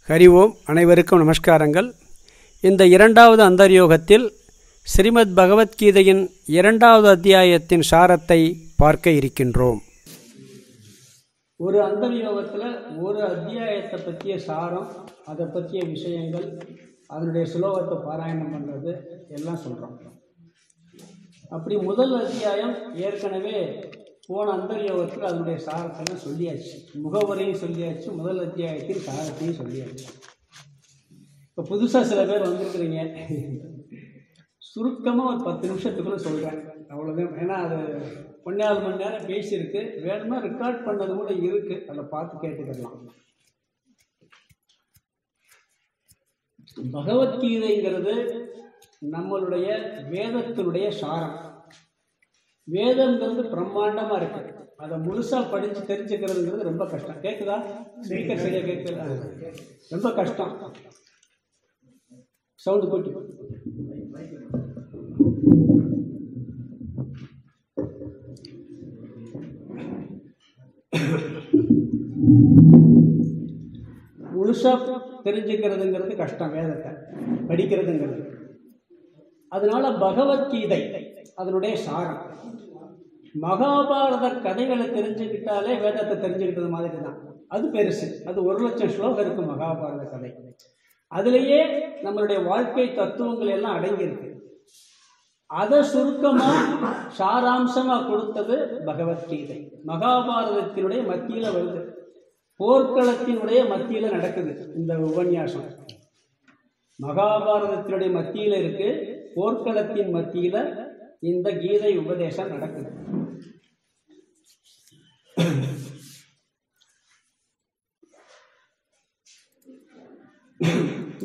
ஹரி ஓம். அனைவருக்கும் நமஸ்காரங்கள். இந்த இரண்டாவது அந்தர்யோகத்தில் ஸ்ரீமத் பகவத்கீதையின் 2வது அத்தியாயத்தின் சாரத்தை பார்க்க இருக்கின்றோம். ஒரு அந்தர்யோகத்தில் ஒரு அத்தியாயத்தை பற்றிய சாரம், அதை பற்றிய விஷயங்கள், அதனுடைய சுலோகத்தை பாராயணம் பண்ணுறது எல்லாம் சொல்கிறோம். அப்படி முதல் அத்தியாயம் ஏற்கனவே போன அந்தர்யோகத்தில் அதனுடைய சாரத்தையும் சொல்லியாச்சு, முகவரையும் சொல்லியாச்சு, முதல் அத்தியாயத்தின் சாரத்தையும் சொல்லியாச்சு. இப்போ புதுசாக சில பேர் வந்திருக்கிறீங்க, சுருக்கமாக ஒரு 10 நிமிஷத்துக்குள்ளே சொல்கிறேன், அவ்வளோதான். ஏன்னா அது 14 மணி நேரம் பேசியிருக்கு, வேணுமா ரெக்கார்ட் பண்ணது கூட இருக்குது, அதை பார்த்து கேட்டுக்கலாம். பகவத்கீதைங்கிறது நம்மளுடைய வேதத்தினுடைய சாரம். வேதம்ங்கிறது பிரம்மாண்டமாக இருக்குது, அதை முழுசாக படித்து தெரிஞ்சுக்கிறதுங்கிறது ரொம்ப கஷ்டம். கேட்குதா? ஸ்பீக்கர் சரியாக கேட்குதா? ரொம்ப கஷ்டம். சவுண்டு கூட்டி. முழுசாக தெரிஞ்சுக்கிறதுங்கிறது கஷ்டம், வேதத்தை படிக்கிறதுங்கிறது. அதனால பகவத்கீதை அதனுடைய சாரம். மகாபாரத கதைகளை தெரிஞ்சுக்கிட்டாலே வேதத்தை தெரிஞ்சுக்கிட்டது மாதிரி தான். அது பெருசு, அது 1,00,000 ஸ்லோகம் இருக்கு மகாபாரத கதை. அதுலேயே நம்மளுடைய வாழ்க்கை தத்துவங்கள் எல்லாம் அடங்கியிருக்கு. அதை சுருக்கமாக சாராம்சமாக கொடுத்தது பகவத்கீதை. மகாபாரதத்தினுடைய மத்தியில் வருது, போர்க்களத்தினுடைய மத்தியில் நடக்குது இந்த உபன்யாசம். மகாபாரதத்தினுடைய மத்தியில் இருக்கு, போர்க்களத்தின் மத்தியில் இந்த கீதை உபதேசம் நடக்குது.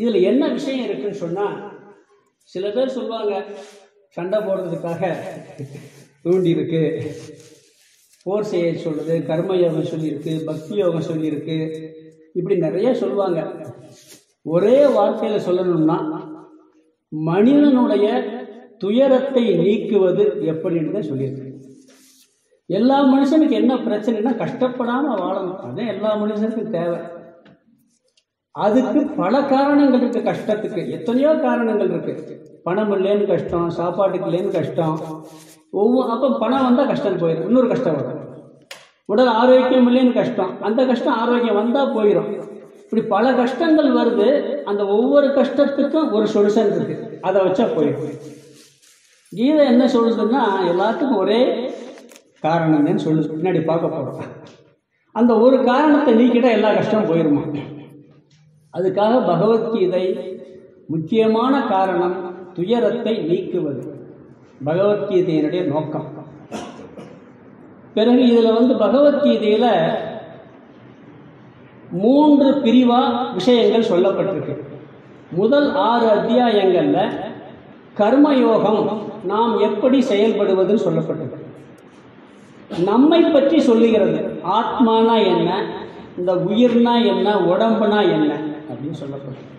இதுல என்ன விஷயம் இருக்குன்னு சொன்னா, சில பேர் சொல்லுவாங்க சண்டை போடுறதுக்காக தூண்டி இருக்கு, போர் செய்ய சொல்லுது, கர்மயோகம் சொல்லியிருக்கு, பக்தி யோகம் சொல்லியிருக்கு, இப்படி நிறைய சொல்லுவாங்க. ஒரே வார்த்தையில சொல்லணும்னா, மனிதனுடைய துயரத்தை நீக்குவது எப்படின்னு தான் சொல்லியிருக்கு. எல்லா மனுஷனுக்கு என்ன பிரச்சனைனா கஷ்டப்படாம வாழணும், அதுதான் எல்லா மனுஷனுக்கும் தேவை. அதுக்கு பல காரணங்கள் இருக்கு. கஷ்டத்துக்கு எத்தனையோ காரணங்கள் இருக்கு. பணம் இல்லைன்னு கஷ்டம், சாப்பாட்டுக்கு இல்லைன்னு கஷ்டம், அப்போ பணம் வந்தால் கஷ்டம் போயிடும், இன்னொரு கஷ்டம் வரும். உடல் ஆரோக்கியம் இல்லைன்னு கஷ்டம், அந்த கஷ்டம் ஆரோக்கியம் வந்தால் போயிடும். இப்படி பல கஷ்டங்கள் வருது. அந்த ஒவ்வொரு கஷ்டத்துக்கும் ஒரு சொல்யூஷன் இருக்கு, அதை வச்சா போயிடும். கீதை என்ன சொல்லுதுன்னா, எல்லாத்துக்கும் ஒரே காரணம்னு சொல்லு, பின்னாடி பார்க்க போகிறோம். அந்த ஒரு காரணத்தை நீக்கிட்டா எல்லா கஷ்டமும் போயிடுமா. அதுக்காக பகவத்கீதை முக்கியமான காரணம் துயரத்தை நீக்குவது, பகவத்கீதையினுடைய நோக்கம். பிறகு இதில் பகவத்கீதையில் 3 பிரிவா விஷயங்கள் சொல்லப்பட்டிருக்கு. முதல் 6 அத்தியாயங்களில் கர்மயோகம், நாம் எப்படி செயல்படுவதுன்னு சொல்லப்பட்டிருக்கு. நம்மை பற்றி சொல்லுகிறது, ஆத்மானா என்ன, இந்த உயிர்னா என்ன, உடம்புனா என்ன அப்படின்னு சொல்லப்பட்டிருக்கு.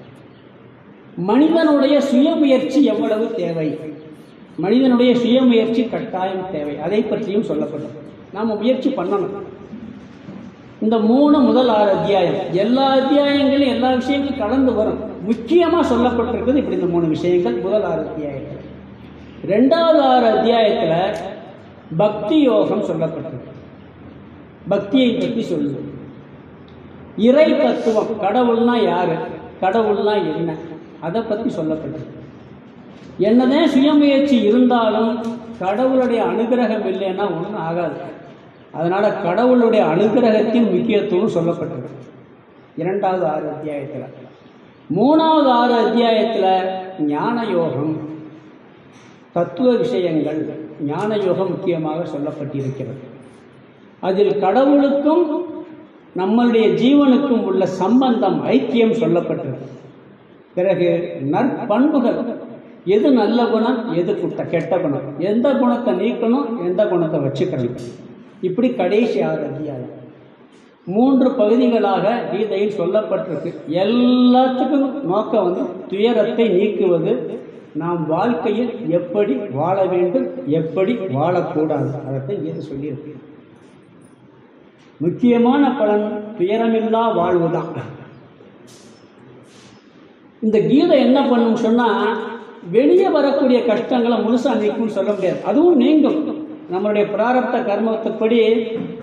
மனிதனுடைய சுயமுயற்சி எவ்வளவு தேவை, மனிதனுடைய சுயமுயற்சி கட்டாயம் தேவை, அதை பற்றியும் சொல்லப்பட்டிருக்கு. நாம் முயற்சி பண்ணணும். இந்த 3 முதல் 6 அத்தியாயம், எல்லா அத்தியாயங்களும் எல்லா விஷயங்களும் கலந்து வரும். முக்கியமாக சொல்லப்பட்டிருக்குது இப்படி இந்த 3 விஷயங்கள் முதல் 6 அத்தியாயத்தில். 2வது 6 அத்தியாயத்தில் பக்தி யோகம் சொல்லப்பட்டிருக்கு. பக்தியை பற்றி சொல்லுது. இறை தத்துவம், கடவுள்னா யாரு, கடவுள்னா என்ன, அதை பற்றி சொல்லப்பட்டிருக்கு. என்னதான் சுயமுயற்சி இருந்தாலும் கடவுளுடைய அனுகிரகம் இல்லைன்னா ஒன்றும் ஆகாது. அதனால கடவுளுடைய அனுகிரகத்தின் முக்கியத்துவம் சொல்லப்பட்டிருக்கு 2வது 6 அத்தியாயத்தில். 3வது 6 அத்தியாயத்தில் ஞான யோகம், தத்துவ விஷயங்கள், ஞான யோகம் முக்கியமாக சொல்லப்பட்டிருக்கிறது. அதில் கடவுளுக்கும் நம்மளுடைய ஜீவனுக்கும் உள்ள சம்பந்தம், ஐக்கியம் சொல்லப்பட்டிருக்கு. பிறகு நற்பண்புகள், எது நல்ல குணம், எது கெட்ட குணம், எந்த குணத்தை நீக்கணும், எந்த குணத்தை வச்சுக்கணும், இப்படி கடைசி 6 அத்தியாயம் 3 பகுதிகளாக கீதையில் சொல்லப்பட்டிருக்கு. எல்லாத்துக்கும் நோக்கம் துயரத்தை நீக்குவது, நாம் வாழ்க்கையில் எப்படி வாழ வேண்டும், எப்படி வாழக்கூடாது, அதைத்தான் கீதை சொல்லியிருக்கு. முக்கியமான பலன் துயரமில்லா வாழ்வுதான். இந்த கீதை என்ன பண்ணும் சொன்னால், வெளியே வரக்கூடிய கஷ்டங்களை முழுசாக நீக்கும்னு சொல்ல முடியாது. அதுவும் நீங்கும். நம்மளுடைய பிராரப்த கர்மத்துப்படி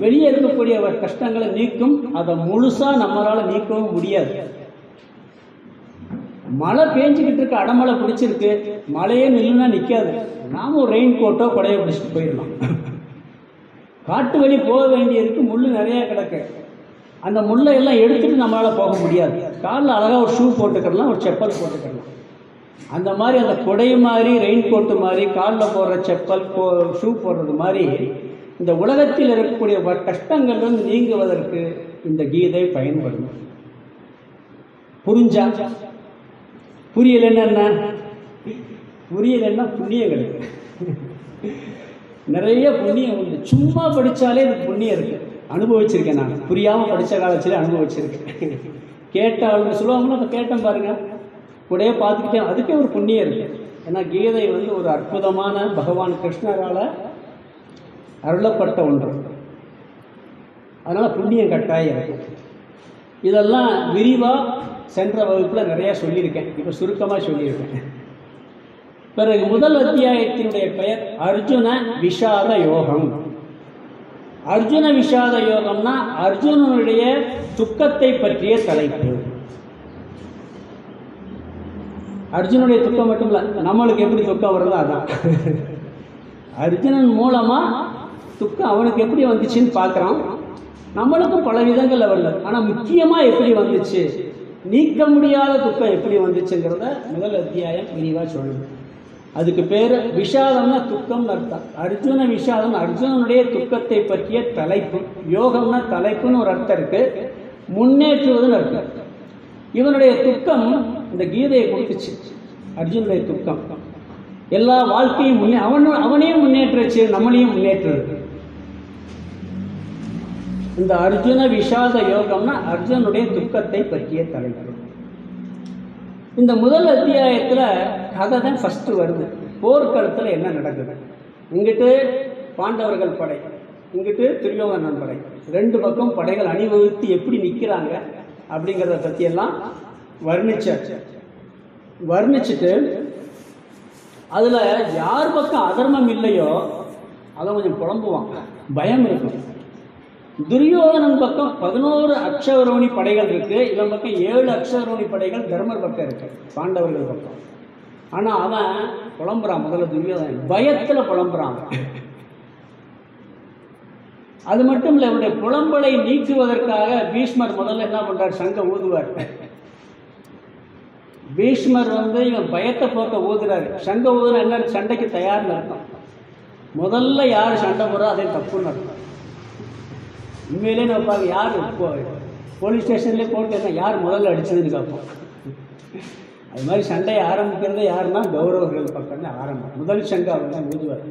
வெளியே இருக்கக்கூடிய கஷ்டங்களை நீக்கும். அதை முழுசாக நம்மளால் நீக்கவும் முடியாது. மழை பேஞ்சிக்கிட்டு இருக்க, அடமழை பிடிச்சிருக்கு, மழையே நில்லுன்னா நிற்காது. நாம ஒரு ரெயின் கோட்டோ கொடையை பிடிச்சிட்டு போயிடலாம். காட்டு வழி போக வேண்டியிருக்கு, முள் நிறையா கிடக்கு. அந்த முள்ளை எல்லாம் எடுத்துட்டு நம்மளால் போக முடியாது. காலில் அழகாக ஒரு ஷூ போட்டுக்கிடலாம், ஒரு செப்பல் போட்டுக்கிடலாம். அந்த மாதிரி அந்த கொடை மாதிரி, ரெயின் கோட்டு மாதிரி, காலில் போடுற செப்பல் ஷூ போடுறது மாதிரி இந்த உலகத்தில் இருக்கக்கூடிய கஷ்டங்கள் நீங்குவதற்கு இந்த கீதை பயன்படும். புரிஞ்சா? புரியலன்னா என்ன? புரியலன்னா புண்ணியம் கிடைக்கும். நிறைய புண்ணியம் உண்டு. சும்மா படித்தாலே இது புண்ணியம் இருக்குது. அனுபவிச்சிருக்கேன் நான். புரியாமல் படித்த காலத்திலே அனுபவிச்சிருக்கேன். கேட்டாலும் சொல்லுவாங்களோ, அப்போ கேட்டேன் பாருங்க, கூடயே பார்த்துக்கிட்டே, அதுக்கே ஒரு புண்ணியம் இருக்குது. ஏன்னா கீதை ஒரு அற்புதமான பகவான் கிருஷ்ணரால் அருளப்பட்ட ஒன்று. அதனால் புண்ணியம் கட்டாயம் இருக்குது. இதெல்லாம் விரிவாக சென்ற வகுப்பில் நிறையா சொல்லியிருக்கேன். இப்போ சுருக்கமாக சொல்லியிருக்கேன். பிறகு முதல் அத்தியாயத்தினுடைய பெயர் அர்ஜுன விஷாத யோகம். அர்ஜுன விஷாத யோகம்னா அர்ஜுனனுடைய துக்கத்தை பற்றிய தலைப்பு. அர்ஜுனுடைய துக்கம் மட்டும் இல்லை, நம்மளுக்கு எப்படி துக்கம் வருதோ அதான். அர்ஜுனன் மூலமாக துக்கம் அவனுக்கு எப்படி வந்துச்சுன்னு பார்க்குறான். நம்மளுக்கும் பல விதங்களில் வரல. ஆனால் முக்கியமாக எப்படி வந்துச்சு, நீக்க முடியாத துக்கம் எப்படி வந்துச்சுங்கிறத முதல் அத்தியாயம் விரிவாக சொல்லுது. அதுக்கு பேர் விஷாதம்னா துக்கம்னு அர்த்தம். அர்ஜுன விஷாதம் அர்ஜுனனுடைய துக்கத்தை பற்றிய தலைப்பு. யோகம்னா தலைப்புன்னு ஒரு அர்த்தம் இருக்கு, முன்னேற்றுவதுன்னு அர்த்தம். இவனுடைய துக்கம் இந்த கீதையை கொடுத்துச்சு. அர்ஜுனுடைய துக்கம் எல்லா வாழ்க்கையும் அவனையும் முன்னேற்றுச்சு, நம்மளையும் முன்னேற்றுறது. இந்த அர்ஜுன விஷாத யோகம்னா அர்ஜுனுடைய துக்கத்தை பற்றிய தலைப்பு. இந்த முதல் அத்தியாயத்தில் கதை தான் ஃபஸ்ட்டு வருது. போர்க்களத்தில் என்ன நடக்குது, இங்கிட்டு பாண்டவர்கள் படை, இங்கிட்டு துரியோதனன் படை, ரெண்டு பக்கம் படைகள் அணிவகுத்து எப்படி நிற்கிறாங்க அப்படிங்கிறத பற்றியெல்லாம் வர்ணிச்சுட்டு அதில் யார் பக்கம் அதர்மம் இல்லையோ அதை கொஞ்சம் புலம்புவாங்க, பயம் இருக்கும். துரியோதனன் பக்கம் 11 அக்ஷவரோணி படைகள் இருக்கு, இவன் பக்கம் 7 அக்ஷவரோணி படைகள் தர்மர் பக்கம் இருக்கு, பாண்டவர்கள் பக்கம். ஆனால் அவன் புலம்புறான். முதல்ல துரியோதனன் பயத்தில் புலம்புறான். அது மட்டும் இல்லை, இவனுடைய புலம்பலை நீக்குவதற்காக பீஷ்மர் முதல்ல என்ன பண்றார், சங்கம் ஊதுவார். பீஷ்மர் இவன் பயத்தை போக்க ஊதுறாரு. சங்க ஊதுனா என்ன, சண்டைக்கு தயார்னு இருக்கும். முதல்ல யார் சண்டை போடுறோ அதே தப்புன்னு இருக்கும். உண்மையிலே நம்ம யார் போலீஸ் ஸ்டேஷன்லேயே போட்டு யார் முதல்ல அடிச்சதுன்னு கேட்போம். அது மாதிரி சண்டையை ஆரம்பிக்கிறது யாருன்னா கௌரவர்கள் பக்கம் தான் ஆரம்பம். முதல் சங்கம் அவர் தான் ஊதுவார்.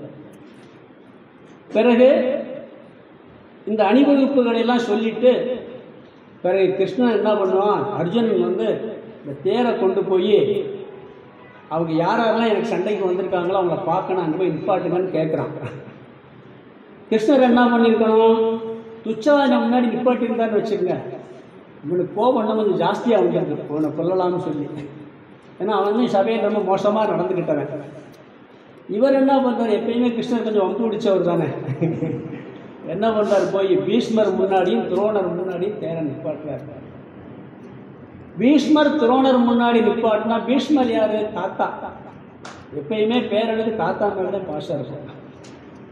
பிறகு இந்த அணிவகுப்புகளெல்லாம் சொல்லிட்டு பிறகு கிருஷ்ணன் என்ன பண்ணுவான், அர்ஜுனன் இந்த தேரை கொண்டு போய் அவங்க யாரெல்லாம் எனக்கு சண்டைக்கு வந்திருக்காங்களோ அவங்கள பார்க்கணும், அங்கே போய் நிப்பாட்டுங்கன்னு கேட்குறான். கிருஷ்ணர் என்ன பண்ணியிருக்கணும், துச்சாதனை முன்னாடி நிப்பாட்டியிருந்தான்னு வச்சுக்கோங்க, இவனுக்கு கோபம் கொஞ்சம் ஜாஸ்தியாக வந்துருக்கு, அவனை கொல்லலாம்னு சொல்லி. ஏன்னா அவன் சபையில் ரொம்ப மோசமாக நடந்துக்கிட்டவன். இவர் என்ன பண்ணுறாரு, எப்பயுமே கிருஷ்ணர் கொஞ்சம் வம்பு பிடிச்சவர் தானே, என்ன பண்ணுறாரு, போய் பீஷ்மர் முன்னாடியும் துரோணர் முன்னாடியும் தேரை நிப்பாட்டுறாரு. பீஷ்மர் துரோணர் முன்னாடி நிப்பாட்டினா, பீஷ்மர் யாரு, தாத்தா. எப்பயுமே பேரனுக்கு தாத்தா மேலே தான் பாசம் இருக்கும்,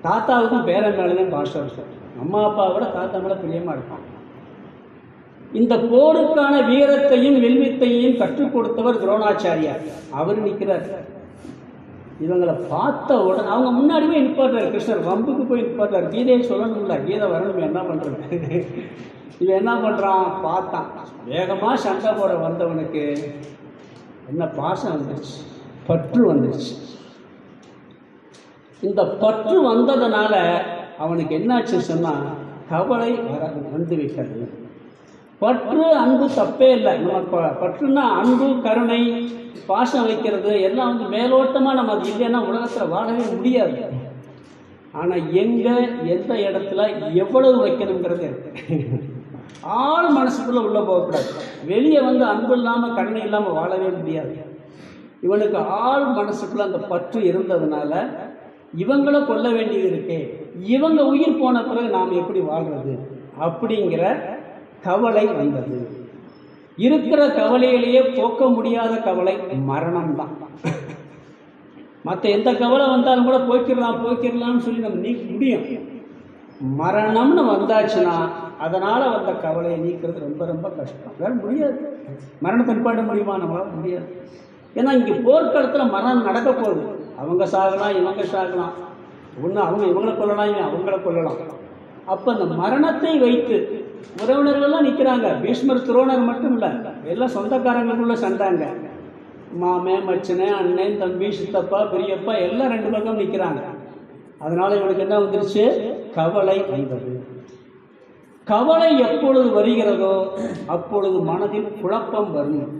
தாத்தாவுக்கும் பேரன் மேலே தான் பாசம் இருக்கும். அம்மா அப்பாவோட தாத்தா மேலே பிரியமாக இருப்பான். இந்த போருக்கான வீரத்தையும் வெல்வித்தையும் கற்றுக் கொடுத்தவர் துரோணாச்சாரியார். அவர் நிற்கிறார். இவங்களை பார்த்த உடனே அவங்க முன்னாடியே நிப்பாட்டுறாரு கிருஷ்ணர், வம்புக்கு போய் நிப்பாட்டுறாரு. கீதையை சொல்லணும்ல, கீதை வரணும், என்ன பண்ணுறது. இவன் என்ன பண்ணுறான், பார்த்தான். வேகமாக சண்டை போட வந்தவனுக்கு என்ன பாசம் வந்துடுச்சு, பற்று வந்துடுச்சு. இந்த பற்று வந்ததுனால அவனுக்கு என்னாச்சு சொன்னால் கவலை வந்து விட்டது. பற்று அன்பு தப்பே இல்லை. நம்ம பற்றுன்னா அன்பு, கருணை, பாசம் வைக்கிறது எல்லாம் மேலோட்டமாக நம்ம அது இல்லைன்னா உலகத்தில் வாழவே முடியாது. ஆனால் எங்கே எந்த இடத்துல எவ்வளவு வைக்கணுங்கிறது இருக்கு. ஆள் மனசுக்குள்ள உள்ள போகக்கூடாது. வெளியே வந்து அன்பு இல்லாமல் கருணை இல்லாமல் வாழவே முடியாது. இவனுக்கு ஆள் மனசுக்குள்ள அந்த பற்று இருந்ததுனால இவங்கள கொல்ல வேண்டியது இருக்கே, இவங்க உயிர் போன பிறகு நாம் எப்படி வாழ்றது அப்படிங்கிற கவலை வந்தது. இருக்கிற கவலையிலேயே போக்க முடியாத கவலை மரணம் தான். மற்ற எந்த கவலை வந்தாலும் கூட போய்க்கிடலாம்னு சொல்லி நம்ம நீக்க முடியும். மரணம்னு வந்தாச்சுன்னா அதனால வந்த கவலையை நீக்கிறது ரொம்ப ரொம்ப கஷ்டம். வேற முடியாது. மரணத்தை நிப்பாட்ட முடியுமா? நம்மளால முடியாது. ஏன்னா இங்கே போர்க்களத்தில் மரணம் நடக்க போகுது. அவங்க சாகலாம், இவங்க சாகலாம். ஒன்று அவங்க இவங்களை கொல்லலாம், இவங்க அவங்கள கொல்லலாம். அப்போ அந்த மரணத்தை வைத்து உறவினர்கள்லாம் நிற்கிறாங்க. பீஷ்மர் துரோணர் மட்டும் இல்லை, எல்லாம் சொந்தக்காரங்களுக்குள்ள சண்டாங்க. மாமே, மச்சனை, அண்ணன், தம்பி, சித்தப்பா, பெரியப்பா எல்லாம் ரெண்டு பக்கம் நிற்கிறாங்க. அதனால இவனுக்கு என்ன வந்துருச்சு? கவலை வந்தது. கவலை எப்பொழுது வருகிறதோ அப்பொழுது மனதில் குழப்பம் வரும்.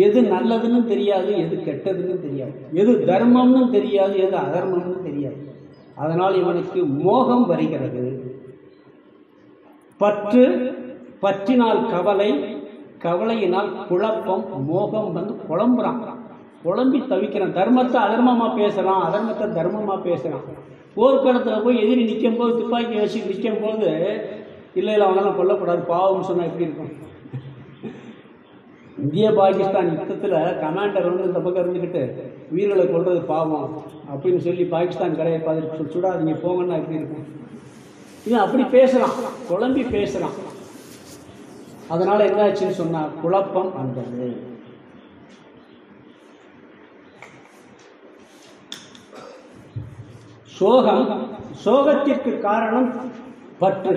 எது நல்லதுன்னு தெரியாது, எது கெட்டதுன்னு தெரியாது, எது தர்மம்னு தெரியாது, எது அதர்மம்னு தெரியாது. அதனால் இவனுக்கு மோகம் வருகிறது. பற்று, பற்றினால் கவலை, கவலையினால் குழப்பம், மோகம் வந்து குழம்புறான், குழம்பி தவிக்கிறான். தர்மத்தை அதர்மமாக பேசுகிறான், அதர்மத்தை தர்மமாக பேசுகிறான். போர்க்களத்தில் போய் எதிரி நிற்கும் போது, துப்பாக்கி வச்சு நிற்கும் போது, இல்லை அவனால் கொல்லக்கூடாது பாவம்னு சொன்னால் எப்படி இருக்கும்? இந்திய பாகிஸ்தான் யுத்தத்தில் கமாண்டர் வந்து இந்த பக்கம் இருந்துக்கிட்டு உயிர்களை கொள்வது பாவம் அப்படின்னு சொல்லி பாகிஸ்தான் கரையை பார்த்துட்டு சுடாதீங்க போங்கன்னா எப்படி இருக்கும்? இவன் அப்படி பேசுகிறான், குழம்பி பேசுகிறான். அதனால் என்ன ஆச்சுன்னு சொன்னால் குழப்பம் வந்தது. சோகம், சோகத்திற்கு காரணம் பற்று.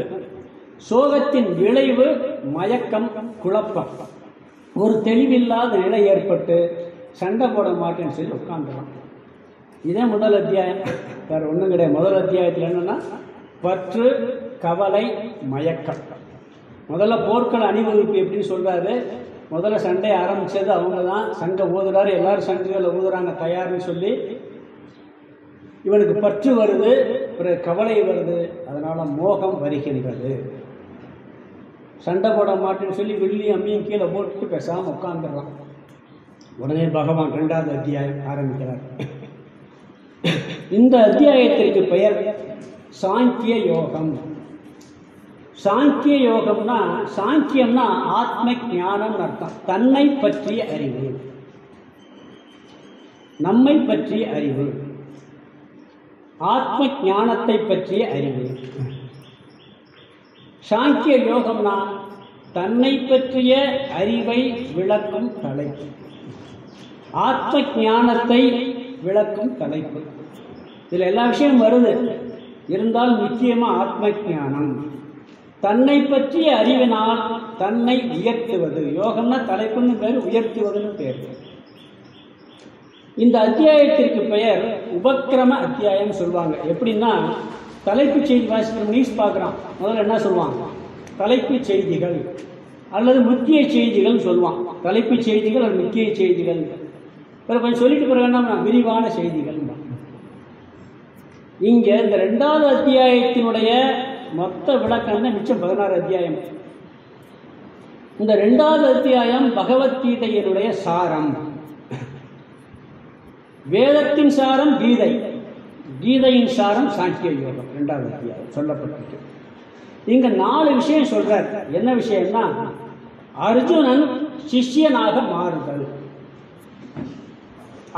சோகத்தின் விளைவு மயக்கம், குழப்பம். ஒரு தெளிவில்லாத நிலை ஏற்பட்டு சண்டை போட மாட்டேன்னு சொல்லி உட்காந்துடலாம். இதே முதல் அத்தியாயம், வேறு ஒன்றும் கிடையாது. முதல் அத்தியாயத்தில் என்னென்னா பற்று, கவலை, மயக்கம். முதல்ல போர்க்கள அணிவகுப்பு எப்படின்னு சொல்கிறாரு. முதல்ல சண்டை ஆரம்பித்தது அவங்க தான். சண்டை ஊதுறாரு, எல்லாரும் சண்டைகளை ஊதுறாங்க தயார்னு சொல்லி. இவனுக்கு பற்று வருது, பிறகு கவலை வருது, அதனால் மோகம் வருகின்றது. சண்டை போட மாட்டேன்னு சொல்லி வெள்ளி அம்மியும் கீழே போட்டுட்டு பேசாமல் உட்காந்துடுறான். உடனே பகவான் 2வது அத்தியாயம் ஆரம்பிக்கிறார். இந்த அத்தியாயத்திற்கு பெயர் சாங்கிய யோகம். சாங்கிய யோகம்னா, சாங்கியம்னா ஆத்ம ஞானம் அர்த்தம். தன்னை பற்றிய அறிவு, நம்மை பற்றிய அறிவு, ஆத்ம ஞானத்தை பற்றிய அறிவு. சாங்கிய யோகம்னா தன்னை பற்றிய அறிவை விளக்கும் தலைப்பு, ஆத்ம ஞானத்தை விளக்கும் தலைப்பு. இதில் எல்லா விஷயமும் வருது, இருந்தாலும் முக்கியமாக ஆத்ம ஞானம். தன்னை பற்றிய அறிவினால் தன்னை உயர்த்துவது. யோகம்னா தலைப்புன்னு பேர், உயர்த்துவதுன்னு பேர். இந்த அத்தியாயத்திற்கு பெயர் உபக்கிரம அத்தியாயம் சொல்லுவாங்க. எப்படின்னா, தலைப்பு செய்தி வாசிக்கிற நியூஸ் பார்க்குறான், முதல்ல என்ன சொல்லுவாங்க? தலைப்பு செய்திகள் அல்லது முக்கிய செய்திகள் சொல்லுவான். தலைப்பு செய்திகள் அல்லது முக்கிய செய்திகள். பிறகு கொஞ்சம் சொல்லிட்டு பிறகு என்ன, விரிவான செய்திகள். இங்கே இந்த 2வது அத்தியாயத்தினுடைய மொத்த விளக்கம் தான் மிச்சம் 16 அத்தியாயம். இந்த 2வது அத்தியாயம் பகவத்கீதையினுடைய சாரம். வேதத்தின் சாரம் கீதை, கீதையின் சாரம் சாங்கிய யோகம். 2வது அத்தியாயம் சொல்லப்பட்டிருக்கு. இங்க 4 விஷயம் சொல்றார். என்ன விஷயம்னா, அர்ஜுனன் சிஷ்யனாக மாறுதல்.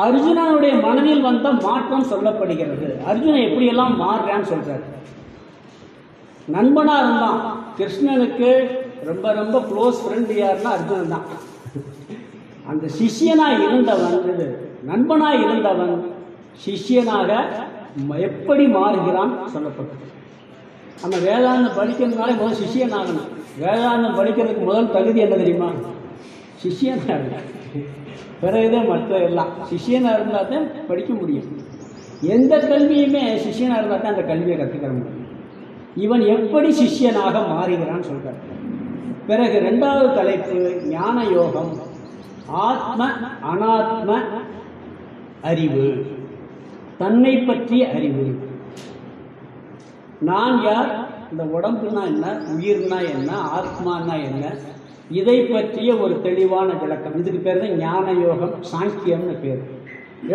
அர்ஜுனனுடைய மனதில் வந்த மாற்றம் சொல்லப்படுகிறது. அர்ஜுனன் எப்படியெல்லாம் மாறுறான்னு சொல்றார். நண்பனா இருந்தான், கிருஷ்ணனுக்கு ரொம்ப ரொம்ப க்ளோஸ் ஃப்ரெண்ட் யாருன்னா அர்ஜுனன் தான். அந்த சிஷ்யனாக இருந்தவன், நண்பனாக இருந்தவன் சிஷ்யனாக எப்படி மாறுகிறான் சொல்லப்பட்டது. நம்ம வேதாந்தம் படிக்கிறதுனால முதல் சிஷ்யன் ஆகணும். வேதாந்தம் படிக்கிறதுக்கு முதல் தகுதி என்ன தெரியுமா? சிஷ்யனாக. பிறகுதான் மற்ற எல்லாம். சிஷ்யனாக இருந்தால் தான் படிக்க முடியும். எந்த கல்வியுமே சிஷ்யனாக இருந்தால் தான் அந்த கல்வியை கற்றுக்கிற முடியும். இவன் எப்படி சிஷ்யனாக மாறுகிறான்னு சொல்கிறார். பிறகு 2வது தலைப்பு ஞான யோகம், ஆத்ம அனாத்ம அறிவு, தன்னை பற்றிய அறிவு. நான் யார், இந்த உடம்புனா என்ன, உயிர்னா என்ன, ஆத்மானா என்ன, இதை பற்றிய ஒரு தெளிவான விளக்கம். இதுக்கு பேர் தான் ஞான யோகம், சாங்கியம்னு பேர்.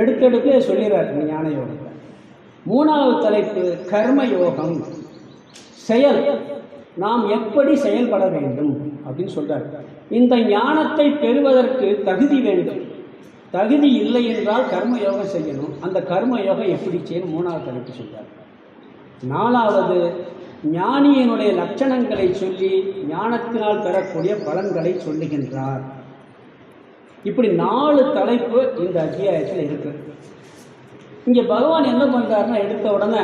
எடுத்தெடுக்க சொல்லிடுறாரு இந்த ஞான யோகத்தை. மூணாவது தலைப்பு கர்ம யோகம், செயல், நாம் எப்படி செயல்பட வேண்டும் அப்படின்னு சொல்றாரு. இந்த ஞானத்தை பெறுவதற்கு தகுதி வேண்டும். தகுதி இல்லை என்றால் கர்ம யோகம் செய்யணும். அந்த கர்ம யோகம் எப்படி செய்யணும் மூணாவது தலைப்பு சொல்றார். நாலாவது ஞானியினுடைய லட்சணங்களை சொல்லி ஞானத்தினால் பெறக்கூடிய பலன்களை சொல்லுகின்றார். இப்படி 4 தலைப்பு இந்த அத்தியாயத்தில் இருக்கு. இங்க பகவான் என்ன பண்றாருன்னா, எடுத்த உடனே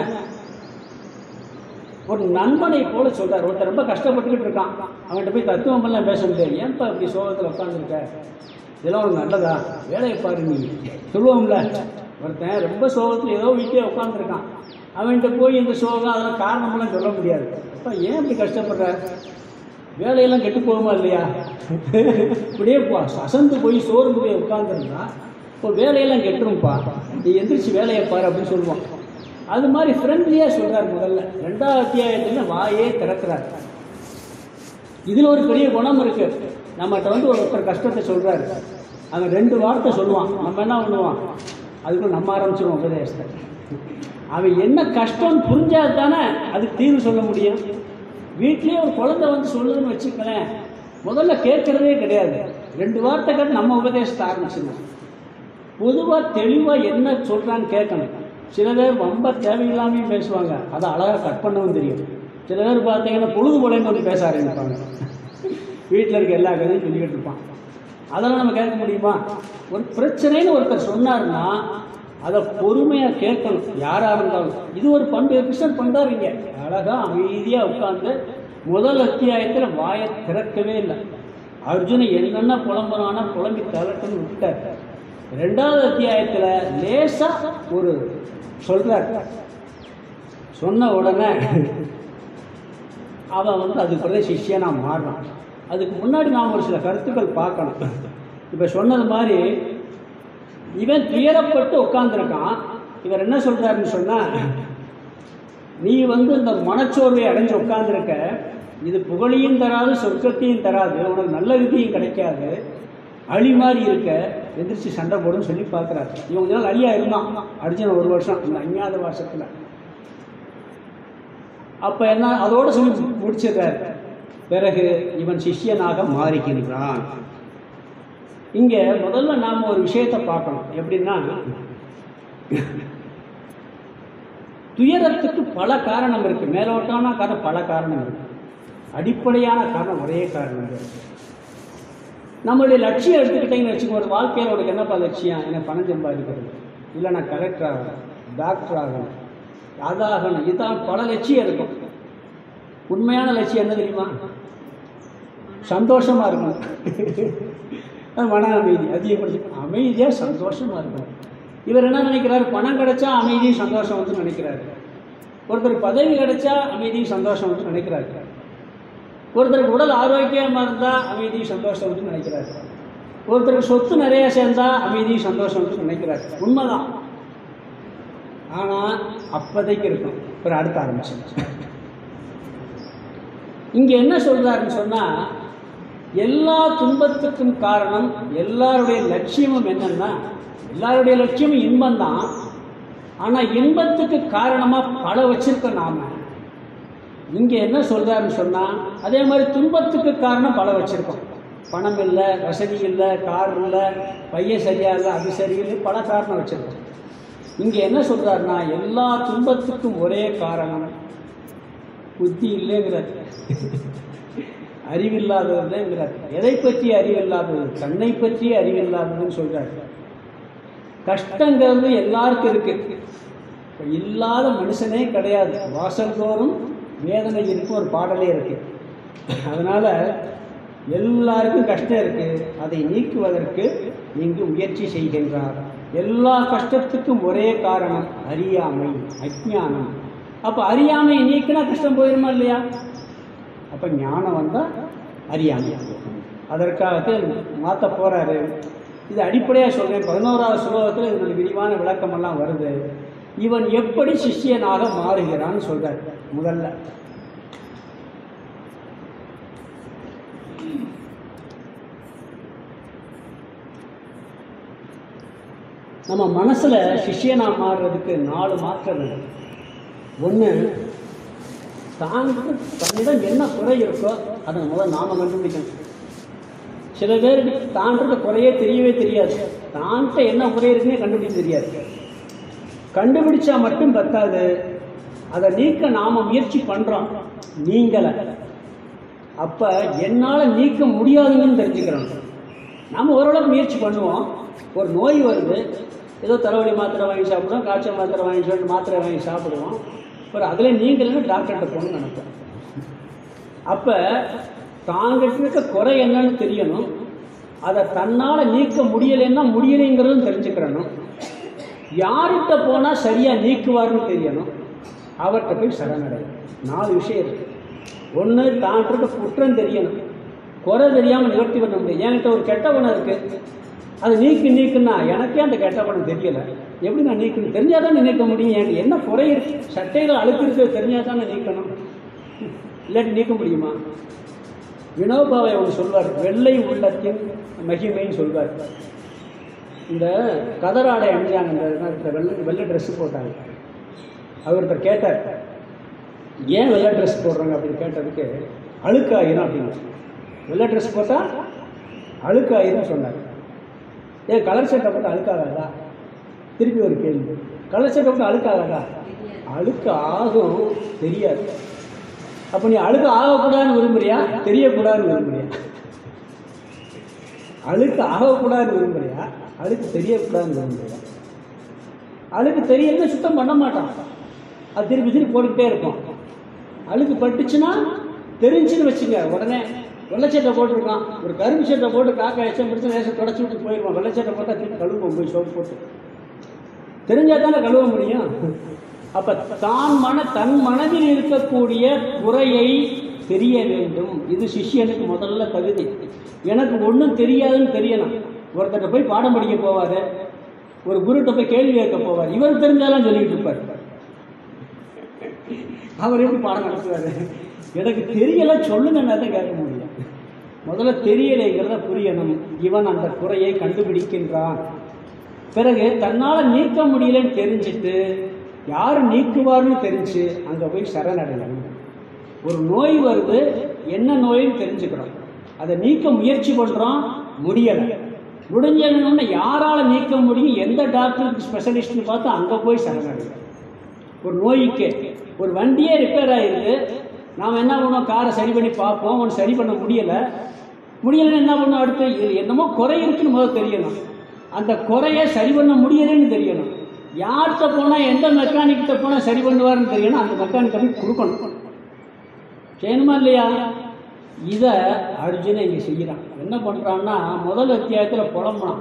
ஒரு நண்பனை போல சொல்றார். ஒருத்தர் ரொம்ப கஷ்டப்பட்டுக்கிட்டு இருக்கான், அவன்கிட்ட போய் தத்துவம் எல்லாம் பேச முடியாது. ஏன்ப்பா இப்படி சோகத்தில் உட்காந்துருக்க, இதெல்லாம் ஒரு நல்லதா, வேலையை பாரு நீ சொல்லுவோம்ல. ஒருத்தன் ரொம்ப சோகத்தில் ஏதோ வீட்டிலே உட்காந்துருக்கான், அவன்கிட்ட போய் இந்த சோகம் அதெல்லாம் காரணமெல்லாம் சொல்ல முடியாது. அப்பா ஏன் இப்படி கஷ்டப்படுற, வேலையெல்லாம் கெட்டு போகுமா இல்லையா, இப்படியே அசந்து போய் சோர்ந்து போய் உட்காந்துருந்தா இப்போ வேலையெல்லாம் கெட்டுரும்ப்பா, நீ எந்திரிச்சு வேலையை பாரு அப்படின்னு சொல்லுவான். அது மாதிரி ஃப்ரெண்ட்லியாக சொல்கிறார். முதல்ல 2வது அத்தியாயத்தில் வாயே திறக்கிறார். இதில் ஒரு பெரிய குணம் இருக்கு. நம்மகிட்ட வந்து ஒருத்தர் கஷ்டத்தை சொல்கிறாரு, அவன் 2 வார்த்தை சொல்லுவான், நம்ம என்ன பண்ணுவான், அதுக்குள்ள நம்ம ஆரம்பிச்சிடுவோம் உபதேசத்தை. அவன் என்ன கஷ்டம்னு புரிஞ்சாது தானே அதுக்கு தீர்வு சொல்ல முடியும். வீட்லேயே ஒரு குழந்தை வந்து சொல்லுதுன்னு வச்சுக்கலேன், முதல்ல கேட்குறதே கிடையாது. 2 வார்த்தை கேட்டு நம்ம உபதேசத்தை ஆரம்பிச்சிடணும். பொதுவாக தெளிவாக என்ன சொல்கிறான்னு கேட்கணும். சில பேர் ரொம்ப தேவையில்லாமையும் பேசுவாங்க, அதை அழகாக கட் பண்ணவும் தெரியும். சில பேர் பார்த்தீங்கன்னா பொழுது போலேன்னு வந்து பேச ஆரம்பிப்பாங்க, வீட்டில் இருக்க எல்லா கதையும் சொல்லிக்கிட்டு இருப்பான். அதெல்லாம் நம்ம கேட்க முடியுமா? ஒரு பிரச்சனைன்னு ஒருத்தர் சொன்னார்னா அதை பொறுமையாக கேட்கணும், யாராக இருந்தாலும். இது ஒரு பண்பு கிருஷ்ணன் பண்ணுறாருங்க. அழகாக அமைதியாக உட்கார்ந்து முதல் அத்தியாயத்தில் வாயை திறக்கவே இல்லை. அர்ஜுனன் என்னென்ன புலம்புறானா புலம்பி தரட்டுன்னு விட்டார். 2வது அத்தியாயத்தில் லேசாக ஒரு சொல்கிறார். சொன்ன உடனே அவன் வந்து அதுக்கு பிறகு சிஷ்யனாக மாறுறான். அதுக்கு முன்னாடி நாம் ஒரு சில கருத்துக்கள் பார்க்கணும். இப்போ சொன்னது மாதிரி இவன் துயரப்பட்டு உட்காந்துருக்கான். இவர் என்ன சொல்கிறாருன்னு சொன்னால், நீ வந்து இந்த மனச்சோர்வை அடைஞ்சு உட்காந்துருக்க, இது புகழையும் தராது சொர்க்கத்தையும் தராது, உனக்கு நல்ல விதியும் கிடைக்காது, அழி மாதிரி இருக்க, எந்திரிச்சு சண்டை போடுன்னு சொல்லி பார்க்குறாரு. இவன் கொஞ்ச நாள் அழியாக இருந்தான் அர்ஜுனன், 1 வருஷம் இந்த அஞ்ஞாத வாசத்தில். அப்போ என்ன அதோடு சொல்லி முடிச்சிடுறாரு. பிறகு இவன் சிஷ்யனாக மாறுகின்றான். இங்கே முதல்ல நாம் ஒரு விஷயத்தை பார்க்கணும். எப்படின்னா, துயரத்துக்கு பல காரணம் இருக்கு. மேலோட்டமான காரணம் பல காரணம் இருக்கு. அடிப்படையான காரணம் ஒரே காரணம் இருக்கு. நம்மளுடைய லட்சியம் எடுத்துக்கிட்டீங்கன்னு வச்சுக்கோ, ஒரு வாழ்க்கையில் உனக்கு என்னப்பா லட்சியம், எனக்கு பணம் சம்பாதிக்கிறது, இல்லை நான் கலெக்டர் ஆகணும், டாக்டர் ஆகணும், அதாகணும், இதுதான் பல லட்சியம் இருக்கும். உண்மையான லட்சியம் என்ன தெரியுமா? சந்தோஷமாக இருக்கணும். மன அமைதி அதிகப்படுத்தி அமைதியாக சந்தோஷமாக இருக்கணும். இவர் என்ன நினைக்கிறாரு, பணம் கிடைச்சா அமைதியும் சந்தோஷம் வந்து நினைக்கிறாரு. ஒருத்தருக்கு பதவி கிடைச்சா அமைதியும் சந்தோஷம் வந்து நினைக்கிறாரு. ஒருத்தருக்கு உடல் ஆரோக்கியமாக இருந்தால் அமைதியும் சந்தோஷம் வந்து நினைக்கிறாரு. ஒருத்தருக்கு சொத்து நிறையா சேர்ந்தால் அமைதியும் சந்தோஷம் வந்து நினைக்கிறாரு. உண்மைதான். ஆனால் அப்போதைக்கு இருக்கும், அப்புறம் அடுத்த ஆரம்பிச்சு. இங்கே என்ன சொல்கிறாருன்னு சொன்னால், எல்லா துன்பத்துக்கும் காரணம், எல்லாருடைய லட்சியமும் என்னன்னா, எல்லாருடைய லட்சியமும் இன்பம்தான். ஆனால் இன்பத்துக்கு காரணமாக பல வச்சிருக்கோம் நாம. இங்கே என்ன சொல்கிறாருன்னு சொன்னால், அதே மாதிரி துன்பத்துக்கு காரணம் பல வச்சுருக்கோம். பணம் இல்லை, வசதி இல்லை, கார் இல்லை, பையன் சரியா இல்லை, அது சரியில்லை, பல காரணம் வச்சுருக்கோம். இங்கே என்ன சொல்கிறாருன்னா, எல்லா துன்பத்துக்கும் ஒரே காரணம் புத்தி இல்லைங்கிறார், அறிவில்லாததுங்கிறார். எதை பற்றி அறிவில்லாதது? தன்னை பற்றி அறிவில்லாததுன்னு சொல்கிறார். கஷ்டங்கிறது எல்லாருக்கும் இருக்கு, இல்லாத மனுஷனே கிடையாது. வாசல் தோறும் வேதனை இருக்கும் ஒரு பாடலே இருக்கு. அதனால எல்லாருக்கும் கஷ்டம் இருக்கு, அதை நீக்குவதற்கு இங்கு முயற்சி செய்கின்றார். எல்லா கஷ்டத்துக்கும் ஒரே காரணம் அறியாமை, அஞ்ஞானம். அப்போ அறியாமையை நீக்கினா கஷ்டம் போயிடுமா இல்லையா? அப்போ ஞானம் வந்தால் அறியாமை. அதற்காகத்தான் மாற்ற போகிறாரு. இது அடிப்படையாக சொல்கிறேன். 11வது ஸ்லோகத்தில் இதனுடைய விரிவான விளக்கமெல்லாம் வருது. இவன் எப்படி சிஷ்யனாக மாறுகிறான்னு சொல்கிறார். முதல்ல நம்ம மனசில் சிஷ்யனா மாறுறதுக்கு 4 மாற்றம் வேணும். ஒன்று, தன்னிடம் என்ன குறை இருக்கோ அதை முதல்ல நாம கண்டுபிடிக்கணும். சில பேருக்கு தான்கிட்ட குறையே தெரியவே தெரியாது. தான்கிட்ட என்ன குறை இருக்குன்னே கண்டுபிடிக்க தெரியாது. கண்டுபிடிச்சா மட்டும் பத்தாது, அதை நீக்க நாம முயற்சி பண்றோம், நீங்களை. அப்ப என்னால நீக்க முடியாதுன்னு தெரிஞ்சுக்கிறோம். நாம ஓரளவுக்கு முயற்சி பண்ணுவோம். ஒரு நோய் வருது, ஏதோ தலைவலி மாத்திரை வாங்கி சாப்பிடுவோம், காய்ச்சல் மாத்திரை வாங்கி சொல்லிட்டு மாத்திரை வாங்கி சாப்பிடுவோம். ஒரு அதில் நீங்களும் டாக்டர்கிட்ட போகணும்னு நினைப்போம். அப்போ தாங்கிட்ட இருக்க குறை என்னன்னு தெரியணும். அதை தன்னால் நீக்க முடியலைன்னா முடியலைங்கிறதும் தெரிஞ்சுக்கிறணும். யார்கிட்ட போனால் சரியாக நீக்குவார்னு தெரியணும். அவர்கிட்ட போய் சரணடையும். 4 விஷயம் இருக்கு. ஒன்று, தாங்கிட்ட குற்றம் தெரியணும். குறை தெரியாமல் நிவர்த்தி பண்ண முடியும். என்கிட்ட ஒரு கெட்ட குணம் இருக்குது, அது நீக்குன்னா எனக்கே அந்த கெட்ட குணம் தெரியலை, எப்படி நான் நீக்கணும்? தெரிஞ்சால் தான் நீக்க முடியும். எனக்கு என்ன குறை இருக்கு, சட்டையில் அழுக்கு இருக்கிறது தெரிஞ்சால் தான் நான் நீக்கணும், இல்லாட்டி நீக்க முடியுமா? வினோபாவை ஒன்று சொல்வார், வெள்ளை உள்ளத்தின் மகிமைன்னு சொல்வார். இந்த கதராடை அணிஞ்சாங்க, வெள்ளை ட்ரெஸ்ஸு போட்டாங்க. அவர்கிட்ட கேட்டார், ஏன் வெள்ளை ட்ரெஸ் போடுறாங்க அப்படின்னு கேட்டதுக்கு, அழுக்காயிரும் அப்படிங்க. வெள்ளை ட்ரெஸ் போட்டால் அழுக்காயிரும் சொன்னார். ஏன் கலர் சட்டை போட்டு அழுக்காகாதா? திருப்பி ஒரு கேள்வி, கலர் சட்டை போட்டு அழுக்காகாதா? அழுக்கு ஆகும், தெரியாது. அப்போ நீ அழுக்கு ஆகக்கூடாதுன்னு விரும்புறியா, தெரியக்கூடாதுன்னு விரும்புறியா? அழுக்கு ஆகக்கூடாதுன்னு விரும்புறியா, அழுக்கு தெரியக்கூடாதுன்னு விரும்புறியா? அழுக்கு தெரியலன்னு சுத்தம் பண்ண மாட்டான், அது திருப்பி திருப்பி போட்டுக்கிட்டே இருக்கும். அழுக்கு பட்டுச்சுன்னா தெரிஞ்சுன்னு வச்சுங்க, உடனே வெள்ளைச்சட்டை போட்டிருக்கான், ஒரு கரும்பு சட்டை போட்டு காக்கா எச்சம் பிடிச்சி நேசம் தொடச்சி விட்டு போயிடுவான். வெள்ளைச்சட்டை போட்டால் திருப்பி கழுவுவோம், போய் சோப்பு போட்டு. தெரிஞ்சால் தானே கழுவ முடியும். அப்போ தன் மனதில் இருக்கக்கூடிய குறையை தெரிய வேண்டும். இது சிஷ்யனுக்கு முதல்ல தகுதி. எனக்கு ஒன்றும் தெரியாதுன்னு தெரியணும். ஒருத்தர்கிட்ட போய் பாடம் படிக்க போவார், ஒரு குருகிட்ட போய் கேள்வி கேட்க போவார். இவர் தெரிஞ்சாலும் சொல்லிட்டு இருப்பார். அவர் எப்படி பாடம் நடத்துவார்? எனக்கு தெரியலை சொல்லுங்கன்னா தான் கேட்க முடியும். முதல்ல தெரியலைங்கிறத புரியணும். இவன் அந்த குறையை கண்டுபிடிக்கின்றான். பிறகு தன்னால் நீக்க முடியலன்னு தெரிஞ்சுட்டு யார் நீக்குவார்னு தெரிஞ்சு அங்கே போய் சரணடையணும். ஒரு நோய் வருது, என்ன நோயின்னு தெரிஞ்சுக்கிறோம், அதை நீக்க முயற்சி பண்ணுறோம், முடியலை. முடிஞ்சதுன்னு யாரால் நீக்க முடியும், எந்த டாக்டருக்கு ஸ்பெஷலிஸ்ட்னு பார்த்து அங்கே போய் சரணடையும். ஒரு நோய்க்கு ஒரு வண்டியே ரிப்பேர் ஆகிருக்கு, நாம் என்ன பண்ணுவோம், காரை சரி பண்ணி பார்ப்போம், ஒன்று சரி பண்ண முடியலைன்னு என்ன பண்ணுவோம், அடுத்து என்னமோ குறை இருக்குன்னு முதல்ல தெரியணும். அந்த குறையை சரி பண்ண முடியலைன்னு தெரியணும். யார்கிட்ட போனால், எந்த மெக்கானிக்கிட்ட போனால் சரி பண்ணுவார்னு தெரியணும். அந்த மெக்கானிக்கை போய் கொடுக்கணும், செய்யணுமா இல்லையா? இதை அர்ஜுனன் இங்கே செய்கிறான். என்ன பண்ணுறான்னா, முதல் அத்தியாயத்தில் புலம்புறான்,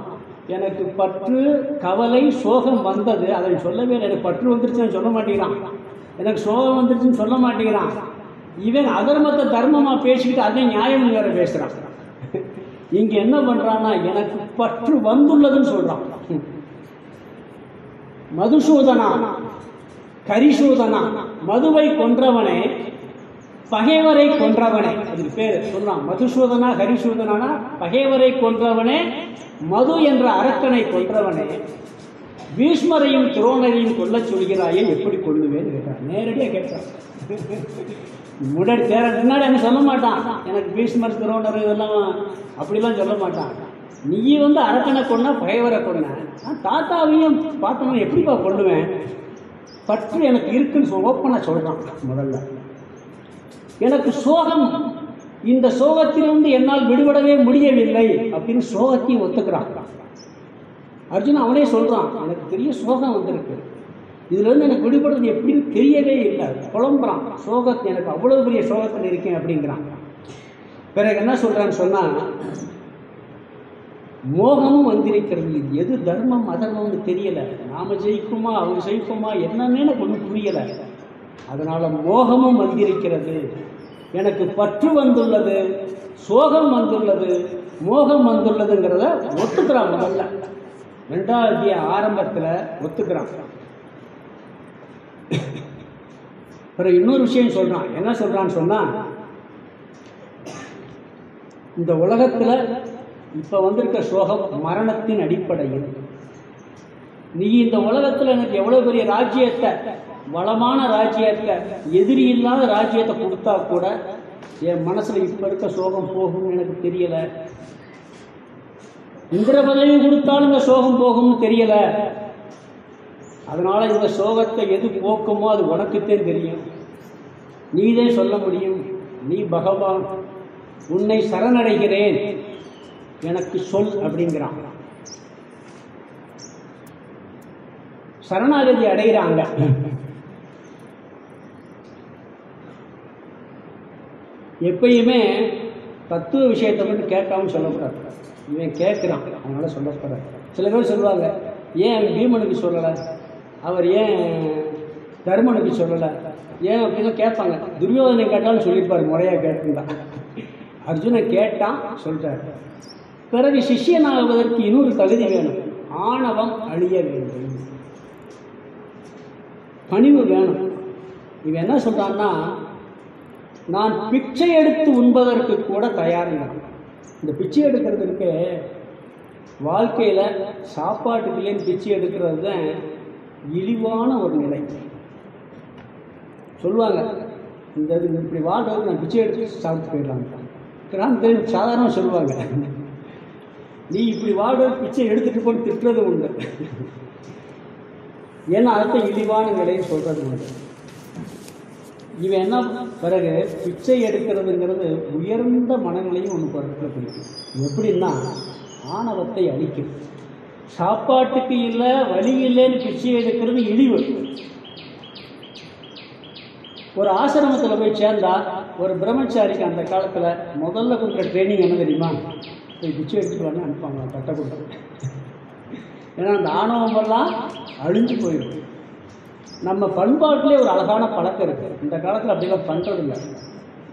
எனக்கு பற்று கவலை சோகம் வந்தது, அதை சொல்லவே இல்லை. எனக்கு பற்று வந்துருச்சுன்னு சொல்ல மாட்டேங்கிறான், எனக்கு சோகம் வந்துருச்சுன்னு சொல்ல மாட்டேங்கிறான். இவன் அதர்மத்தை தர்மமாக பேசிக்கிட்டு அதை நியாயம் வேற பேசுகிறான். இங்கே என்ன பண்ணுறான்னா, எனக்கு பற்று வந்துள்ளதுன்னு சொல்கிறான். மதுசூதனா கரிசூதனா, மதுவை கொன்றவனே, பகைவரை கொன்றவனே, அதுக்கு பேர் சொல்றான். மதுசூதனா கரிசூதனா, பகைவரை கொன்றவனே, மது என்ற அரக்கனை கொன்றவனே, பீஷ்மரையும் துரோணரையும் கொல்ல சொல்கிறாயே, எப்படி கொள்ளுவேன்னு கேட்டான். நேரடியாக கேட்டான். முன்னாடி என்ன சொல்ல மாட்டான், எனக்கு பீஷ்மர் துரோணர் இதெல்லாம் அப்படிலாம் சொல்ல மாட்டான். நீ அரக்கனை கொண்டா, பகைவரை கொண்ட, நான் தாத்தாவையும் பார்த்தவன் எப்படிப்பா கொள்ளுவேன்? பற்று எனக்கு இருக்குன்னு ஓப்பனாக சொல்கிறான். முதல்ல எனக்கு சோகம், இந்த சோகத்திலிருந்து என்னால் விடுபடவே முடியவில்லை அப்படின்னு சோகத்தையும் ஒத்துக்கிறான். அர்ஜுன் அவனே சொல்கிறான், எனக்கு பெரிய சோகம் வந்திருக்கு, இதுலேருந்து எனக்கு விடுபடுறது எப்படின்னு தெரியவே இல்லை, புலம்புறான். சோகத்தை, எனக்கு அவ்வளோ பெரிய சோகத்தில் இருக்கேன் அப்படிங்கிறான். பிறகு என்ன சொல்கிறான்னு சொன்னால், மோகமும் வந்திருக்கிறது. இது எது தர்மம் அதர்மம்னு தெரியலை, நாம ஜெயிக்குமா அவங்க ஜெயிக்குமா என்னன்னு எனக்கு ஒன்றும் புரியலை. அதனால் மோகமும் வந்திருக்கிறது, எனக்கு பற்று வந்துள்ளது, சோகம் வந்துள்ளது, மோகம் வந்துள்ளதுங்கிறத ஒத்துக்கிறான். முதல்ல 2ஆம் அத்தியாயம் ஆரம்பத்தில் ஒத்துக்கிறான். பிறகு இன்னொரு விஷயம் சொல்கிறான். என்ன சொல்கிறான்னு சொன்னால், இந்த உலகத்தில் இப்போ வந்திருக்க சோகம் மரணத்தின் அடிப்படையில், நீ இந்த உலகத்தில் எனக்கு எவ்வளோ பெரிய ராஜ்யத்தை, வளமான ராஜ்யத்தை, எதிரி இல்லாத ராஜ்யத்தை கொடுத்தா கூட என் மனசில் இப்போ இருக்க சோகம் போகும்னு எனக்கு தெரியலை. இந்திர பதவி கொடுத்தாலும் இந்த சோகம் போகும்னு தெரியலை. அதனால இந்த சோகத்தை எது போக்குமோ அது உனக்குத்தே தெரியும். நீதே சொல்ல முடியும். நீ பகவான், உன்னை சரணடைகிறேன், எனக்கு சொல் அப்படிங்கிறான். சரணாகதி அடைகிறாங்க. எப்பயுமே தத்துவ விஷயத்தை மட்டும் கேட்காம சொல்லக்கூடாது. இவன் கேட்குறான், அதனால சொல்லக்கூடாது. சில பேர் சொல்லுவாங்க, ஏன் பீமனுக்கு சொல்லலை, அவர் ஏன் தர்மனுக்கு சொல்லலை, ஏன் அப்படின்னு கேட்பாங்க. துரியோதனை கேட்டாலும் சொல்லியிருப்பார், முறையாக கேட்டுருந்தான். அர்ஜுனன் கேட்டான், சொல்லிட்டார். பிறகு சிஷ்யனாகுவதற்கு இன்னொரு தகுதி வேணும். ஆணவம் அழிய வேண்டும், பணிவு வேணும். இவன் என்ன சொல்றான்னா, நான் பிச்சை எடுத்து உண்பதற்கு கூட தயாரில்லை. இந்த பிச்சை எடுக்கிறதுக்கு வாழ்க்கையில் சாப்பாட்டுக்குள்ளேன்னு பிச்சை எடுக்கிறது தான் இழிவான ஒரு நிலை. சொல்லுவாங்க, இந்த இப்படி வாழ்றதுக்கு நான் பிச்சை எடுத்து சாப்பிட்டு போயிடலாம். சாதாரணமாக சொல்லுவாங்க, நீ இப்படி வாழ்றது பிச்சை எடுத்துட்டு போய் திட்டுறது உண்டு. ஏன்னா அடுத்த இழிவான நிலையை சொல்றது உண்டு. இவன் என்ன பிறகு பிச்சை எடுக்கிறதுங்கிறது உயர்ந்த மனநிலையும் ஒன்று பொருட்களை பிடிக்கும். எப்படின்னா ஆணவத்தை அழிக்கும். சாப்பாட்டுக்கு இல்லை, வழி இல்லைன்னு பிச்சை எடுக்கிறது இழிவு. ஒரு ஆசிரமத்தில் போய் சேர்ந்தா ஒரு பிரம்மச்சாரிக்கு அந்த காலத்தில் முதல்ல கொடுக்குற ட்ரைனிங் என்ன தெரியுமா, போய் பிச்சை எடுத்துட்டு வரணும் அனுப்பாங்க, தட்டை கொடுத்து. ஏன்னா அந்த ஆணவமெல்லாம் அழிஞ்சு போயிடும். நம்ம பண்பாட்டிலே ஒரு அழகான பழக்கம் இருக்குது. இந்த காலத்தில் அப்படிலாம் பண்ணுறது இல்லை.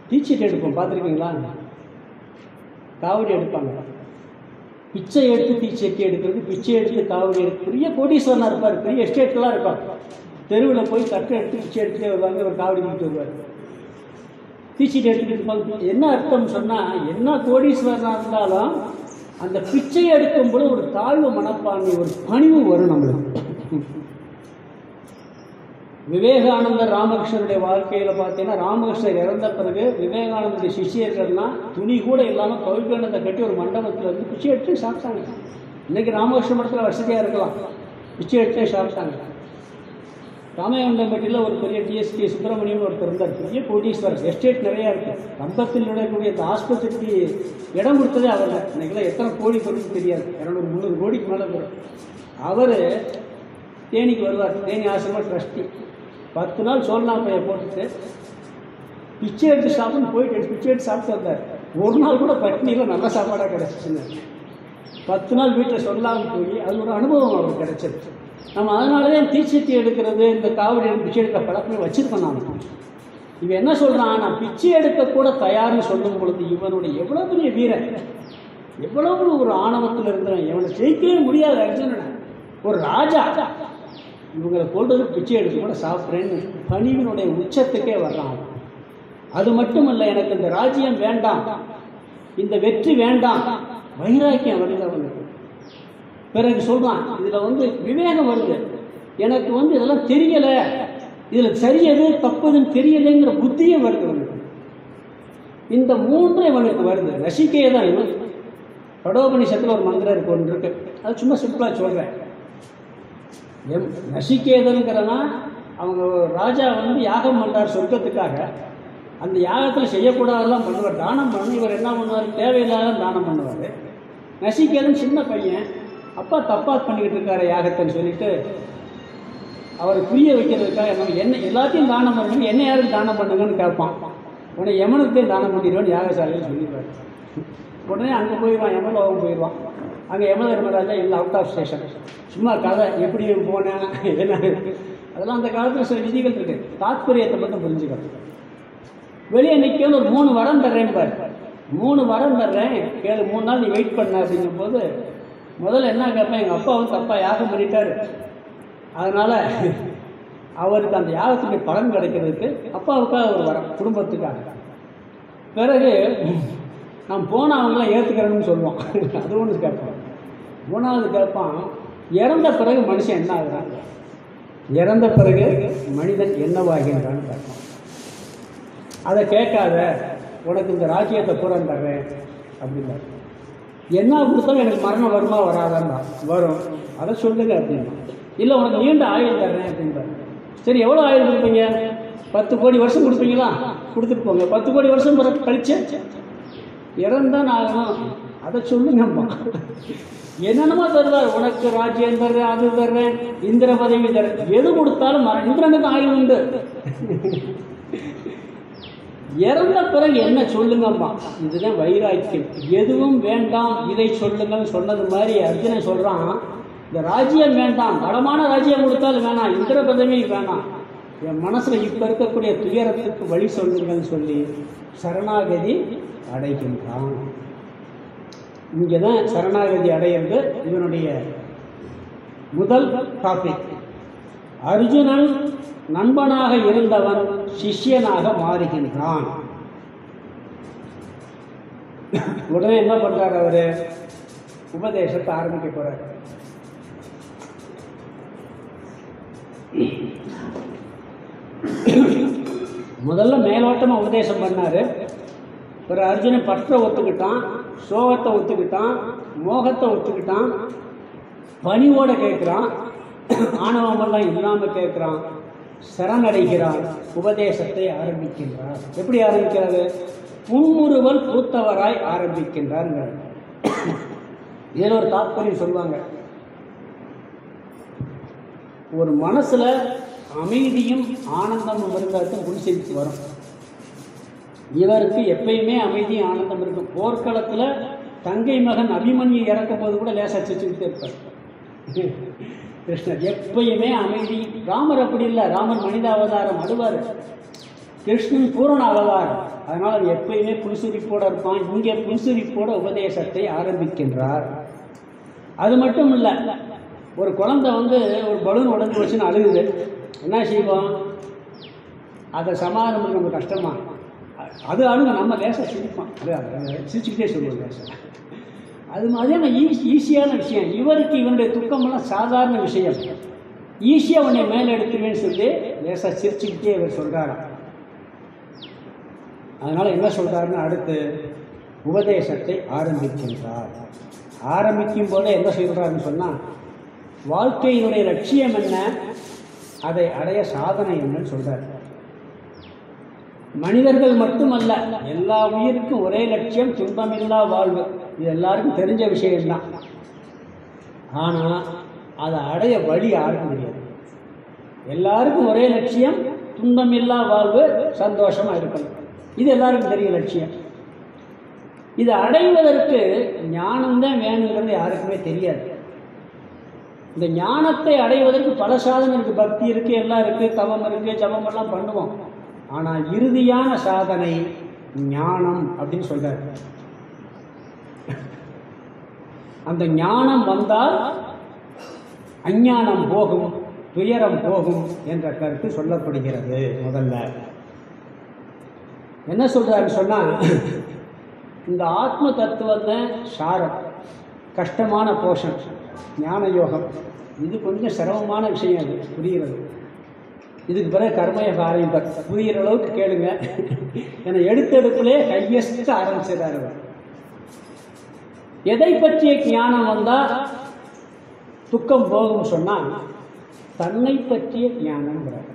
தீச்சீட்டு எடுப்போம், பார்த்துருக்கீங்களா? காவடி எடுப்பாங்க, பிச்சை எடுத்து தீச்சட்டி எடுக்கிறது, பிச்சை எடுத்து காவடி எடுத்து. பெரிய கோடீஸ்வரனாக இருப்பார், பெரிய எஸ்டேட்லாம் இருப்பார். தெருவில் போய் தட்டை எடுத்து பிச்சை எடுத்துகிட்டே வருவாங்க, ஒரு காவடி கொடுத்து வருவார். தீச்சீட்டு எடுத்துக்கிட்டு இருப்பாங்க. என்ன அர்த்தம் சொன்னால், என்ன கோடீஸ்வரனாக இருந்தாலும் அந்த பிச்சை எடுக்கும்போது ஒரு தாழ்வு மனப்பான்மை, ஒரு பணிவு வரும் நம்மளுக்கு. விவேகானந்தர் ராமகிருஷ்ணனுடைய வாழ்க்கையில் பார்த்தீங்கன்னா, ராமகிருஷ்ணர் இறந்த பிறகு விவேகானந்தருடைய சிஷியர்கள்லாம் துணி கூட இல்லாமல் கவிழ்கணத்தை கட்டி ஒரு மண்டபத்தில் வந்து பிச்சை எடுத்து சாப்பிட்டாங்க. இன்றைக்கி ராமகிருஷ்ண மடத்தில் வசதியாக இருக்கலாம், பிச்சை எடுத்தே சாப்பிட்டாங்க. ராமேந்திரம்பட்டியில் ஒரு பெரிய டிஎஸ்பி சுப்பிரமணியம் ஒருத்தர் இருந்தார், பெரிய கோடீஸ்வரர், எஸ்டேட் நிறையா இருக்குது. கம்பத்தில் நுழையக்கூடிய இந்த ஆஸ்பத்திரிக்கு இடம் கொடுத்ததே அவர் தான். இன்றைக்கெல்லாம் எத்தனை கோடி கொடுத்து தெரியாது, 200-300 கோடிக்கு மேலே வரும். அவர் தேனிக்கு வருவார், தேனி ஆசிரம ட்ரஸ்டி. 10 நாள் சோழனா பையை போட்டுட்டு பிச்சை எடுத்து சாப்பிட்டு போயிட்டு பிச்சை எடுத்து சாப்பிட்டு வந்தார். ஒரு நாள் கூட பட்னியில் நல்ல சாப்பாடாக கிடச்சிச்சுன்னு. 10 நாள் வீட்டில் சொல்லாமல் போய் அது ஒரு அனுபவம் அவருக்கு கிடைச்சது. நம்ம அதனாலவே தீச்சட்டி எடுக்கிறது, இந்த காவடி எடுத்து பிச்சை எடுக்க பழக்கமே வச்சுருக்கோம். நான் இவன் என்ன சொல்கிறான், நான் பிச்சை எடுக்கக்கூட தயார்னு சொல்லும் பொழுது இவனுடைய எவ்வளோ பெரிய வீரன், எவ்வளவு ஒரு ஆணவத்தில் இருந்தவன், இவனை ஜெயிக்கவே முடியாது அர்ஜுனன். ஒரு ராஜா இவங்களை கொள்றது பிச்சை எடுத்து கூட சாப்பிட்றேன்னு பணிவினுடைய உச்சத்துக்கே வர்றான். அது மட்டும் இல்லை, எனக்கு இந்த ராஜ்யம் வேண்டாம், இந்த வெற்றி வேண்டாம், வைராக்கியம் வருது. பிறகு சொல்கிறான், இதில் விவேகம் வருது, எனக்கு இதெல்லாம் தெரியலை, இதில் சரியது தப்பதுன்னு தெரியலைங்கிற புத்தியும் வருது. இந்த மூன்று இவனுக்கு வருது. நசிகேதன் இவன் கடோபனிஷத்தில் ஒரு மந்திரம் ஒன்று இருக்கு, அது சும்மா சிம்பிளாக சொல்கிறேன். நசிகேதனுங்கிறனா அவங்க ராஜா யாகம் பண்ணுறார் சொர்க்கத்துக்காக. அந்த யாகத்தில் செய்யக்கூடாதெல்லாம் பண்ணுவார், தானம் பண்ணணும். இவர் என்ன பண்ணுவார், தேவையில்லாத தானம் பண்ணுவார். நசிகேதன் சின்ன பையன், அப்பா தப்பாக பண்ணிக்கிட்டு இருக்காரு யாகத்தைன்னு சொல்லிட்டு அவரை புரிய வைக்கிறதுக்காக என்ன எல்லாத்தையும் தானம் பண்ணுங்க, என்ன யாரும் தானம் பண்ணுங்கன்னு கேட்பான். உடனே யமனுக்கு தானம் பண்ணிடுவான்னு யாகசாலையில் சொல்லிடுவார். உடனே அங்கே போயிடுவான், யமலோகம் போயிடுவான். அங்கே யம தர்மராஜா இல்லை, அவுட் ஆஃப் ஸ்டேஷன். சும்மா கதை, எப்படி போனேன் என்ன, அதெல்லாம் அந்த காலத்தில் சில விதிகள் இருக்குது. தாத்பரியத்தை மட்டும் புரிஞ்சுக்கணும். வெளியே நிற்கணும், ஒரு 3 வரம் தர்றேன் பாரு, 3 வரம் தர்றேன் கேளு, 3 நாள் நீ வெயிட் பண்ண அப்படிங்கும் போது முதல்ல என்ன கேட்பேன், எங்கள் அப்பா தப்பாக யாகம் பண்ணிட்டாரு, அதனால் அவருக்கு அந்த யாகத்துடைய பலன் கிடைக்கிறதுக்கு அப்பாவுக்காக ஒரு வரம், குடும்பத்துக்காக. பிறகு நான் போன அவங்களாம் ஏற்றுக்கிறேன்னு சொல்லுவான், அது ஒன்று கேட்பான். 3வது கேட்பான், இறந்த பிறகு மனுஷன் என்ன ஆகுறான்? இறந்த பிறகு மனிதன் என்னவாகின்றான்னு கேட்பான். அதை கேட்காத, உனக்கு இந்த ராஜ்யத்தை பூரா தர்றேன் அப்படின்னா. என்ன கொடுத்தாலும் எனக்கு மரணம் வருமா வராதான்னா வரும், அதை சொல்லுங்க அப்படின்னா. இல்லை உனக்கு நீண்ட ஆயுள் தர்றேன் அப்படின்றாங்க. சரி எவ்வளோ ஆயுள் கொடுப்பீங்க? 10 கோடி வருஷம் கொடுப்பீங்களா? கொடுத்துட்டு போங்க. 10 கோடி வருஷம் கழிச்சு இறந்தான் ஆகணும், அதை சொல்லுங்கம்மா. என்னென்னமோ தருவார், உனக்கு ராஜ்யம் தர்றேன், அது தர்றேன், இந்திர பதவி தர்றேன், எது கொடுத்தாலும் இந்திரனுக்கு ஆயுள் உண்டு. இறந்த பிறகு என்ன சொல்லுங்கம்மா? இதுதான் வைராக்கியம். எதுவும் வேண்டாம், இதை சொல்லுங்கன்னு சொன்னது மாதிரி அர்ஜுனன் சொல்றான், இந்த ராஜ்யம் வேண்டாம், பலமான ராஜ்யம் கொடுத்தாலும் வேணாம், இந்திர பதவி வேணாம், என் மனசுல இப்ப இருக்கக்கூடிய துயரத்துக்கு வழி சொல்லுங்கன்னு சொல்லி சரணாகதி அடைகின்றான். இங்கதான் சரணாகதி அடையிறது இவனுடைய முதல் டாபிக். அர்ஜுனன் நண்பனாக இருந்தவன் சிஷ்யனாக மாறுகின்றான். உடனே என்ன பண்றாரு? அவரு உபதேசத்தை ஆரம்பிக்க போறாரு. முதல்ல மேலோட்டமா உபதேசம் பண்ணாரு. ஒரு அர்ஜுனன் பற்ற ஒத்துக்கிட்டான், சோகத்தை ஒத்துக்கிட்டான், மோகத்தை ஒத்துக்கிட்டான், பணிவோட கேட்கிறான், ஆணவமெல்லாம் இல்லாம கேட்கிறான், சரணடைகிறான், உபதேசத்தை ஆரம்பிக்கின்றார். எப்படி ஆரம்பிக்கிறாரு? புன்முறுவல் பூத்தவராய் ஆரம்பிக்கின்றார். இதில் ஒரு தாற்பயம் சொல்லுவாங்க, ஒரு மனசுல அமைதியும் ஆனந்தமும் இருந்தாலும் புன்சிரிப்பு வரும். இவருக்கு எப்பயுமே அமைதியும் ஆனந்தம் இருக்கும். போர்க்களத்துல தங்கை மகன் அபிமன்யு இறக்கும் போது கூட லேசா சிரிச்சுக்கிட்டே இருப்பார் கிருஷ்ணர். எப்பயுமே அமைதி. ராமர் அப்படி இல்லை, ராமர் மனித அவதாரம், அழுவார். கிருஷ்ணன் பூரண அவதாரம், அதனால அது எப்பயுமே புன்சிரிப்போட இருப்பான். இங்கே புன்சிரிப்போட உபதேசத்தை ஆரம்பிக்கின்றார். அது மட்டும் இல்லை, ஒரு குழந்தை ஒரு பலூன் உடஞ்சி வச்சுன்னு அழுகுது, என்ன செய்வோம்? அதை சமாதானம் பண்ண நம்ம கஷ்டமா? அது அழுக, நம்ம லேசாக சிரிப்பான், சிரிச்சுக்கிட்டே சொல்லுவோம் லேசாக. அது மாதிரியான ஈஸியான விஷயம். இவருக்கு இவனுடைய துக்கமெல்லாம் சாதாரண விஷயம். ஈஸியாக உன்னை மேலே எடுத்துருவேன்னு சொல்லி லேசாக சிரிச்சுக்கிட்டே இவர் சொல்கிறாராம். அதனால் என்ன சொல்கிறாருன்னு அடுத்து உபதேசத்தை ஆரம்பிக்கின்றார். ஆரம்பிக்கும் போதே என்ன சொல்கிறாருன்னு சொன்னால், வாழ்க்கையினுடைய லட்சியம் என்ன, அதை அடைய சாதனை என்னன்னு சொல்கிறார். மனிதர்கள் மட்டுமல்ல, எல்லா உயிருக்கும் ஒரே லட்சியம், துன்பமில்லா வாழ்வு. இது எல்லாருக்கும் தெரிஞ்ச விஷயம்தான். ஆனால் அதை அடைய வழி யாருக்கும் தெரியாது. எல்லாருக்கும் ஒரே லட்சியம், துன்பமில்லா வாழ்வு, சந்தோஷமாக இருக்கணும். இது எல்லாருக்கும் தெரிய லட்சியம். இதை அடைவதற்கு ஞானம்தான் வேணுங்கிறது யாருக்குமே தெரியாது. இந்த ஞானத்தை அடைவதற்கு பல சாதனை இருக்குது. பக்தி இருக்குது, எல்லாம் இருக்குது, தவம் இருக்குது, ஜபம் எல்லாம் பண்ணுவோம். ஆனால் இறுதியான சாதனை ஞானம் அப்படின்னு சொல்றாரு. அந்த ஞானம் வந்தால் அஞ்ஞானம் போகும், துயரம் போகும் என்ற கருத்து சொல்லப்படுகிறது. முதல்ல என்ன சொல்றாருன்னு சொன்னா, இந்த ஆத்ம தத்துவத்தை சாரம், கஷ்டமான போஷன், ஞான யோகம், இது கொஞ்சம் சிரமமான விஷயம். அது புரிகிறது. இதுக்கு பிறகு கர்மயோக ஆரம்பிப்பார். புரிகிற அளவுக்கு கேளுங்க. ஏன்னா எடுத்தெடுப்புலே ஹையஸ்ட் ஆரம்பிச்சிடாரு. எதை பற்றிய ஞானம் வந்தா துக்கம் போகும் சொன்னால், தன்னை பற்றிய ஞானம்ங்கிறார்.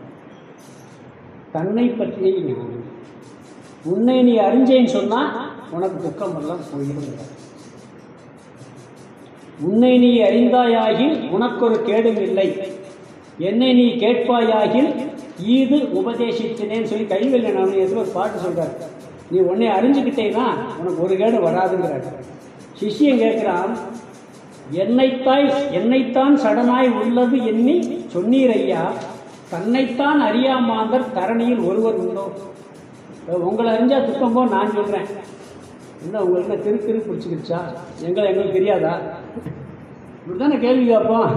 தன்னை பற்றிய ஞானம். உன்னை நீ அறிஞ்சேன்னு சொன்னா உனக்கு துக்கம் எல்லாம் போயிருந்தார். உன்னை நீ அறிந்தாயாகில் உனக்கொரு கேடும் இல்லை, என்னை நீ கேட்பாயாகில் ஈது உபதேசித்தனேன்னு சொல்லி கைவல்லியன் ஒரு பாட்டு சொல்றாரு. நீ உன்னை அறிஞ்சுக்கிட்டேன்னா உனக்கு ஒரு கேடு வராதுங்கிறார். சிஷ்யன் கேட்கிறான், என்னைத்தான் சடனாய் உள்ளது எண்ணி சொன்னீர் ஐயா, தன்னைத்தான் அறியாமாந்தர் தரணியில் ஒருவர் உண்டோ? உங்களை அறிஞ்சா துக்கம் போ நான் சொல்றேன். என்ன உங்களுக்கு திரு பிடிச்சிக்கிச்சா? எங்களுக்கு தெரியாதா? இப்படிதானே கேள்வி கேட்போம்.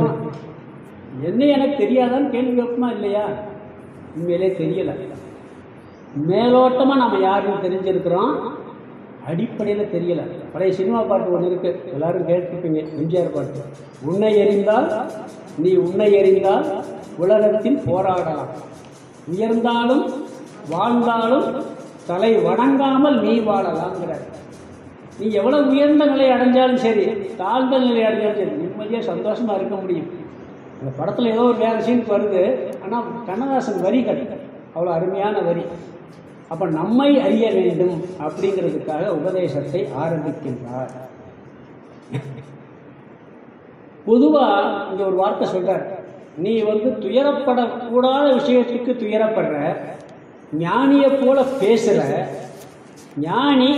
என்ன எனக்கு தெரியாதான்னு கேள்வி கேட்போமா இல்லையா? உண்மையிலே தெரியல. மேலோட்டமா நம்ம யாருன்னு தெரிஞ்சிருக்கிறோம், அடிப்படையில் தெரியல. பழைய சினிமா பாட்டு ஒன்று இருக்கு, எல்லாரும் கேட்டிருப்பீங்க, எம்ஜிஆர் பாட்டு. உன்னை எறிந்தால் நீ உன்னை எறிந்தால் உலகத்தில் போராடலாம், உயர்ந்தாலும் வாழ்ந்தாலும் தலை வணங்காமல் நீ வாழலாம்ங்கிறார். நீ எவ்வளவு உயர்ந்த நிலை அடைஞ்சாலும் சரி, தாழ்ந்த நிலை அடைஞ்சாலும் சரி, நிம்மதியாக சந்தோஷமாக இருக்க முடியும். அந்த படத்தில் ஏதோ ஒரு வேறு சீன் வருது, ஆனால் கண்ணதாசன் வரிகள் அவ்வளோ அருமையான வரி. அப்போ நம்மை அறிய வேண்டும் அப்படிங்கிறதுக்காக உபதேசத்தை ஆரம்பிக்கின்றார். பொதுவாக இங்கே ஒரு வார்த்தை சொல்கிறார், நீ துயரப்படக்கூடாத விஷயத்துக்கு துயரப்படுற, ஞானியை போல பேசுகிற, ஞானி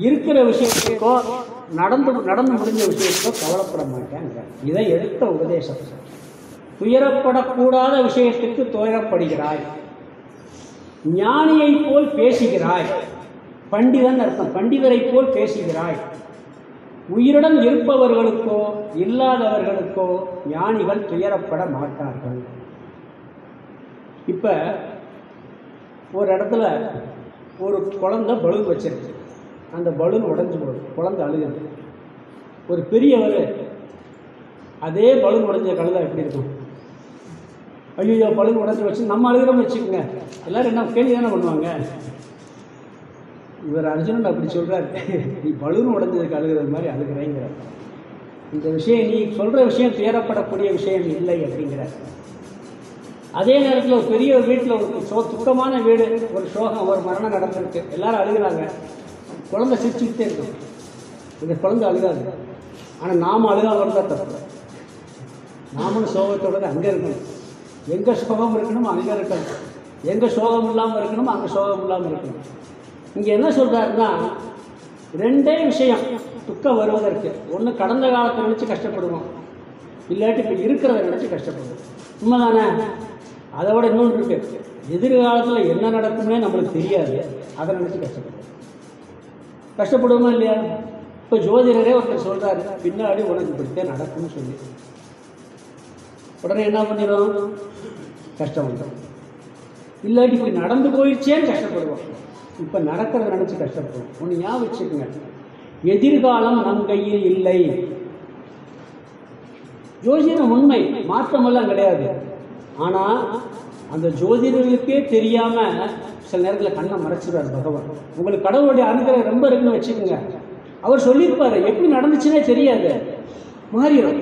இருக்கிற விஷயத்துக்கோ நடந்து முடிஞ்ச விஷயத்துக்கோ கவலைப்பட மாட்டேங்கிறார். இதை எடுத்த உபதேசம். துயரப்படக்கூடாத விஷயத்துக்கு துயரப்படுகிறாய், ஞானியை போல் பேசுகிறாய், பண்டிதன் அர்த்தம், பண்டிதரை போல் பேசுகிறாய். உயிருடன் இருப்பவர்களுக்கோ இல்லாதவர்களுக்கோ ஞானிகள் துயரப்பட மாட்டார்கள். இப்போ ஒரு இடத்துல ஒரு குழந்தை பலூன் வச்சிருக்கு, அந்த பலூன் உடஞ்சி போகுது, குழந்தை அழுகுது. ஒரு பெரியவர் அதே பலூன் உடஞ்ச கழுதா எப்படி இருக்கும்? ஐயோ பலூன் உடஞ்சி வச்சு நம்ம அழுகிறோம்னு வச்சுக்கோங்க, எல்லோரும் என்ன கேள்வி தானே பண்ணுவாங்க. இவர் அர்ஜுனன் அப்படி சொல்கிறார், நீ பலூன் உடஞ்சதுக்கு அழுகிறது மாதிரி அழுகிறேங்கிறார். இந்த விஷயம் நீ சொல்கிற விஷயம் துயரப்படக்கூடிய விஷயம் இல்லை அப்படிங்கிறார். அதே நேரத்தில் ஒரு பெரிய வீட்டில் ஒரு துக்கமான வீடு, ஒரு சோகம், ஒரு மரணம் நடந்திருக்கு, எல்லாரும் அழுகிறாங்க, குழந்தை சிரிச்சுக்கிட்டே இருக்கும். இந்த குழந்தை அழுகாது, ஆனால் நாம் அழுகாம இருந்தால் தப்பு. நாமளும் சோகத்தோடு அங்கே இருக்கணும். எங்கே சோகம் இருக்கணும் அங்கே இருக்கணும், எங்கே சோகம் இல்லாமல் இருக்கணும் அங்கே சோகம் இல்லாமல் இருக்கணும். இங்கே என்ன சொல்கிறாருன்னா, ரெண்டே விஷயம் துக்கம் வருவதற்கு. ஒன்று கடந்த காலத்தை நினச்சி கஷ்டப்படுவோம், இல்லாட்டி இப்போ இருக்கிறத நினச்சி கஷ்டப்படுவோம். உண்மைதானே? அதை விட இன்னொன்று இருக்கு, எதிர்காலத்தில் என்ன நடக்கும்னே நம்மளுக்கு தெரியாது, அதை நினச்சி கஷ்டப்படுவோமா இல்லையா? இப்போ ஜோதிடரே ஒருத்தர் சொல்கிறாரு, பின்னாடி உனக்கு இப்படித்தான் நடக்கும்னு சொல்லி, உடனே என்ன பண்ணிடும்? கஷ்டம் வந்துடும். இல்லாட்டி இப்படி நடந்து போயிடுச்சேன்னு கஷ்டப்படுவோம், இப்போ நடக்கிறத நினச்சி கஷ்டப்படுவோம். ஒன்று ஞாபகம் வச்சுக்கோங்க, எதிர்காலம் நம் கையில் இல்லை. ஜோதிடம் உண்மை, மாற்றமெல்லாம் கிடையாது. ஆனால் அந்த ஜோதிடர்களுக்கே தெரியாமல் சில நேரத்தில் கண்ணை மறைச்சிடுவார் பகவான். உங்களுக்கு கடவுளுடைய அனுகிரகம் ரொம்ப இருக்குன்னு வச்சுக்கோங்க, அவர் சொல்லியிருப்பார், எப்படி நடந்துச்சுன்னே தெரியாது, மாறிடும்.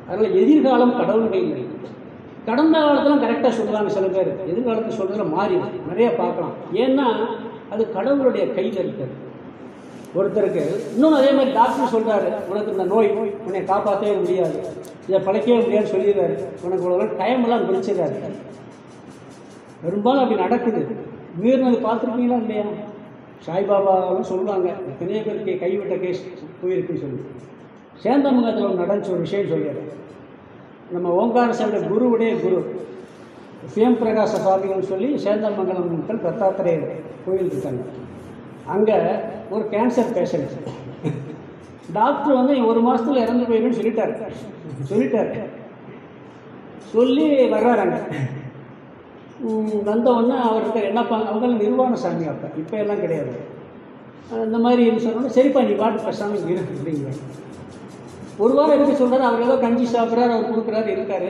அதனால் எதிர்காலம் கடவுள் கையில். கடந்த காலத்தில் கரெக்டாக சொல்கிறாங்க சில பேர், எதிர்காலத்தில் சொல்கிறதுல மாறிடும், நிறைய பார்க்கலாம். ஏன்னா அது கடவுளுடைய கையில் இருக்குது. ஒருத்தருக்கு இன்னொன்று அதே மாதிரி டாக்டர் சொல்கிறாரு, உனக்கு இந்த நோய் உன்னை காப்பாற்றவே முடியாது, இதை பழைக்கவே முடியாதுன்னு சொல்லிடுறாரு. உனக்கு இவ்வளோ டைமெல்லாம் பிடிச்சிடுறாரு. பெரும்பாலும் அப்படி நடக்குது. மீறினது பார்த்துருக்கீங்களா இல்லையா? சாய்பாபாவும் சொல்லுவாங்க, எத்தனையோ பேருக்கு கைவிட்ட கேஸ் போயிருக்குன்னு சொல்லி. சேந்தமங்கலத்தில் நடந்துச்சு ஒரு விஷயம் சொல்லிடுறேன். நம்ம ஓங்கார சேவை குருவுடைய குரு சிவம் பிரகாச சுவாமிகள்னு சொல்லி சேந்தமங்கலம் மக்கள் தத்தாத்திரேயர் கோயில் இருக்காங்க. அங்கே ஒரு கேன்சர் பேஷண்ட், டாக்டர் ஒரு மாதத்தில் இறந்து போயிடுன்னு சொல்லிட்டார். சொல்லி வர்றாங்க. வந்தவொடனே அவர்கிட்ட என்ன அவங்க நிர்வாண சாமி, அப்போ இப்போ எல்லாம் கிடையாது. இந்த மாதிரி சொன்னோன்னா, சரிப்பா நீ பாட்டு பேசாமி இருக்கு அப்படிங்கிறாங்க. ஒரு வாரம் இருக்க சொல்கிறார். அவர் ஏதோ கஞ்சி சாப்பிட்றாரு, அவர் கொடுக்குறாரு, இருக்காரு.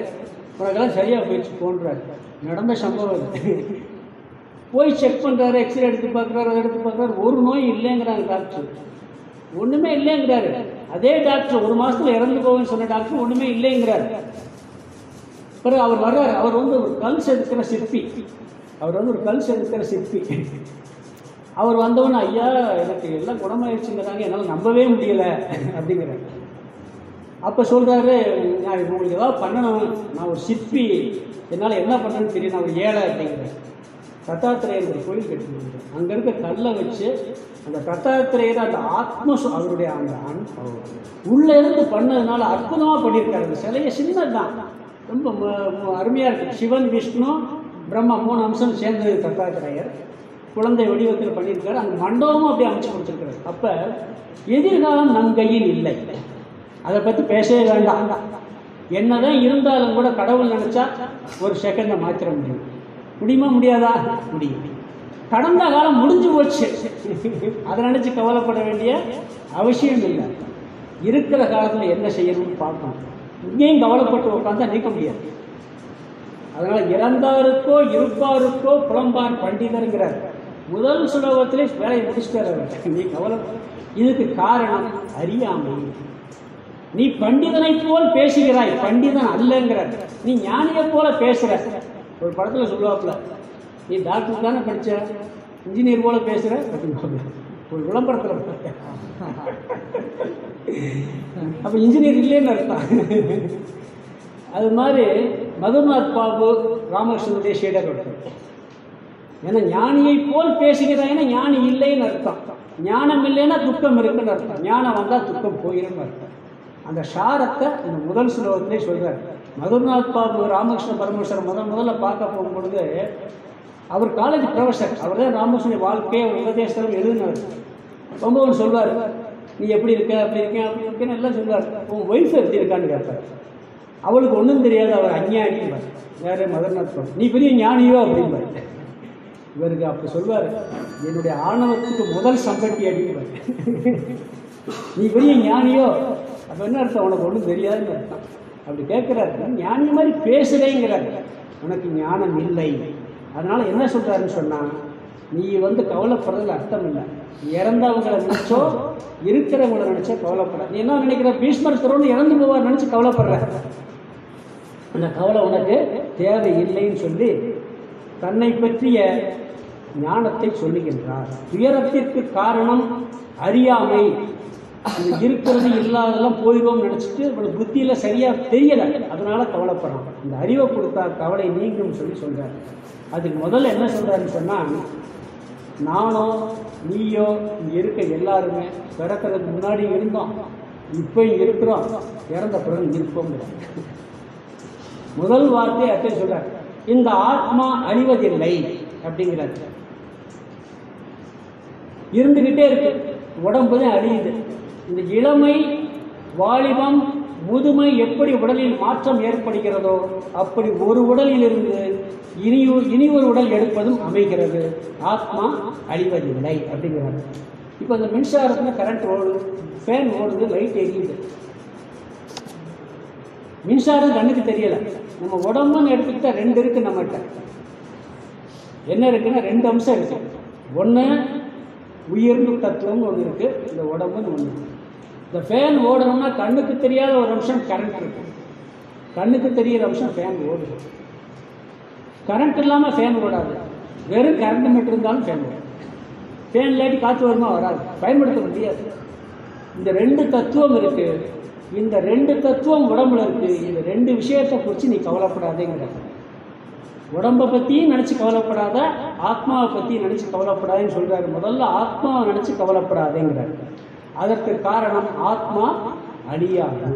உனக்கெல்லாம் சரியாக போயிடுச்சு போன்றாரு. நடந்த சம்பவம் போய் செக் பண்ணுறாரு, எக்ஸ்ரே எடுத்து பார்க்குறாரு, அதை எடுத்து பார்க்குறாரு, ஒரு நோய் இல்லைங்கிறாங்க டாக்டர். ஒன்றுமே இல்லைங்கிறாரு. அதே டாக்டர் ஒரு மாதத்தில் இறந்து போவேன்னு சொன்ன டாக்டர் ஒன்றுமே இல்லைங்கிறார். பிறகு அவர் வர்றார். அவர் ஒரு கல் செதுக்கிற சிற்பி. அவர் வந்தவொன்னு, ஐயா எனக்கு எல்லாம் குணமாயிடுச்சுங்கிறாங்க, என்னால் நம்பவே முடியலை அப்படிங்கிறார். அப்போ சொல்கிறாரு, நான் உங்களுக்கு ஏதாவது பண்ணணும், நான் ஒரு சிற்பி, என்னால் என்ன பண்ணுறேன்னு தெரியும், நான் ஒரு ஏழை அப்படிங்கிறேன். தத்தாத்திரேயர் கோயில் கட்டிருக்கேன். அங்கே இருக்க கல்லை வச்சு அந்த தத்தாத்திரேயர் அந்த அவருடைய அந்த உள்ளே இருந்து பண்ணதுனால அற்புதமாக பண்ணியிருக்காரு. அந்த சிலையை சின்னதுதான், ரொம்ப அருமையாக இருக்குது. சிவன், விஷ்ணு, பிரம்மா 3 அம்சம் சேர்ந்தது தத்தாத்திரேயர். குழந்தை வடிவத்தில் பண்ணியிருக்காரு. அந்த மண்டபமும் அப்படியே அமைச்சு கொடுத்துருக்காரு. அப்போ எதிர்காலம் நம் கையில் இல்லை, அதை பற்றி பேசவே வேண்டாம். என்னதான் இருந்தாலும் கூட கடவுள் நினச்சா ஒரு செகண்டை மாற்றிட முடியுமா முடியாதா? முடியும். கடந்த காலம் முடிஞ்சு போச்சு, அதை நினைச்சு கவலைப்பட வேண்டிய அவசியம் இல்லை. இருக்கிற காலத்தில் என்ன செய்யணும்னு பார்க்கணும். இங்கேயும் கவலைப்பட்டு உட்காந்தா நீக்க முடியாது. அதனால இறந்தாருக்கோ இருப்பாருக்கோ புலம்பார் பண்டிதருங்கிறார். முதல் சுலோகத்திலே வேலையை முடிச்சுட்டார். நீ கவலை, இதுக்கு காரணம் அறியாமை. நீ பண்டிதனை போல் பேசுகிறாய், பண்டிதன் அல்லங்கிறார். நீ ஞானியை போல பேசுற. ஒரு படத்துல சொல்லுவாப்புல, நீ டாக்டர் தானே படிச்ச, இன்ஜினியர் போல பேசுற. ஒரு விளம்பரத்தில் அப்ப இன்ஜினியர் இல்லைன்னு அர்த்தம். அது மாதிரி மதுநாத் பாபு ராமகிருஷ்ணனுடைய சீடர் ஒருத்தர். ஏன்னா ஞானியை போல் பேசுகிறாய்னா ஞானி இல்லைன்னு அர்த்தம். ஞானம் இல்லைன்னா துக்கம் இருக்குன்னு அர்த்தம். ஞானம் வந்தால் துக்கம் போயிருன்னு அர்த்தம். அந்த சாரத்தை இந்த முதல் ஸ்லோகத்திலே சொல்றார். மதுநாத் பாபு ராமகிருஷ்ண பரமேஸ்வரர் முதல்ல பார்க்க போகும்பொழுது, அவர் காலேஜ் ப்ரொஃபஸர், அவர் தான் ராமகிருஷ்ணன் வாழ்க்கையை அவர் உபதேசம் எழுதினார். ரொம்ப ஒன்று சொல்வார், நீ எப்படி இருக்க, அப்படி இருக்கேன், அப்படி இருக்கேன்னு எல்லாம் சொல்வார். உன் ஒய்ஃப் எப்படி இருக்கான்னு கேட்பார். அவளுக்கு ஒன்றும் தெரியாது, அவர் அஞ்ஞானிப்பார். வேற மதுநாத் பாபு, நீ பெரிய ஞானியோ அப்படின்பார். இவருக்கு அப்படி சொல்வார், என்னுடைய ஆணவத்துக்கு முதல் சம்பட்டி அடிப்பார். நீ பெரிய ஞானியோ, அப்போ என்ன அர்த்தம், உனக்கு ஒன்றும் தெரியாதுன்னு அர்த்தம். அப்படி கேட்குறாரு, ஞானி மாதிரி பேசுகிறேங்கிறார். உனக்கு ஞானம் இல்லை. அதனால என்ன சொல்றாருன்னு சொன்னா, நீ கவலைப்படுறதுல அர்த்தம் இல்லை. இறந்தவங்களை நினைச்சோ இருக்கிறவங்களை நினைச்சோ கவலைப்பட. நீ என்ன நினைக்கிற, பீஷ்மர் துரோன்னு இறந்து போவார் நினைச்சு கவலைப்படுற. அந்த கவலை உனக்கு தேவை இல்லைன்னு சொல்லி தன்னை பற்றிய ஞானத்தை சொல்லுகின்றார். துயரத்திற்கு காரணம் அறியாமை. இது இருக்கிறது இல்லாதெல்லாம் போயிடுவோம் நினைச்சிட்டு இவனுக்கு புத்தியில சரியா தெரியல, அதனால கவலைப்படுறான். இந்த அறிவை கொடுத்தா கவலை நீங்கும் சொல்லி சொல்றாரு. அதுக்கு முதல்ல என்ன சொல்றாருன்னு சொன்னா, நானோ நீயோ இங்க இருக்க எல்லாருமே பிறக்கிறதுக்கு முன்னாடி இருந்தோம், இப்பயும் இருக்கிறோம், இறந்த பிறகு இருப்போம். முதல் வார்த்தை அத்தை சொல்றாரு, இந்த ஆத்மா அழிவதில்லை அப்படிங்கிறார். இருந்துகிட்டே இருக்கு, உடம்பு தான் அழியுது. இந்த இளமை, வாலிபம், முதுமை எப்படி உடலில் மாற்றம் ஏற்படுகிறதோ அப்படி ஒரு உடலில் இருந்து இனி ஒரு உடல் எடுப்பதும் அமைகிறது. ஆத்மா அழிவதில்லை அப்படிங்கிறார். இப்போ இந்த மின்சாரத்தில் கரண்ட் ஓடுது, ஃபேன் ஓடுது, லைட் எரியுது. மின்சாரம் கண்ணுக்கு தெரியலை. நம்ம உடம்புன்னு எடுத்துக்கிட்டா ரெண்டு இருக்கு நம்மகிட்ட. என்ன இருக்குன்னா ரெண்டு அம்சம் இருக்கு. ஒன்று உயிர்ந்து தத்துவம்னு ஒன்று இருக்கு, இந்த உடம்புன்னு ஒன்று. இந்த ஃபேன் ஓடணும்னா கண்ணுக்கு தெரியாத ஒரு அம்சம் கரண்ட் இருக்கு, கண்ணுக்கு தெரிகிற அம்சம் ஃபேன் ஓடுது. கரண்ட் இல்லாமல் ஃபேன் ஓடாது, வெறும் கரண்ட் மட்டும் இருந்தாலும் ஃபேன் ஓடும். ஃபேன் இல்லாட்டி காற்று வருமா, வராது, பயன்படுத்த முடியாது. இந்த ரெண்டு தத்துவம் இருக்கு, இந்த ரெண்டு தத்துவம் உடம்புல இருக்கு. இந்த ரெண்டு விஷயத்தை குறித்து நீ கவலைப்படாதேங்கிற. உடம்பை பற்றியும் நினச்சி கவலைப்படாத, ஆத்மாவை பற்றி நினச்சி கவலைப்படாதுன்னு சொல்கிறாரு. முதல்ல ஆத்மாவை நினச்சி கவலைப்படாதேங்கிறார். அதற்கு காரணம் ஆத்மா அழியாது.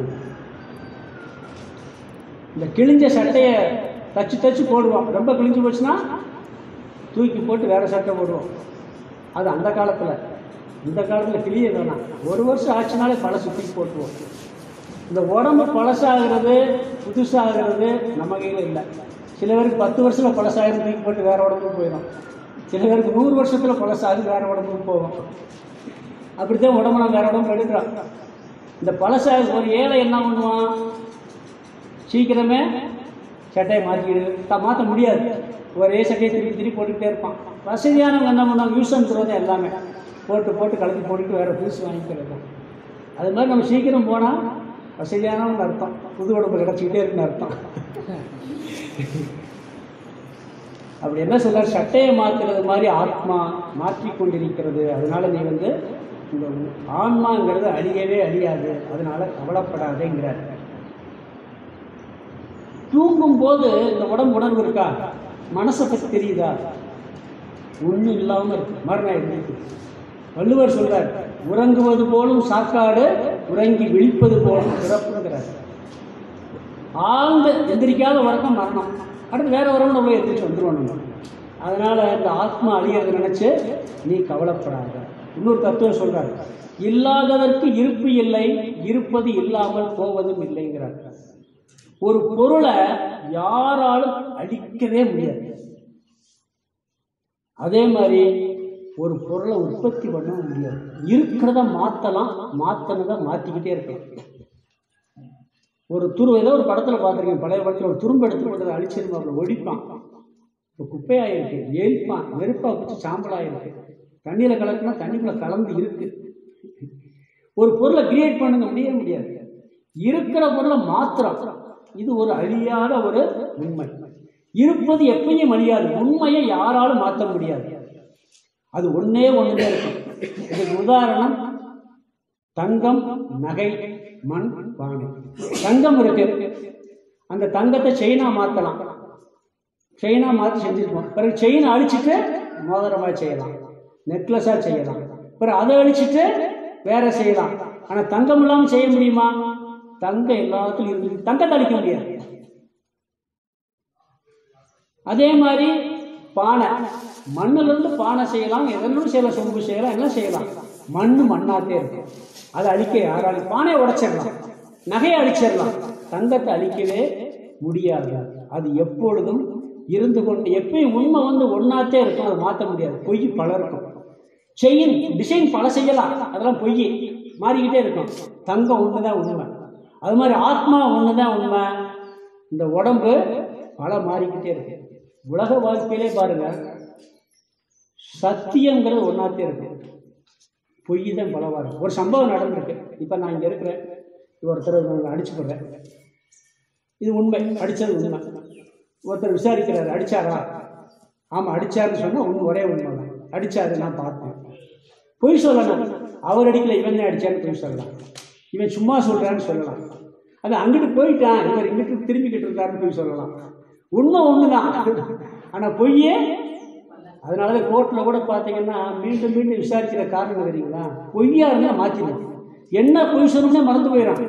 இந்த கிழிஞ்ச சட்டையை தச்சு போடுவோம், ரொம்ப கிழிஞ்சு போச்சுன்னா தூக்கி போட்டு வேற சட்டை போடுவோம். அது அந்த காலத்தில். இந்த காலத்தில் கிளிய வேணாம், ஒரு வருஷம் ஆச்சுனாலே பழசு தூக்கி போட்டுவோம். இந்த உடம்பு பழசாகிறது புதுசாகிறது நம்ம கையில் இல்லை. சில பேருக்கு 10 வருஷத்தில் பழசாயிரம் தூக்கி போட்டு வேற உடம்புக்கு போயிடும். சில பேருக்கு 100 வருஷத்தில் பழசாகி வேற உடம்புக்கு போகும். அப்படித்தான் உடம்பு நம்ம வேற உடம்பு எடுக்கிறோம். இந்த பழசாக ஒரு ஏழை என்ன பண்ணுவான், சீக்கிரமே சட்டையை மாற்ற முடியாது, ஒரே சட்டையை திருப்பி போட்டுக்கிட்டே இருப்பான். வசதியானவங்க என்ன பண்ணுவாங்க, யூஸ் அண்ட் த்ரோ தான் எல்லாமே, போட்டு கலந்து போட்டுட்டு வேற புதுசு வாங்கிக்கிறது. அது மாதிரி நம்ம சீக்கிரம் போனால் வசதியானவங்க அர்த்தம், புது உடம்பு கிடச்சிக்கிட்டே இருக்குன்னு அர்த்தம். அப்படி என்ன சொல்றார், சட்டையை மாற்றுறது மாதிரி ஆத்மா மாற்றிக்கொண்டிருக்கிறது. அதனால நீ இந்த ஆன்மாங்கிறது அழியவே அழியாது, அதனால கவலைப்படாதேங்கிறார். தூங்கும் போது இந்த உடம்பு உணர்வு இருக்கா, மனசை பற்றி தெரியுதா, ஒன்றும் இல்லாமல் இருக்கு, மரணம் இருக்கு. வள்ளுவர் சொல்றார், உறங்குவது போலும் சாக்காடு, உறங்கி விழிப்பது போலும் பிறப்புங்கிறார். ஆழ்ந்து எந்திரிக்காத உறக்கம் மரணம், அடுத்து வேற உறவு போய் எந்திரிச்சு வந்துருவோம். அதனால இந்த ஆத்மா அழியறதை நினைச்சு நீ கவலைப்படாத. இன்னொரு தத்துவம் சொல்றாரு, இல்லாததற்கு இருப்பு இல்லை, இருப்பது இல்லாமல் போவதும் இல்லைங்கிறார். ஒரு பொருளை யாராலும் அழிக்கவே முடியாது, அதே மாதிரி ஒரு பொருளை உற்பத்தி பண்ண முடியாது. இருக்கிறத மாற்றலாம், மாற்றினதை மாற்றிக்கிட்டே இருக்கலாம். ஒரு ஏதோ ஒரு படத்தில் பார்த்துருக்கேன், பழைய படத்தில் ஒரு துரும்பு எடுத்து போட்டு அழிச்சிருமா, அப்புறம் ஒடிப்பான், இப்போ குப்பையாயிருக்கு, ஏழ்ப்பான், நெருப்பாக வச்சு சாம்பலாயிருக்கு, தண்ணியில் கலக்குனா தண்ணிக்குள்ளே கலந்து இருக்கு. ஒரு பொருளை கிரியேட் பண்ண முடியாது. இருக்கிற பொருளை மாத்திரம். இது ஒரு அழியாத ஒரு உண்மை. இருப்பது எப்பயும் அழியாது. உண்மையை யாராலும் மாற்ற முடியாது. அது ஒன்னே ஒன்றுதான் இருக்கும். இதுக்கு உதாரணம் தங்கம், நகை, மண், பானை. தங்கம் இருக்கு, அந்த தங்கத்தை செயினா மாற்றலாம், செயினா மாற்றி செஞ்சிருக்கோம். பிறகு செயினை அழிச்சிட்டு மோதிரமாக செய்யலாம், நெக்லஸாக செய்யலாம். பிறகு அதை அழிச்சிட்டு வேற செய்யலாம். ஆனால் தங்கம் இல்லாமல் செய்ய முடியுமா? தங்கம் எல்லாத்துலையும் இருக்கு, தங்கத்தை அழிக்க முடியாது. அதே மாதிரி பானை, மண்ணிலிருந்து பானை செய்யலாம், எதனாலும் செய்யலாம், சொம்பு செய்யலாம், எல்லாம் செய்யலாம். மண்ணாத்தே இருக்கும், அதை அழிக்க யாராலும். பானையை உடைச்சிடலாம், நகையை அழிச்சிடலாம், தங்கத்தை அழிக்கவே முடியாது. அது எப்பொழுதும் இருந்து கொண்டு எப்பயும் உண்மை ஒன்னாத்தே இருக்கும், அதை மாற்ற முடியாது. பொய் பல இருக்கும், செயின் டிசைன் பல செய்யலாம், அதெல்லாம் பொய் மாறிக்கிட்டே இருக்கும். தங்கம் ஒண்ணுதான் உண்மை. அது மாதிரி ஆத்மா ஒண்ணுதான் உண்மை. இந்த உடம்பு பல மாறிக்கிட்டே இருக்கு. உலக வாழ்க்கையிலே பாருங்க, சத்தியங்கிறது ஒன்னாத்தே இருக்கு, பொய் தான் பலவா இருக்கு. ஒரு சம்பவம் நடந்திருக்கு. இப்ப நான் இங்க இருக்கிறேன், ஒருத்தர் அடிச்சு போடுறேன், இது உண்மை, அடிச்சது உண்மை. ஒருத்தர் விசாரிக்கிறாரு, அடிச்சாரா? ஆமா அடிச்சாருன்னு சொன்னா ஒரே உண்மை தான், அடிச்சாரு, நான் பார்த்தேன். பொய் சொல்லலாம், அவர் அடிக்கல, இவன் அடிச்சான்னு பொய் சொல்லலாம், இவன் சும்மா சொல்றான்னு சொல்லலாம். அது அங்கிட்டு போயிட்டான், இவர் இங்கிட்டு திரும்பிக்கிட்டு இருக்காருன்னு பொய் சொல்லலாம். உண்மை ஒண்ணுதான், ஆனா பொய்யே. அதனாலதான் கோர்ட்ல கூட பாத்தீங்கன்னா மீண்டும் மீண்டும் விசாரிக்கிற காரணம் தெரியுங்களா? பொய்யா இருந்தா மாத்திடும். என்ன பொய் சொல்லணும்னே மறந்து போயிடும்,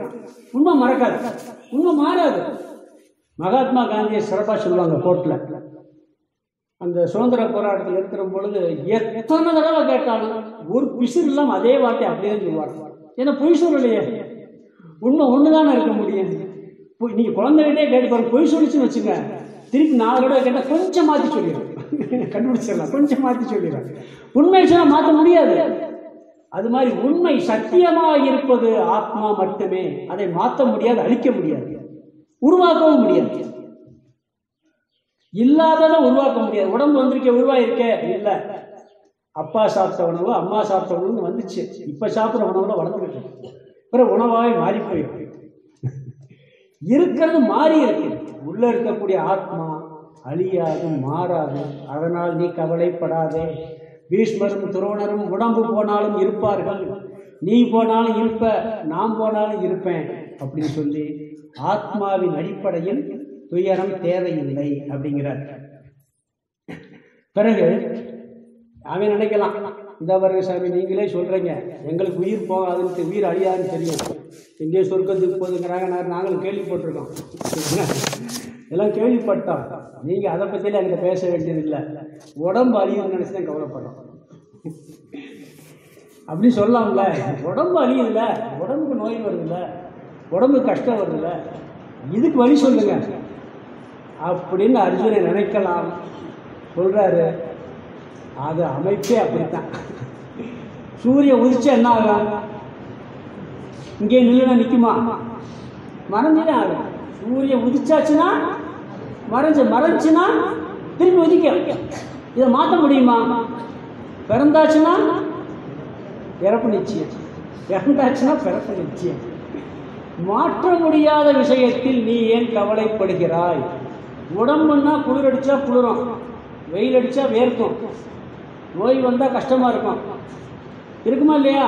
உண்மை மறக்காது, உண்மை மாறாது. மகாத்மா காந்தியை சிறப்பா சொல்லுவாங்க கோர்ட்ல. அந்த சுதந்திர போராட்டத்தில் இருக்கிற பொழுது எத்தனை தடவை கேட்டாலும் ஒரு பிசிறு இல்லாம அதே வார்த்தை அப்படியே சொல்லுவாங்க. ஏன்னா பொய் சொல்லலையே, உண்மை ஒண்ணுதானே இருக்க முடியும். நீங்க குழந்தைகிட்டே கேட்டு பாருங்க, பொய் சொல்லிச்சுன்னு வச்சுங்க, திருப்பி 4 தடவை கேட்டால் கொஞ்சம் மாற்றி சொல்லிடும், கண்டுபிடிச்சிடலாம், கொஞ்சம் மாற்றி சொல்லிடும். உண்மை சொன்னா மாற்ற முடியாது. அது மாதிரி உண்மை சத்தியமாக இருப்பது ஆத்மா மட்டுமே. அதை மாற்ற முடியாது, அழிக்க முடியாது, உருவாக்கவும் முடியாது. இல்லாததை உருவாக்க முடியாது. உடம்பு வந்திருக்க, உருவாயிருக்க இல்லை. அப்பா சாப்பிட்ட உணவு, அம்மா சாப்பிட்ட உணவு வந்துச்சு, இப்ப சாப்பிட்ற உணவுல வளர்ந்துருக்கு, பிறகு உணவாகவே மாறி போயிடும். இருக்கிறது மாறி இருக்கு. உள்ள இருக்கக்கூடிய ஆத்மா அழியாது, மாறாது. அதனால் நீ கவலைப்படாதே. பீஷ்மரும் துரோணரும் உடம்பு போனாலும் இருப்பார்கள், நீ போனாலும் இருப்ப, நான் போனாலும் இருப்பேன் அப்படின்னு சொல்லி ஆத்மாவின் அடிப்படையில் துயரம் தேவையில்லை அப்படிங்கிறார். பிறகு அவன் நினைக்கலாம், இந்த வருக சாமி நீங்களே சொல்றீங்க எங்களுக்கு உயிர் போகாதுன்னு, உயிர் அழியாதுன்னு தெரியும், எங்கேயோ சொர்க்கத்துக்கு போகுதுங்கிறாங்க, நாங்களும் கேள்விப்பட்டிருக்கோம், எல்லாம் கேள்விப்பட்டோம். நீங்க அதை பத்தியில எனக்கு பேச வேண்டியது இல்லை, உடம்பு அழியுதுன்னு நினைச்சுதான் கவலைப்படும் அப்படின்னு சொல்லலாம்ல. உடம்பு அழியுதுல, உடம்புக்கு நோய் வருதுல்ல, உடம்புக்கு கஷ்டம் வருதுல்ல, இதுக்கு வழி சொல்லுங்க அப்படின்னு அர்ஜுனை நினைக்கலாம். சொல்றாரு, அது அமைப்பே அப்படித்தான். சூரியன் உதிச்சா என்ன ஆகும்? இங்கே நில்லுனா நிற்குமா? மறைஞ்சுதான் ஆகும். சூரியன் உதிச்சாச்சுன்னா மறைஞ்சுன்னா திரும்பி உதிக்க. இதை மாற்ற முடியுமா? பிறந்தாச்சுன்னா இறப்பு நிச்சயம், இறந்தாச்சுன்னா பிறப்பு நிச்சயம். மாற்ற முடியாத விஷயத்தில் நீ ஏன் கவலைப்படுகிறாய்? உடம்புன்னா குளிர் அடிச்சா குளிரும், வெயில் அடிச்சா வேர்க்கும், நோய் வந்தா கஷ்டமா இருக்கும், இருக்குமா இல்லையா?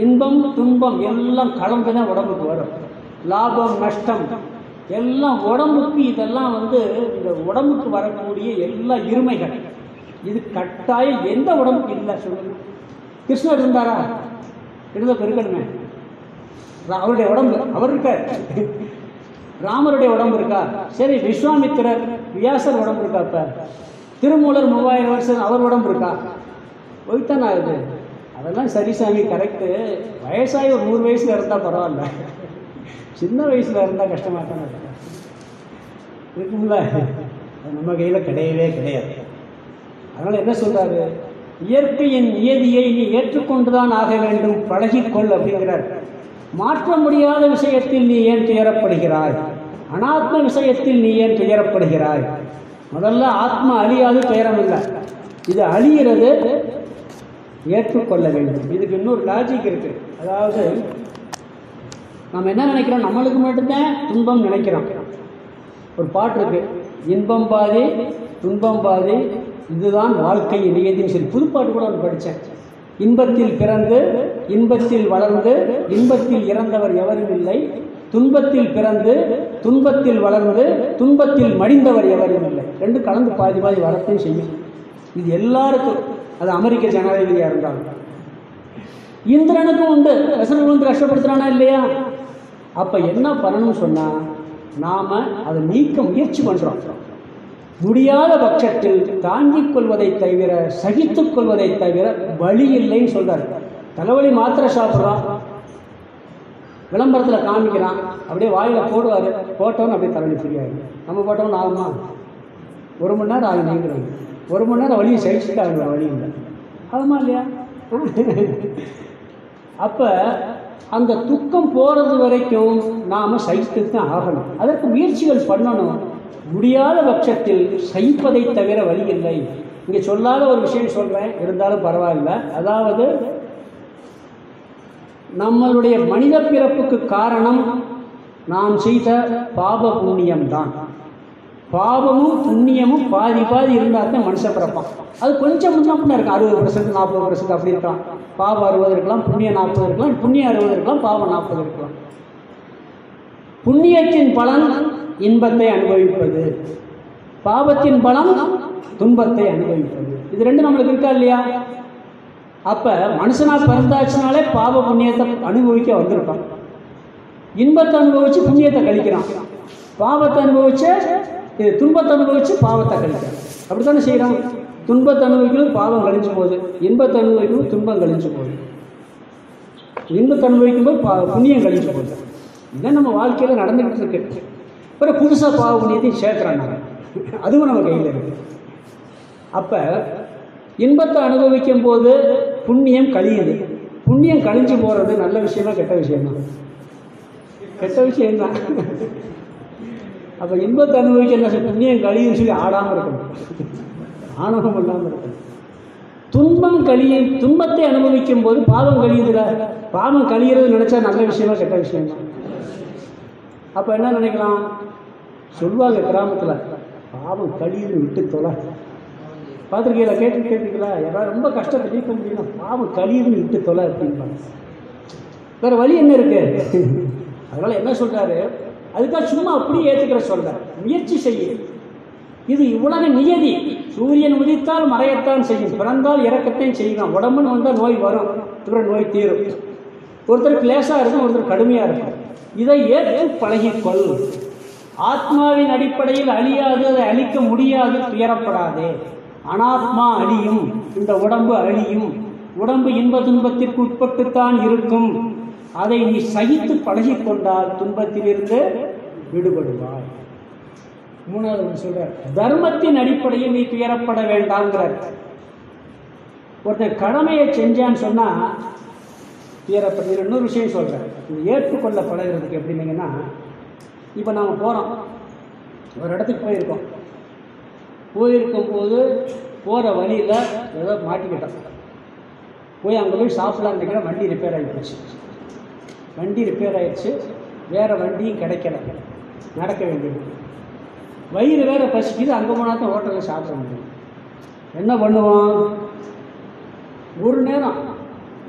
இன்பம் துன்பம் எல்லாம் கலந்துதான் உடம்புக்கு வரும். லாபம் நஷ்டம் எல்லாம் உடம்புக்கு. இதெல்லாம் இந்த உடம்புக்கு வரக்கூடிய எல்லா இருமைகள். இது கட்டாயம் எந்த உடம்புக்கு இல்லை சொல்லுங்க. கிருஷ்ணர் இருந்தாரா? இருந்தப்ப இருக்கணுமே. அவருடைய உடம்பு அவர் இருக்கார். ராமருடைய உடம்பு இருக்கா? சரி. விஸ்வாமித்திரர் வியாசர் உடம்பு இருக்கா? இப்ப திருமூலர் 3000 வருஷம் அவர் உடம்பு இருக்கா? போய்த்தானே ஆகுது. அதெல்லாம் சரி சாமி, கரெக்டு. வயசாகி ஒரு 100 வயசுல இருந்தா பரவாயில்ல, சின்ன வயசுல இருந்தா கஷ்டமா தானே இருக்கும்ல. அது நம்ம கையில கிடையவே கிடையாது. அதனால் என்ன சொல்கிறாரு, இயற்கையின் நியதியை நீ ஏற்றுக்கொண்டுதான் ஆக வேண்டும், பழகிக்கொள் அப்படிங்கிறார். மாற்ற முடியாத விஷயத்தில் நீ ஏன் துயரப்படுகிறாய்? அனாத்ம விஷயத்தில் நீ ஏன் துயரப்படுகிறாய்? முதல்ல ஆத்மா அழியாது, துயரம் இல்லை. இது அழிகிறது, ஏற்றுக்கொள்ள வேண்டும். இதுக்கு இன்னொரு லாஜிக் இருக்குது. அதாவது நம்ம என்ன நினைக்கிறோம், நம்மளுக்கு மட்டும்தான் துன்பம் நினைக்கிறோம். ஒரு பாட்டு இருக்கு, இன்பம் பாதி துன்பம் பாதி இதுதான் வாழ்க்கையின் நியதின்னு சொல்லி புதுப்பாட்டு கூட ஒன்று படித்தேன். இன்பத்தில் பிறந்து இன்பத்தில் வளர்ந்து இன்பத்தில் இறந்தவர் எவரும் இல்லை, துன்பத்தில் பிறந்து துன்பத்தில் வளர்ந்து துன்பத்தில் மடிந்தவர் எவரும் இல்லை. ரெண்டு கலந்து பாதி பாதி வரத்தையும் செய்யும். இது எல்லாருக்கும், அது அமெரிக்க ஜனாதிபதியாக இருந்தாலும் இந்திரனுக்கும் உண்டு. ரசனை வந்து கஷ்டப்படுத்துறானா இல்லையா? அப்போ என்ன பண்ணணும்னு சொன்னால், நாம் அதை நீக்க முயற்சி பண்ணுறோம். முடியாத பட்சத்தில் தாங்கிக் கொள்வதை தவிர சகித்துக் கொள்வதை தவிர வழி இல்லைன்னு சொல்கிறார். தலைவலி மாத்திரை சாப்பிட்றான், விளம்பரத்தில் காமிக்கிறான், அப்படியே வாயில் போடுவார், போட்டோன்னு அப்படியே தலைவலி ஃப்ரீயாகும். நம்ம போட்டோம்னு ஆகுமா? 1 மணி நேரம் ஆகும் நீங்கிறாங்க. 1 மணி நேரம் வழியை சகிச்சுட்டு ஆகுற வழி இல்லை. ஆகுமா இல்லையா? அப்போ அந்த துக்கம் போகிறது வரைக்கும் நாம் சகித்து தான் ஆகணும். அதற்கு முயற்சிகள் பண்ணணும். முடியாத பட்சத்தில் சகிப்பதை தவிர வழி இல்லை. இங்கே சொல்லாத ஒரு விஷயம் சொல்கிறேன், இருந்தாலும் பரவாயில்லை. அதாவது நம்மளுடைய மனித பிறப்புக்கு காரணம் நாம் செய்த பாப புண்ணியம்தான். பாவமும் புண்ணியமும் பாதி பாதி இருந்தால் தான் மனுஷ பிறப்பான். அது கொஞ்சம் முன்ன பின்ன இருக்கும். 60%, 40% அப்படி இருக்கலாம். பாவம் 60 இருக்கலாம், புண்ணியம் 40 இருக்கலாம், புண்ணியம் 60 இருக்கலாம், பாவம் 40 இருக்கலாம். புண்ணியத்தின் பலன் இன்பத்தை அனுபவிப்பது, பாவத்தின் பலம் துன்பத்தை அனுபவிப்பது. இது ரெண்டு நம்மளுக்கு இருக்கா இல்லையா? அப்போ மனுஷனா பிறந்தாச்சுனாலே பாவ புண்ணியத்தை அனுபவிக்க வந்திருக்கான். இன்பத்தை அனுபவிச்சு புண்ணியத்தை கழிக்கிறான், பாவத்தை அனுபவிச்சு துன்பத்தை அனுபவிச்சு பாவத்தை கழிக்கிறான். அப்படித்தானே செய்கிறான். துன்பத்தை அனுபவிக்கணும் பாவம் கழிஞ்சு போகுது, இன்பத்தை அனுபவிக்கணும் துன்பம் கழிஞ்சு போகுது, இன்பத்தை அனுபவிக்கும் போது புண்ணியம் கழிஞ்சு போகுது. இதான் நம்ம வாழ்க்கையில் நடந்துக்கிட்டு இருக்கு. அப்புறம் புதுசாக பாவ புண்ணியத்தையும் சேர்க்குறாங்க, அதுவும் நம்ம கையில் இருக்கு. அப்போ இன்பத்தை அனுபவிக்கும் போது புண்ணியம் கழியுது. புண்ணியம் கழிஞ்சு போகிறது நல்ல விஷயமா கெட்ட விஷயமா? கெட்ட விஷயம்தான். அப்போ இன்பத்தை அனுபவிக்க என்ன சொல்லி புண்ணியம் கழியுன்னு சொல்லி ஆடாமல் இருக்கணும், ஆணவம் இல்லாமல் இருக்கணும். துன்பத்தை அனுபவிக்கும் போது பாவம் கழியுதுல, பாவம் கழிகிறது நினைச்சா நல்ல விஷயமா கெட்ட விஷயமா? அப்போ என்ன நினைக்கலாம்? சொல்லுவாங்க கிராமத்தில், பாவம் கழியுதுன்னு விட்டு தொலை. பார்த்துருக்கீங்களா? கேட்டுருக்கீங்களா? யாராவது ரொம்ப கஷ்டத்தை நீக்க முடியும்னா பாவம் கழியுதுன்னு விட்டு தொலை அப்படின்பாங்க. வேறு வழி என்ன இருக்கு? அதனால் என்ன சொல்கிறாரு, அதுக்காக சும்மா அப்படியே ஏற்றுக்கிற சொல்ல முயற்சி செய்ய. இது உலக நியதி. சூரியன் உதித்தால் மறையத்தான் செய்யும், பிறந்தால் இறக்கத்தையும் செய்யலாம். உடம்புன்னு வந்தால் நோய் வரும், அப்புறம் நோய் தீரும். ஒருத்தருக்கு லேசாக இருக்கும், ஒருத்தர் கடுமையாக இருக்கும். இதை ஏற்று பழகிக்கொள். ஆத்மாவின் அடிப்படையில் அழியாது, அதை அழிக்க முடியாது, துயரப்படாதே. அனாத்மா அழியும், இந்த உடம்பு அழியும். உடம்பு இன்ப துன்பத்திற்கு உட்பட்டுத்தான் இருக்கும். அதை நீ சகித்து பழகிக்கொண்டால் துன்பத்திலிருந்து விடுபடுவாய். மூணாவது சொல்ற, தர்மத்தின் அடிப்படையில் நீ துயரப்பட வேண்டாம்ங்கிறார். ஒருத்தர் கடமையை செஞ்சான்னு சொன்னா துயரப்பட்ட. இன்னொரு விஷயம் சொல்றேன், இது ஏற்றுக்கொள்ள பழகிறதுக்கு எப்படின்னீங்கன்னா, இப்போ நாம் போகிறோம், ஒரு இடத்துக்கு போயிருக்கும்போது போகிற வழியில் ஏதோ மாட்டிக்கிட்டோம். போய் அங்கே போய் சாப்பிடலான்னு நினைக்கிற, வண்டி ரிப்பேர் ஆகிடுச்சு. வேறு வண்டியும் கிடைக்கல, நடக்க வேண்டியது. வயிறு வேறு பசிக்குது, அங்கே போனால் தான் ஹோட்டலில் சாப்பிட முடியும். என்ன பண்ணுவோம்? ஒரு நேரம்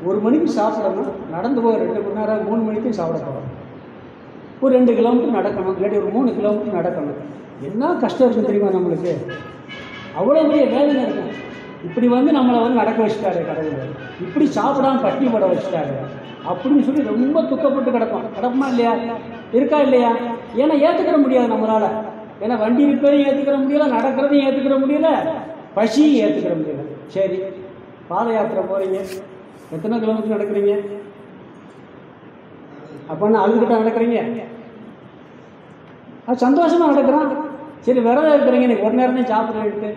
1 மணிக்கு சாப்பிடணும், நடந்து போய் 2 மணி நேரம் 3 மணிக்கும் சாப்பிட போகிறோம். ஒரு 2 கிலோமீட்டர் நடக்கணும், இல்லாட்டி ஒரு 3 கிலோமீட்டர் நடக்கணும். என்ன கஷ்டம் இருக்குது தெரியுமா நம்மளுக்கு? அவ்வளோ பெரிய வேதனை இருக்கும். இப்படி நம்மளை நடக்க வச்சுட்டாரு கடவுள், இப்படி சாப்பிடாம பட்டி போட வச்சுட்டாரு அப்படின்னு சொல்லி ரொம்ப துக்கப்பட்டு கிடப்போமா இல்லையா? இருக்கா இல்லையா? ஏன்னா ஏற்றுக்கிற முடியாது நம்மளால். ஏன்னா வண்டி ரிப்பேரையும் ஏற்றுக்கிற முடியல, நடக்கிறதையும் ஏற்றுக்கிற முடியல, பசியும் ஏற்றுக்கிற முடியல. சரி, பாத யாத்திரை போகிறீங்க, எத்தனை கிலோமீட்டர் நடக்கிறீங்க? அப்போன்னா அழுதுகிட்ட நடக்கிறீங்க, அது சந்தோஷமாக நடக்கிறான். சரி, விரதம் இருக்கிறீங்க, இன்னைக்கு ஒரு நேரம் தான் சாப்பிட்றேன்ட்டு,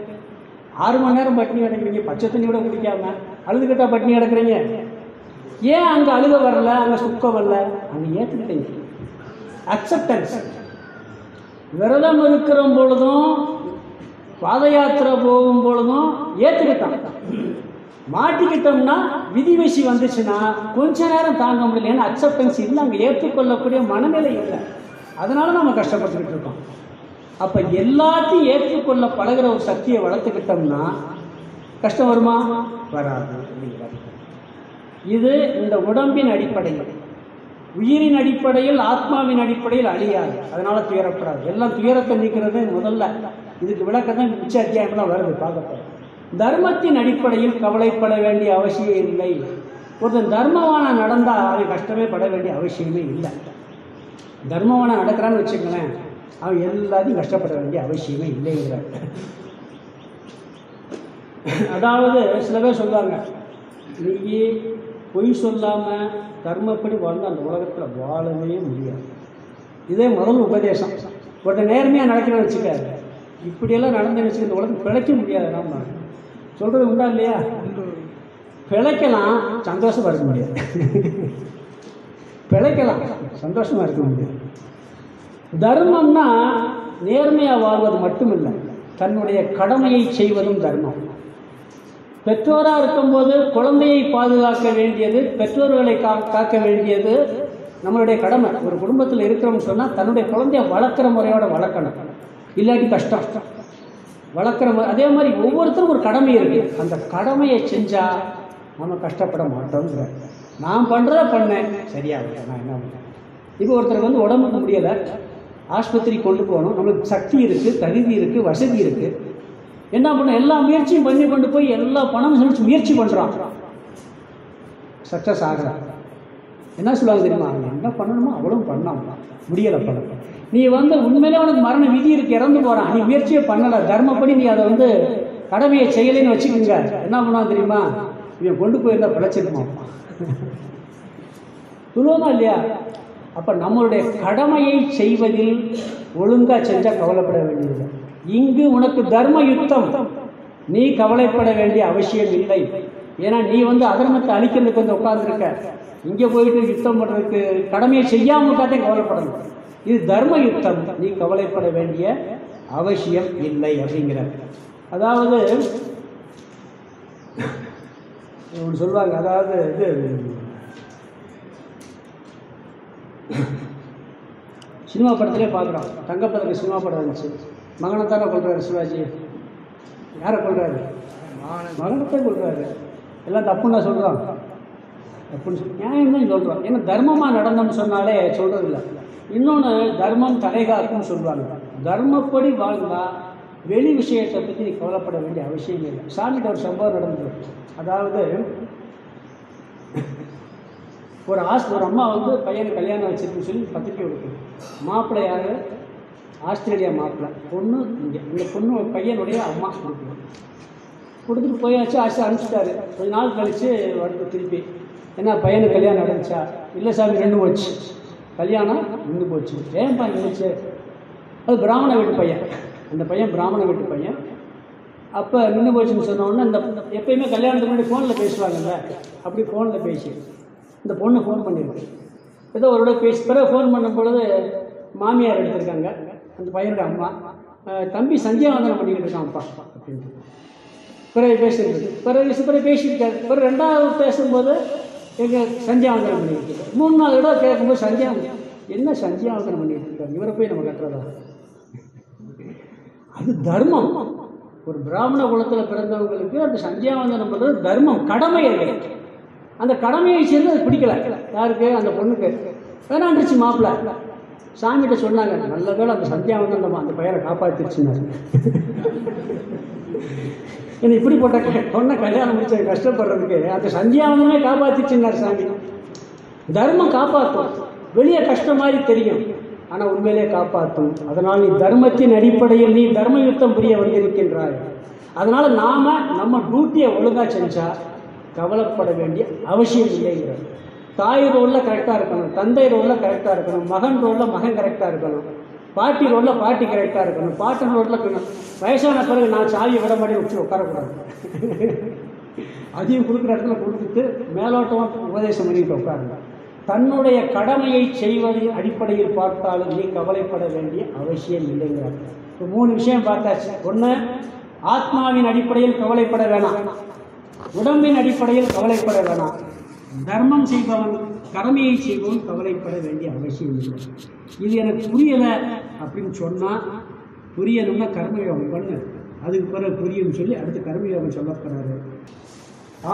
6 மணி நேரம் பட்டினி கிடக்குறீங்க, பச்சை தண்ணி கூட குடிக்காம அழுதுகிட்டா பட்டினி கிடக்குறீங்க. ஏன் அங்கே அழுக வரல, அங்கே சுக்கம் வரல? அங்கே ஏற்றுக்கிட்டீங்க. அக்செப்டன்ஸ். விரதம் இருக்கிற பொழுதும் பாத யாத்திரை போகும் பொழுதும் ஏற்றுக்கிட்டான். மாட்டிக்கிட்டோம்னா விதிவசி வந்துச்சுன்னா கொஞ்ச நேரம் தாங்க முடியல. ஏன்னா அக்செப்டன்ஸ் இல்லை, அங்கே ஏற்றுக்கொள்ளக்கூடிய மனநிலை இல்லை. அதனால நம்ம கஷ்டப்பட்டுக்கிட்டு இருக்கோம். அப்போ எல்லாத்தையும் ஏற்றுக்கொள்ள பழகிற ஒரு சக்தியை வளர்த்துக்கிட்டோம்னா கஷ்டம் வருமா? வராது அப்படிங்கிறார். இது இந்த உடம்பின் அடிப்படையில், உயிரின் அடிப்படையில், ஆத்மாவின் அடிப்படையில் அழியாது. அதனால துயரப்படாது. எல்லாம் துயரத்தை நீக்கிறது முதல்ல. இதுக்கு விளக்கம் தான் மிச்ச அத்தியாயம்லாம் வருது பார்க்கப்படும். தர்மத்தின் அடிப்படையில் கவலைப்பட வேண்டிய அவசியம் இல்லை. ஒருத்தன் தர்மவான நடந்தால் அவன் கஷ்டமே பட வேண்டிய அவசியமே இல்லை. தர்மவான நடக்கிறான்னு வச்சுக்கலேன், அவன் எல்லாத்தையும் கஷ்டப்பட வேண்டிய அவசியமே இல்லைங்கிறார். அதாவது சில பேர் சொல்லுவாங்க, நீ பொய் சொல்லாமல் தர்மப்படி வாழ்ந்தால் அந்த உலகத்தில் வாழவே முடியாது. இதே முதல் உபதேசம். ஒருத்தர் நேர்மையாக நடக்கிறேன்னு வச்சுக்காரு, இப்படியெல்லாம் நடந்து வச்சுக்க இந்த உலகம் பிழைக்க முடியாது. நம்ம சொல்கிறது உண்டா இல்லையா? பிழைக்கலாம், சந்தோஷமாக இருக்க முடியாது. பிழைக்கலாம், சந்தோஷமாக இருக்க முடியாது. தர்மம்னா நேர்மையாக வாழ்வது மட்டுமில்லை, தன்னுடைய கடமையை செய்வதும் தர்மம். பெற்றோராக இருக்கும்போது குழந்தையை பாதுகாக்க வேண்டியது, பெற்றோர்களை காக்க வேண்டியது நம்மளுடைய கடமை. ஒரு குடும்பத்தில் இருக்கிறோம்னு சொன்னால் தன்னுடைய குழந்தைய வளர்க்குற முறையோட வளர்க்கணும், இல்லாட்டி கஷ்டம். வளர்க்குற முறை அதே மாதிரி ஒவ்வொருத்தரும் ஒரு கடமை இருக்குது. அந்த கடமையை செஞ்சால் நம்ம கஷ்டப்பட மாட்டோங்கிற. நான் பண்ணுறத பண்ணேன், சரியாக நான் என்ன பண்ணேன். இப்போ ஒருத்தருக்கு வந்து உடம்புக்கு முடியலை, ஆஸ்பத்திரி கொண்டு போகணும், நம்மளுக்கு சக்தி இருக்குது, தகுதி இருக்குது, வசதி இருக்குது. என்ன பண்ண, எல்லா முயற்சியும் பண்ணி கொண்டு போய் எல்லா பணமும் செலுத்தி முயற்சி பண்ணுறான், சக்ஸஸ் ஆகிறான். என்ன சொல்லுவாங்க தெரியுமா? என்ன பண்ணணுமோ அவ்வளோ பண்ணாம முடியலை பண்ண. நீ வந்து உண்மையிலே உனக்கு மரண விதி இருக்கு, இறந்து போகிறான், நீ முயற்சியே பண்ணலை, தர்மப்படி நீ அதை வந்து கடமையை செய்யலைன்னு வச்சுக்கோங்க. என்ன பண்ணுவான் தெரியுமா? இவன் கொண்டு போயிருந்தா பிழைச்சிருப்பான். சொல்லுவோமா இல்லையா? அப்போ நம்மளுடைய கடமையை செய்வதில் ஒழுங்காக செஞ்சால் கவலைப்பட வேண்டியது. இங்கு உனக்கு தர்ம யுத்தம், நீ கவலைப்பட வேண்டிய அவசியம் இல்லை. ஏன்னா நீ வந்து அதர்மத்தை அழிக்கிறதுக்கு வந்து உட்கார்ந்துருக்க. இங்கே போயிட்டு யுத்தம் பண்ணுறதுக்கு கடமையை செய்யாமல் விட்டாதே கவலைப்படணும். இது தர்ம யுத்தம், நீ கவலைப்பட வேண்டிய அவசியம் இல்லை அப்படிங்கிற. அதாவது ஒன்று சொல்லுவாங்க, அதாவது இது சினிமா படத்திலே பார்க்குறோம். தங்கப்பதற்கு சினிமா படம் இருந்துச்சு. மகனை தானே கொள்றாரு சிவாஜி. யாரை கொள்றாரு? மகனத்தை கொள்றாரு. எல்லாம் தப்புன்னு நான் சொல்கிறோம், தப்புன்னு சொல்லி நியாயம் தான் சொல்கிறோம். ஏன்னா தர்மமாக நடந்தோம்னு சொன்னாலே சொல்கிறது இல்லை. இன்னொன்று, தர்மம் தலைகாக்குன்னு சொல்லுவாங்க. தர்மப்படி வாழ்ந்தால் வெளி விஷயத்தை பற்றி நீ கவலைப்பட வேண்டிய அவசியம் இல்லை. சாமிகிட்ட ஒரு சம்பவம் நடந்தது. அதாவது ஒரு அம்மா வந்து பையனுக்கு கல்யாணம் வச்சிருக்குன்னு சொல்லி பத்திரிக்கை கொடுக்குது. மாப்பிள்ளை யார்? ஆஸ்திரேலியா மாப்பிள்ளை. பொண்ணு இங்கே. இந்த பொண்ணு பையனுடைய அம்மா கொடுக்கணும். கொடுத்துட்டு போயாச்சு, ஆசை அனுப்பிச்சிட்டாரு. கொஞ்ச நாள் கழித்து வருது திருப்பி, ஏன்னா பையனுக்கு கல்யாணம் நடந்துச்சா? இல்லை சாமி, நின்று போச்சு, கல்யாணம் நின்று போச்சு. ஏன்பா நின்றுச்சு? அது பிராமண வீட்டு பையன், அந்த பையன் பிராமண வீட்டு பையன். அப்போ நின்று போச்சுன்னு சொன்னோடனே, இந்த எப்பயுமே கல்யாணத்துக்கு முன்னாடி ஃபோனில் பேசுவாங்கல்ல, அப்படி ஃபோனில் பேசி இந்த பொண்ணு ஃபோன் பண்ணியிருக்கு. ஏதோ ஒரு பேசி பிறகு ஃபோன் பண்ணும் பொழுது மாமியார் எடுத்திருக்காங்க, அந்த பையனுடைய அம்மா. தம்பி சந்தியாவந்தனம் பண்ணிக்கிட்டு இருக்கான்ப்பா அப்படின்ட்டு பிறகு பேசியிருக்கு. பிறகு பேசியிருக்காரு. பிறகு ரெண்டாவது பேசும்போது எங்கள் சந்தியாவந்தனம் பண்ணிக்கிட்டு இருக்காரு. 3 இடம் கேட்கும்போது சந்தியாவந்தனம், என்ன சந்தியாவந்தனம் பண்ணிக்கிட்டு இருக்காரு, இவரை போய் நம்ம கட்டுறதா? அது தர்மம். ஒரு பிராமண குலத்தில் பிறந்தவங்களுக்கு அந்த சந்தியாவந்தனம் பண்ணுறது தர்மம், கடமை. அது அந்த கடமையை சேர்ந்து அது பிடிக்கல. யாருக்கு? அந்த பொண்ணுக்கு. வேணாண்டுச்சு மாப்பிள்ளை. சாமிகிட்ட சொன்னாங்க, நல்ல வேலை அந்த சந்தியாவந்தனம் அந்த பையனை காப்பாற்றிடுச்சுன்னாரு. ஏன்னா இப்படிப்பட்ட பொண்ணை கல்யாணம் முடிச்ச கஷ்டப்படுறதுக்கு அந்த சந்தியாவந்தனமே காப்பாற்றிச்சுன்னார் சாமி. தர்மம் காப்பாற்றும். வெளியே கஷ்டம் மாதிரி தெரியும், ஆனால் உண்மையிலே காப்பாற்றும். அதனால் நீ தர்மத்தின் அடிப்படையில் நீ தர்ம யுத்தம் புரிய வந்திருக்கின்றாய். அதனால் நாம் நம்ம டியூட்டியை ஒழுங்காக செஞ்சால் கவலைப்பட வேண்டிய அவசியம் இல்லைங்கிறார். தாய் ரோலில் கரெக்டாக இருக்கணும், தந்தை ரோலில் கரெக்டாக இருக்கணும், மகன் ரோலில் மகன் கரெக்டாக இருக்கணும். பார்ட்டி ரோட்டில் பார்ட்டி கரெக்டாக இருக்கணும், பாட்டு ரோட்டில் வயசான பிறகு நான் சாவியை விட மாட்டேன் வச்சு உட்காரக்கூடாது. அதையும் கொடுக்குற இடத்துல கொடுத்துட்டு மேலோட்டமாக உபதேசம் பண்ணிட்டு உட்காருங்க. தன்னுடைய கடமையை செய்வதின் அடிப்படையில் பார்த்தாலும் நீ கவலைப்பட வேண்டிய அவசியம் இல்லைங்கிறார். இப்போ 3 விஷயம் பார்த்தாச்சு. ஒன்று, ஆத்மாவின் அடிப்படையில் கவலைப்பட வேணாம், உடம்பின் அடிப்படையில் கவலைப்பட வேணாம், தர்மம் செய்பவன் கடமையை செய்பவன் கவலைப்பட வேண்டிய அவசியம் இல்லை. இது எனக்கு புரியலை அப்படின்னு சொன்னால், புரியணும்னா கர்மயோகம் பண்ணு, அதுக்கு பிறகு புரியும் சொல்லி அடுத்து கர்மயோகம் சொல்லப்படுறாரு.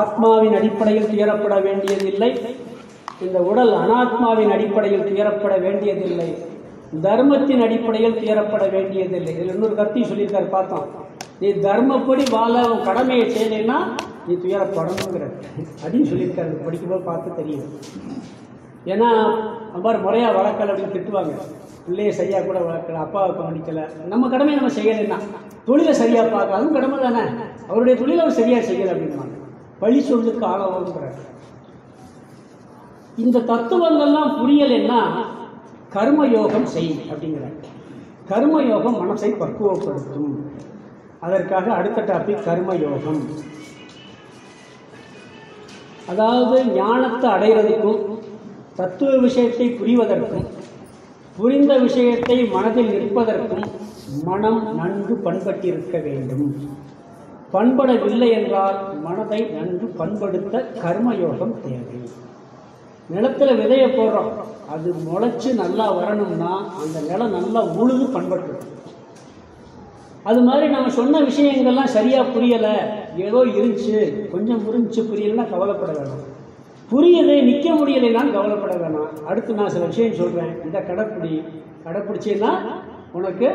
ஆத்மாவின் அடிப்படையில் துயரப்பட வேண்டியதில்லை, இந்த உடல் அனாத்மாவின் அடிப்படையில் துயரப்பட வேண்டியதில்லை, தர்மத்தின் அடிப்படையில் துயரப்பட வேண்டியதில்லை. இதில் இன்னொரு கருத்தையும் சொல்லியிருக்காரு பார்த்தோம். நீ தர்மப்படி வாழ உன் கடமையை செய்யலைன்னா நீ துயரப்படணுங்கிற அப்படின்னு சொல்லியிருக்காரு. படிக்கும்போது பார்த்து தெரியும். ஏன்னா அவ்வாறு முறையாக வளர்க்கலை அப்படின்னு திட்டுவாங்க. பிள்ளையை சரியாக கூட வளர்க்கலை, அப்பாவை கவனிக்கலை, நம்ம கடமையை நம்ம செய்யலைன்னா, தொழிலை சரியாக பார்க்க அதுவும் கடமை தானே, அவருடைய தொழிலை அவர் சரியாக செய்யலை அப்படின்வாங்க. பழி சொல்லுக்கு ஆளவுங்கிறார். இந்த தத்துவங்கள்லாம் புரியலைன்னா கர்மயோகம் செய் அப்படிங்கிறார். கர்மயோகம் மனசை பக்குவப்படுத்தும். அதற்காக அடுத்த டாபிக் கர்மயோகம். அதாவது ஞானத்தை அடைகிறதுக்கும் தத்துவ விஷயத்தை புரிவதற்கும் புரிந்த விஷயத்தை மனதில் நிற்பதற்கும் மனம் நன்கு பண்பட்டிருக்க வேண்டும். பண்படவில்லை என்றால் மனதை நன்கு பண்படுத்த கர்மயோகம் தேவை. நிலத்தில் விதையை போடுறோம், அது முளைச்சி நல்லா வரணும்னா அந்த நிலம் நல்லா உழுது பண்பட்டு. அது மாதிரி நம்ம சொன்ன விஷயங்கள்லாம் சரியாக புரியலை, ஏதோ இருந்துச்சு, கொஞ்சம் புரிஞ்சு புரியலைன்னா கவலைப்பட வேணாம். புரியுது நிற்க முடியலைன்னாலும் கவலைப்பட வேணாம். அடுத்து நான் சில விஷயம் சொல்கிறேன், இதை கடைப்பிடிச்சேன்னா உனக்கு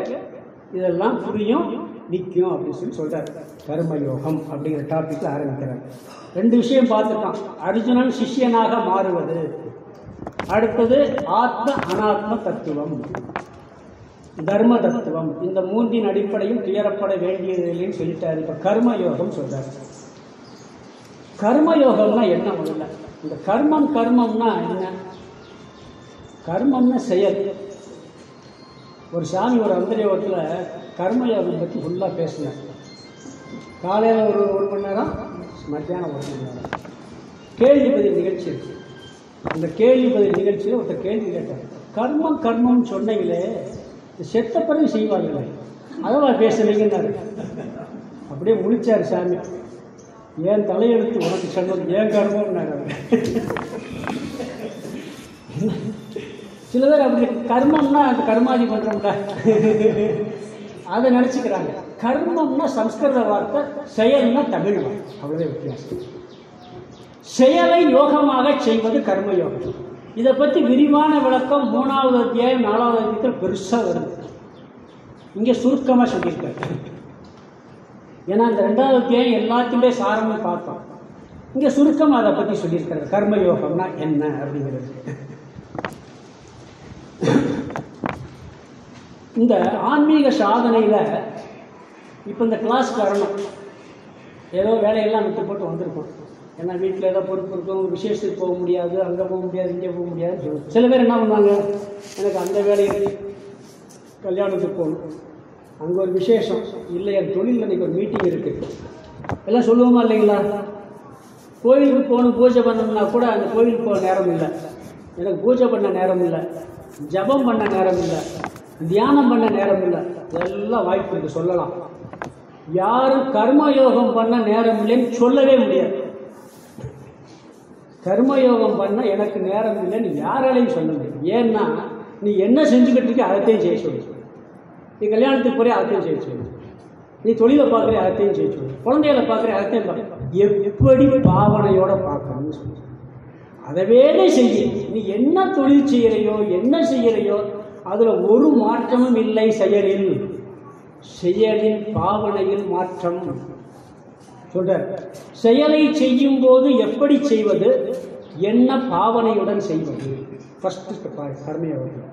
இதெல்லாம் புரியும், நிற்கும் அப்படின்னு சொல்லி சொல்கிறார். கர்மயோகம் அப்படிங்கிற டாப்பிக்கில் ஆரம்பிக்கிறார். 2 விஷயம் பார்த்துட்டான். அர்ஜுனன் சிஷ்யனாக மாறுவது, அடுத்தது ஆத்ம அனாத்ம தத்துவம், தர்ம தத்துவம். இந்த 3 அடிப்படையும் துயரப்பட வேண்டியதில்லைன்னு சொல்லிட்டாரு. இப்போ கர்மயோகம் சொல்றாரு. கர்மயோகம்னா என்ன? முதல்ல இந்த கர்மம்னா என்ன? கர்மம்னா செயல். ஒரு சாமி ஒரு அந்தரியோகத்தில் கர்மயோகம் பற்றி ஃபுல்லாக பேசினார். காலையில் ஒரு மணி நேரம், மத்தியானம் 1 மணி நேரம் கேள்வி பதில் நிகழ்ச்சி இருக்கு. அந்த கேள்வி பதில் நிகழ்ச்சியில் ஒருத்தர் கேள்வி கேட்டார். கர்மம்னு சொன்னீங்களே, செத்த பிறகு செய்வாங்களே, அதெல்லாம் பேசுறீங்கன்னாரு. அப்படியே முழிச்சார் சாமி. ஏன் தலையெழுத்து உனக்கு சொன்னது, ஏன் கர்மம்னாரு. சில பேர் அப்படி கர்மம்னா அந்த கர்மாதி பண்ணுறோம்ல அதை நினச்சிக்கிறாங்க. கர்மம்னா சம்ஸ்கிருத வார்த்தை, செயல்னா தமிழ் வார்த்தை, அவ்வளோதான் வித்தியாசம். செயலை யோகமாக செய்வது கர்மயோகம். இதை பற்றி விரிவான விளக்கம் 3வது அத்தியாயம் 4வது அத்தியாயத்தில் பெருசாக வருது. இங்கே சுருக்கமாக சொல்லியிருக்காரு. ஏன்னா இந்த 2வது அத்தியாயம் எல்லாத்தையுமே சாரம்னு பார்த்தோம். இங்கே சுருக்கமாக அதை பற்றி சொல்லியிருக்காரு. கர்மயோகம்னா என்ன அப்படிங்கிறது. இந்த ஆன்மீக சாதனையில் இப்போ இந்த கிளாஸ்க்கு வரணும், ஏதோ வேலையெல்லாம் விட்டு போட்டு வந்திருக்கோம். ஏன்னா வீட்டில் ஏதோ பொறுப்பு இருக்கும், விசேஷத்துக்கு போக முடியாது, அங்கே போக முடியாது, இங்கே போக முடியாதுன்னு சொல்லுவோம். சில பேர் என்ன பண்ணுவாங்க, எனக்கு அந்த வேலையை கல்யாணத்துக்கு போகணும், அங்கே ஒரு விசேஷம் இல்லை, என் தொழிலில் இன்றைக்கி ஒரு மீட்டிங் இருக்குது, எல்லாம் சொல்லுவோமா இல்லைங்களா? கோயிலுக்கு போகணும், பூஜை பண்ணணும்னா கூட அந்த கோயிலுக்கு போக நேரம் இல்லை, எனக்கு பூஜை பண்ண நேரம் இல்லை, ஜபம் பண்ண நேரம் இல்லை, தியானம் பண்ண நேரம் இல்லை, எல்லாம் வாய்ப்பு இருக்குது சொல்லலாம். யாரும் கர்மயோகம் பண்ண நேரம் இல்லைன்னு சொல்லவே முடியாது. கர்மயோகம் பண்ண எனக்கு நேரம் இல்லைன்னு யாராலையும் சொல்ல முடியாது. ஏன்னா நீ என்ன செஞ்சுக்கிட்டு இருக்க அதைத்தையும் செய்ய சொல்லு. நீ கல்யாணத்துக்கு போகிற அதைத்தையும் செய்ய சொல்லு, நீ தொழிலை பார்க்குற அதைத்தையும் செய்ய சொல்லு, குழந்தைகளை பார்க்குற அதைத்தையும் பார்க்க, எப்படி பாவனையோட பார்க்கணும்னு சொல்லு. அதவேதான் செய்ய. நீ என்ன தொழில் செய்கிறையோ என்ன செய்கிறையோ அதில் ஒரு மாற்றமும் இல்லை. செயலின் பாவனையில் மாற்றம் சொல்ற. செயலை செய்யும் போது எப்படி செய்வது, என்ன பாவனையுடன் செய்வது. ஃபர்ஸ்ட் கர்மயோகம்.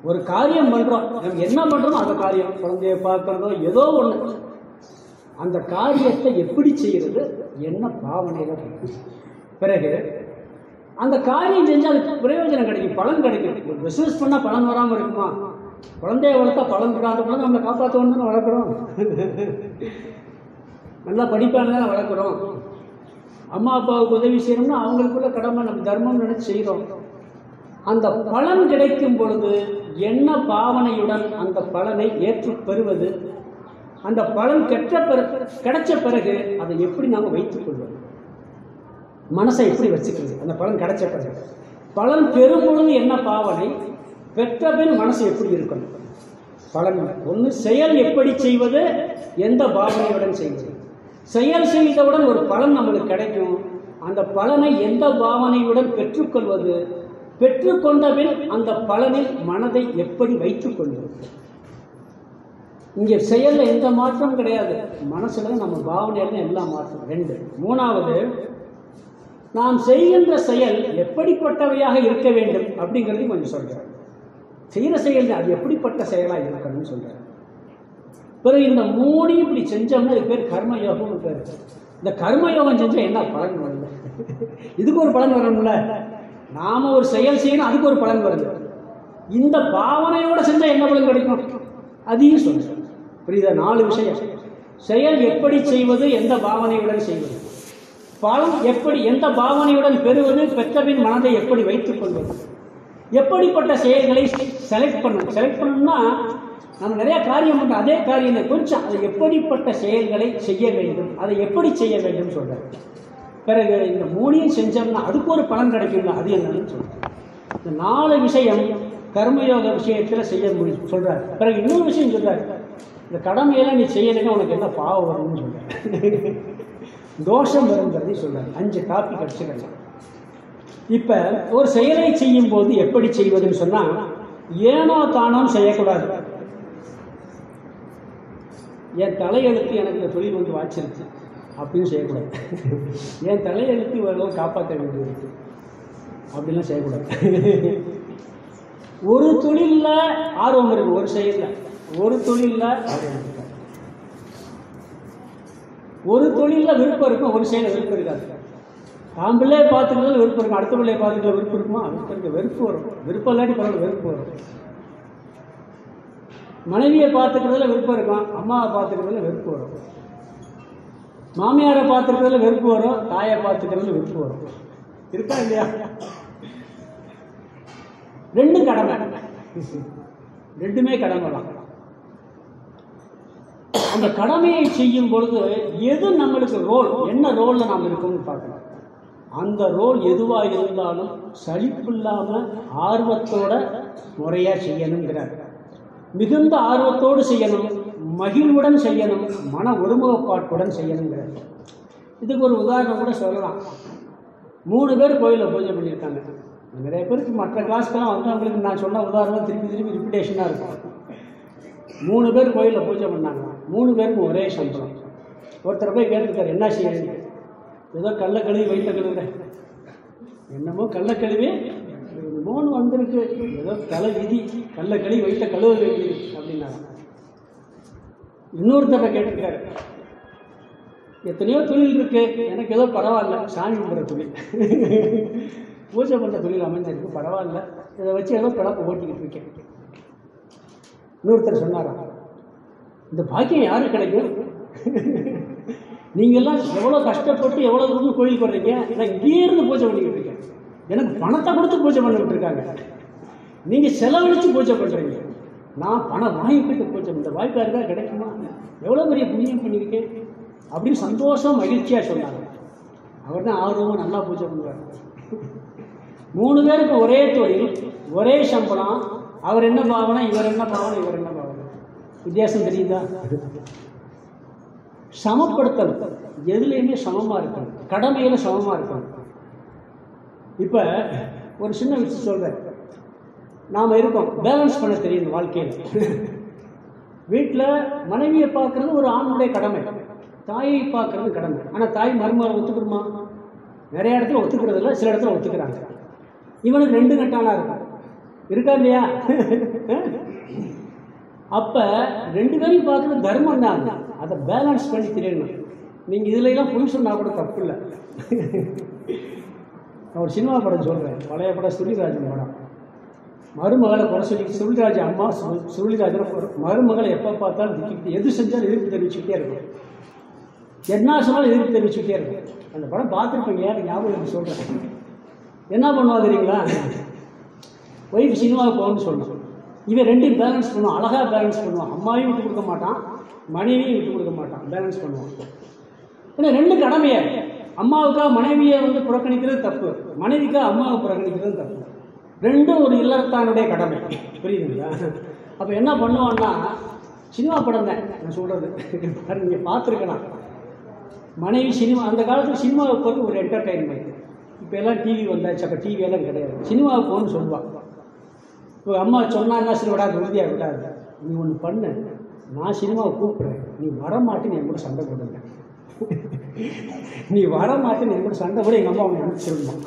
ஒரு காரியம் பண்றோம், நம்ம என்ன பண்றோமோ அந்த காரியம், குழந்தைய பார்க்கறதோ ஏதோ ஒன்று, அந்த காரியத்தை எப்படி செய்யறது, என்ன பாவனையில. பிறகு அந்த காரியம் செஞ்சால் அதுக்கு பிரயோஜனம் கிடைக்கும், பலன் கிடைக்கும். ஒரு பிஸ்னஸ் பண்ணால் பலன் வராமல் இருக்குமா? குழந்தைய வளர்த்தா பலன் அந்த குழந்தை நம்மளை காப்பாற்றணும்னு தானே வளர்க்குறோம். நல்லா படிப்பான்னு தானே வளர்க்குறோம். அம்மா அப்பாவுக்கு உதவி செய்யணும்னா அவங்களுக்குள்ள கடமை நம்ம தர்மம் நினைச்சு செய்கிறோம். அந்த பலன் கிடைக்கும் பொழுது என்ன பாவனையுடன் அந்த பலனை ஏற்று பெறுவது, அந்த பலன் கிடைச்ச பிறகு அதை எப்படி நாம் வைத்துக் கொள்வது, மனசை எப்படி வச்சுக்கிறது. அந்த பலன் கிடைச்ச பிறகு பலன் பெறும் பொழுது என்ன பாவனை, பெற்ற பின் மனசு எப்படி இருக்கணும். பலன் ஒன்று செயல் எப்படி செய்வது, எந்த பாவனையுடன் செய்வது. செயல் செய்தவுடன் ஒரு பலன் நம்மளுக்கு கிடைக்கும். அந்த பலனை எந்த பாவனையுடன் பெற்றுக்கொள்வது, பெற்றுக்கொண்ட பின் அந்த பலனில் மனதை எப்படி வைத்துக் கொள்வது. இங்கே செயலில் எந்த மாற்றம் கிடையாது, மனசுல நம்ம பாவனையில எல்லாம் மாற்றம். 2. 3வது, நாம் செய்கின்ற செயல் எப்படிப்பட்டவையாக இருக்க வேண்டும் அப்படிங்கிறதையும் கொஞ்சம் சொல்றார். செய்கிற செயல் அது எப்படிப்பட்ட செயலாக இருக்கணும்னு சொல்றார். பிறகு இந்த 3 இப்படி செஞ்சோம்னா இது பேர் கர்மயோகம்னு பேர். இந்த கர்மயோகம் செஞ்சால் என்ன பலன் வருது, இதுக்கு ஒரு பலன் வரணும்ல. நாம ஒரு செயல் செய்யணும், அதுக்கு ஒரு பலன் வருது. இந்த பாவனையோட செஞ்சால் என்ன பலன் கிடைக்கும் அதையும் சொல்றேன். புரியுதா? 4 விஷயம். செயல் எப்படி செய்வது, எந்த பாவனையுடன் செய்வது, பலன் எப்படி எந்த பாவனையுடன் பெறுவது, பெற்றபின் மனதை எப்படி வைத்துக் கொள்வது, எப்படிப்பட்ட செயல்களை செலக்ட் பண்ணணும்னா நம்ம நிறைய காரியம் பண்ணுறோம். அதே காரியம் கொஞ்சம் அதை எப்படிப்பட்ட செயல்களை செய்ய வேண்டும், அதை எப்படி செய்ய வேண்டும் சொல்றாரு. பிறகு இந்த 3 செஞ்சோம்னா அதுக்கு ஒரு பலன் கிடைக்கும்ல, அது என்னன்னு சொல்றாரு. இந்த 4 விஷயம் கர்மயோக விஷயத்துல செய்ய முடியும் சொல்றாரு. பிறகு இன்னொரு விஷயம் சொல்றாரு, இந்த கடமையெல்லாம் நீ செய்யலைன்னா உனக்கு என்ன பாவம் வரும்னு சொல்றாரு, தோஷம் வருங்கிறதையும் சொல்றாரு. 5 டாபிக் அடிச்சுக்கலாம். இப்ப ஒரு செயலை செய்யும் போது எப்படி செய்வதுன்னு சொன்னா, ஏனோ தானோம் செய்யக்கூடாது. என் தலையெழுத்து எனக்கு இந்த தொழில் வந்து வாய்ச்சிருச்சு அப்படின்னு செய்யக்கூடாது. என் தலையெழுத்து இவர்களும் காப்பாற்ற வேண்டியது அப்படிலாம் செய்யக்கூடாது. ஒரு தொழில்ல ஆர்வம் இருக்கு, ஒரு செயல்ல ஒரு தொழில்ல ஆர்வம் இருக்கு, ஒரு தொழில்ல விருப்பம் இருக்கும், ஒரு செயல விருப்பம் இருக்காது. தான் பிள்ளையை பார்த்துக்கிறதுல விருப்பம் இருக்கும், அடுத்த பிள்ளையை பார்த்துக்கிறதுல விருப்பம் இருக்குமா, வெறுப்பு வரும். விருப்பம் இல்லாட்டி பரவாயில்ல, வெறுப்பு வரும். மனைவியை பார்த்துக்கிறதுல விருப்பம் இருக்கும், அம்மாவை பார்த்துக்கிறதுல வெறுப்பு வரும். மாமியாரை பார்த்துக்கிறதுல வெறுப்பு வரும், தாயை பார்த்துக்கிறதுல வெறுப்பு வரும். இருக்கா இல்லையா? 2 கடமை, 2மே கடமை தான். அந்த கடமையை செய்யும் பொழுது எது நம்மளுக்கு ரோல், என்ன ரோல்ல நாம் இருக்கோம்னு பார்க்கணும். அந்த ரோல் எதுவாக இருந்தாலும் சலிப்பில்லாம ஆர்வத்தோட முறையா செய்யணுங்கிறார். மிகுந்த ஆர்வத்தோடு செய்யணும், மகிழ்வுடன் செய்யணும், மன ஒருமுகப்பாட்டுடன் செய்யணுங்கிறார். இதுக்கு ஒரு உதாரணம் கூட சொல்லலாம். 3 பேர் கோயிலில் பூஜை பண்ணியிருக்காங்க. நிறைய பேருக்கு மற்ற கிளாஸ்க்கெல்லாம் வந்தவங்களுக்கு நான் சொன்ன உதாரணம் திருப்பி ரிப்பிட்டேஷனாக இருக்கும். 3 பேர் கோயிலில் பூஜை பண்ணாங்க, 3 பேருக்கும் ஒரே சம்பளம். ஒருத்தர் போய் கேட்டுருக்காரு, என்ன செய்யணும்? ஏதோ கள்ள கழுவி வைத்த கழுவுற, என்னமோ கள்ள கழுவி 3 வந்திருக்கு, ஏதோ தலை விதி, கள்ள கழுவி வைத்த கழுவ வேண்டியது அப்படின்னாங்க. இன்னொருத்தரை கேட்டிருக்காரு, எத்தனையோ தொழில் இருக்கு, எனக்கு ஏதோ பரவாயில்ல, சாமி கும்பிட்ற தொழில், பூஜை பண்ணுற தொழில் அமைஞ்சிருக்கு, பரவாயில்ல, இதை வச்சு ஏதோ பிழப்ப ஓட்டிக்கிட்டு இருக்கேன். இன்னொருத்தர் சொன்னாரா, இந்த பாக்கியம் யாருக்கு கிடைக்கும்? நீங்கள்லாம் எவ்வளோ கஷ்டப்பட்டு எவ்வளோ தூரம் கோயிலுக்கு வர்றீங்க, நான் இங்கேயே இருந்து பூஜை பண்ணிக்கிட்டு இருக்கேன், எனக்கு பணத்தை கொடுத்து பூஜை பண்ணிக்கிட்டு இருக்காங்க, நீங்கள் செலவழித்து பூஜை பண்ணுறீங்க, நான் பணம் வாங்கிக்கிட்டு பூஜை, இந்த வாய்ப்பாக இருக்கா கிடைக்குமா, எவ்வளோ பெரிய புண்ணியம் பண்ணியிருக்கேன் அப்படின்னு சந்தோஷம் மகிழ்ச்சியாக சொன்னாங்க. அவர் தான் ஆர்வமாக நல்லா பூஜை பண்ணுவார். 3 பேருக்கு ஒரே தொழில், ஒரே சம்பளம், அவர் என்ன பாவனை, இவர் என்ன பாவனை, இவர் என்ன பாவனை, வித்தியாசம் தெரியுதா? சமப்படுத்தல், எதுலேயுமே சமமாக இருக்கணும், கடமையில் சமமாக இருக்கணும். இப்போ ஒரு சின்ன விஷயம் சொல்கிறேன், நாம் இருக்கோம், பேலன்ஸ் பண்ண தெரியும் வாழ்க்கையில். வீட்டில் மனைவியை பார்க்குறது ஒரு ஆணுடைய கடமை, தாயை பார்க்குறது கடமை. ஆனால் தாய் மருமகளை ஒத்துக்கிறோமா? நிறைய இடத்துல ஒத்துக்கிறது இல்லை, சில இடத்துல ஒத்துக்கிறாங்க. இவனுக்கு 2 கட்டானா இருக்கும், இருக்கா இல்லையா? அப்போ 2 பேரையும் பார்க்குறது தர்மம் தான், அதை பேலன்ஸ் பண்ணி தெரியணும். நீங்கள் இதுல எல்லாம் பொய் சொன்னா கூட தப்பு இல்லை. நான் ஒரு சினிமா படம் சொல்கிறேன், பழைய படம், சுருளிராஜன் படம். மருமகளை குறை சொல்லி சுருளிராஜ் அம்மா சுருளிராஜன் மருமகளை எப்போ பார்த்தாலும் திக்கிட்டு எது செஞ்சாலும் எதிர்ப்பு தெரிவிச்சுக்கிட்டே இருக்கும். என்ன சொன்னாலும் எதிர்ப்பு தெரிவிச்சுக்கிட்டே இருக்கும். அந்த படம் பார்த்துருப்பீங்க, எனக்கு ஞாபகம் எனக்கு சொல்கிறேன். என்ன பண்ணுவா தெரியுங்களா? ஒய்ஃப் சினிமாவுக்கு போகணும்னு சொல்லணும். இவன் ரெண்டையும் பேலன்ஸ் பண்ணுவான், அழகாக பேலன்ஸ் பண்ணுவான். அம்மாவையும் விட்டு கொடுக்க மாட்டான், மனைவியும் விட்டு கொடுக்க மாட்டான், பேலன்ஸ் பண்ணுவான். ஏன்னா ரெண்டு கடமையை, அம்மாவுக்காக மனைவியை புறக்கணிக்கிறது தப்பு, மனைவிக்காக அம்மாவை புறக்கணிக்கிறது தப்பு. ரெண்டும் ஒரு இல்லறத்தானுடைய கடமை. புரியுதுங்களா? அப்போ என்ன பண்ணுவான்னா, சினிமா படம் தான் நான் சொல்கிறது, நீங்கள் பார்த்துருக்கலாம். மனைவி சினிமா, அந்த காலத்தில் சினிமாவுக்கு போகிறது ஒரு என்டர்டெயின்மெண்ட். இப்போ எல்லாம் டிவி வந்தாச்சு, அப்போ டிவியெல்லாம் கிடையாது. சினிமாவுக்கு போகணும்னு சொல்லுவாள். இப்போ அம்மா சொன்னாங்கன்னா சரி விடாது, உறுதியாக விடாது, நீ ஒன்று பண்ணு, நான் சினிமாவை கூப்பிட்றேன், நீ வரமாட்டேன்னு என் கூட சண்டை போடுங்க, நீ வரமாட்டேன்னு என் கூட சண்டை போட எங்கள் அம்மா அவனை அனுப்பிச்சிருந்தான்.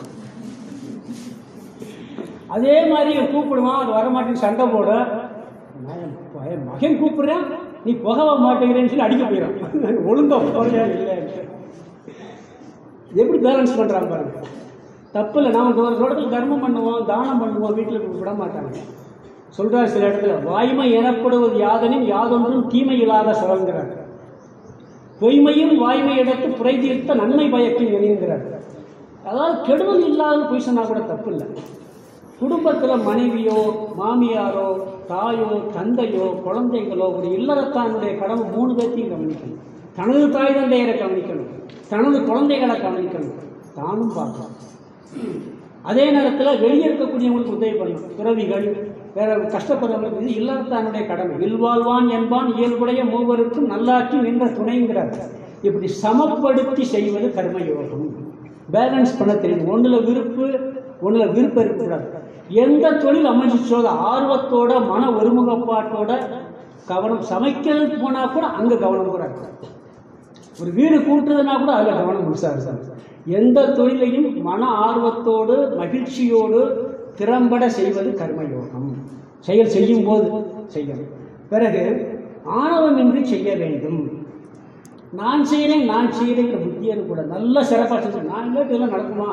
அதே மாதிரி கூப்பிடுவான், அது வரமாட்டேன்னு சண்டை போட, என் மகன் கூப்பிட்றேன் நீ போக மாட்டேங்கிறேன்னு சொல்லி அடிக்க போயிடும். ஒழுங்கா போறியா இல்லை, எப்படி பேலன்ஸ் பண்ணுறாங்க பாருங்க. தப்பு இல்லை. நாம் ஒரு இடத்துல தர்மம் பண்ணுவோம், தானம் பண்ணுவோம், வீட்டில் விட மாட்டாங்க. சொல்கிறார் சில இடத்துல, வாய்மை எனப்படுவது யாதனின் யாதொன்றும் தீமை இல்லாத சொல்கிறார். பொய்மையும் வாய்மை எடுத்து புரை தீர்த்த நன்மை பயக்கும் என்கிறார். அதாவது கெடுதல் இல்லாத பொய் சொன்னால் கூட தப்பு இல்லை. குடும்பத்தில் மனைவியோ மாமியாரோ தாயோ தந்தையோ குழந்தைகளோ ஒரு இல்லறத்தானுடைய கடமை 3 பேர்த்தையும் கவனிக்கணும். தனது தாய் தந்தையரை கவனிக்கணும், தனது குழந்தைகளை கவனிக்கணும், தானும் பார்க்கலாம். அதே நேரத்தில் வெளியே இருக்கக்கூடியவங்களுக்கு உதவி பண்ணணும். துறவிகள் வேற கஷ்டப்படுறவங்களுக்கு இது இல்லறத்தானுடைய கடமை. இல்வாழ்வான் என்பான் இயல்புடைய மூவருக்கும் நல்லாற்றி நின்ற துணைங்கிறார். இப்படி சமப்படுத்தி செய்வது கர்மயோகம். பேலன்ஸ் பண்ண தெரியும். ஒன்றில் விருப்பம் இருக்கக்கூடாது. எந்த தொழில் அமைச்சோ ஆர்வத்தோட மன ஒருமுகப்பாட்டோட கவனம். சமைக்கிறதுக்கு போனால் கூட அங்கே கவனம் கூட இருக்கு. ஒரு வீடு கூட்டுறதுனா கூட அதில் கவனம் முழுசாக. எந்த தொழிலையும் மன ஆர்வத்தோடு மகிழ்ச்சியோடு திறம்பட செய்வது கர்மயோகம். செயல் செய்யும் போது செய்யணும். பிறகு ஆணவமின்றி செய்ய வேண்டும். நான் செய்கிறேங்கிற புத்தியன்னு கூட நல்ல சிறப்பாக செஞ்சு, நான் இல்லாட்டி எல்லாம் நடக்குமா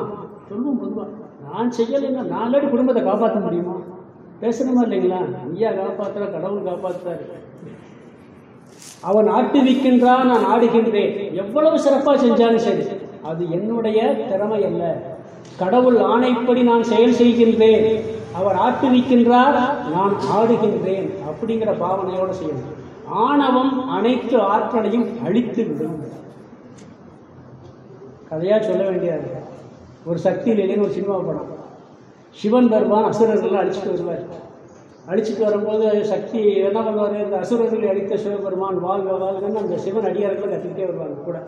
சொல்லுவோம் பொதுவாக. நான் செய்யலைன்னா நான் இல்லாட்டி குடும்பத்தை காப்பாற்ற முடியுமா? பேசணுமா இல்லைங்களா? ஐயா காப்பாற்றுற, கடவுள் காப்பாற்றுறாரு. அவன் ஆட்டுவிக்கின்றான், நான் ஆடுகின்றேன். எவ்வளவு சிறப்பாக செஞ்சாலும் சரி, அது என்னுடைய திறமை அல்ல. கடவுள் ஆணைப்படி நான் செயல் செய்கின்றேன், அவர் ஆட்டுவிக்கின்றார், நான் ஆடுகின்றேன் அப்படிங்கிற பாவனையோடு செய்யணும். ஆணவம் அனைத்து ஆற்றலையும் அழித்து விடும். கதையா சொல்ல வேண்டியது. ஒரு சக்தி இல்லைன்னு ஒரு சினிமா படம். சிவன் பெருமான் அசுரர்கள்லாம் அழிச்சிட்டு வருவார். அழிச்சிட்டு வரும்போது சக்தி என்ன பண்ணுவார், இந்த அசுரர்களை அழித்த சிவபெருமான் வாழ்க வாழ்கன்னு அந்த சிவன் அடியார்களை கற்றுக்கிட்டே வருவாங்க கூட.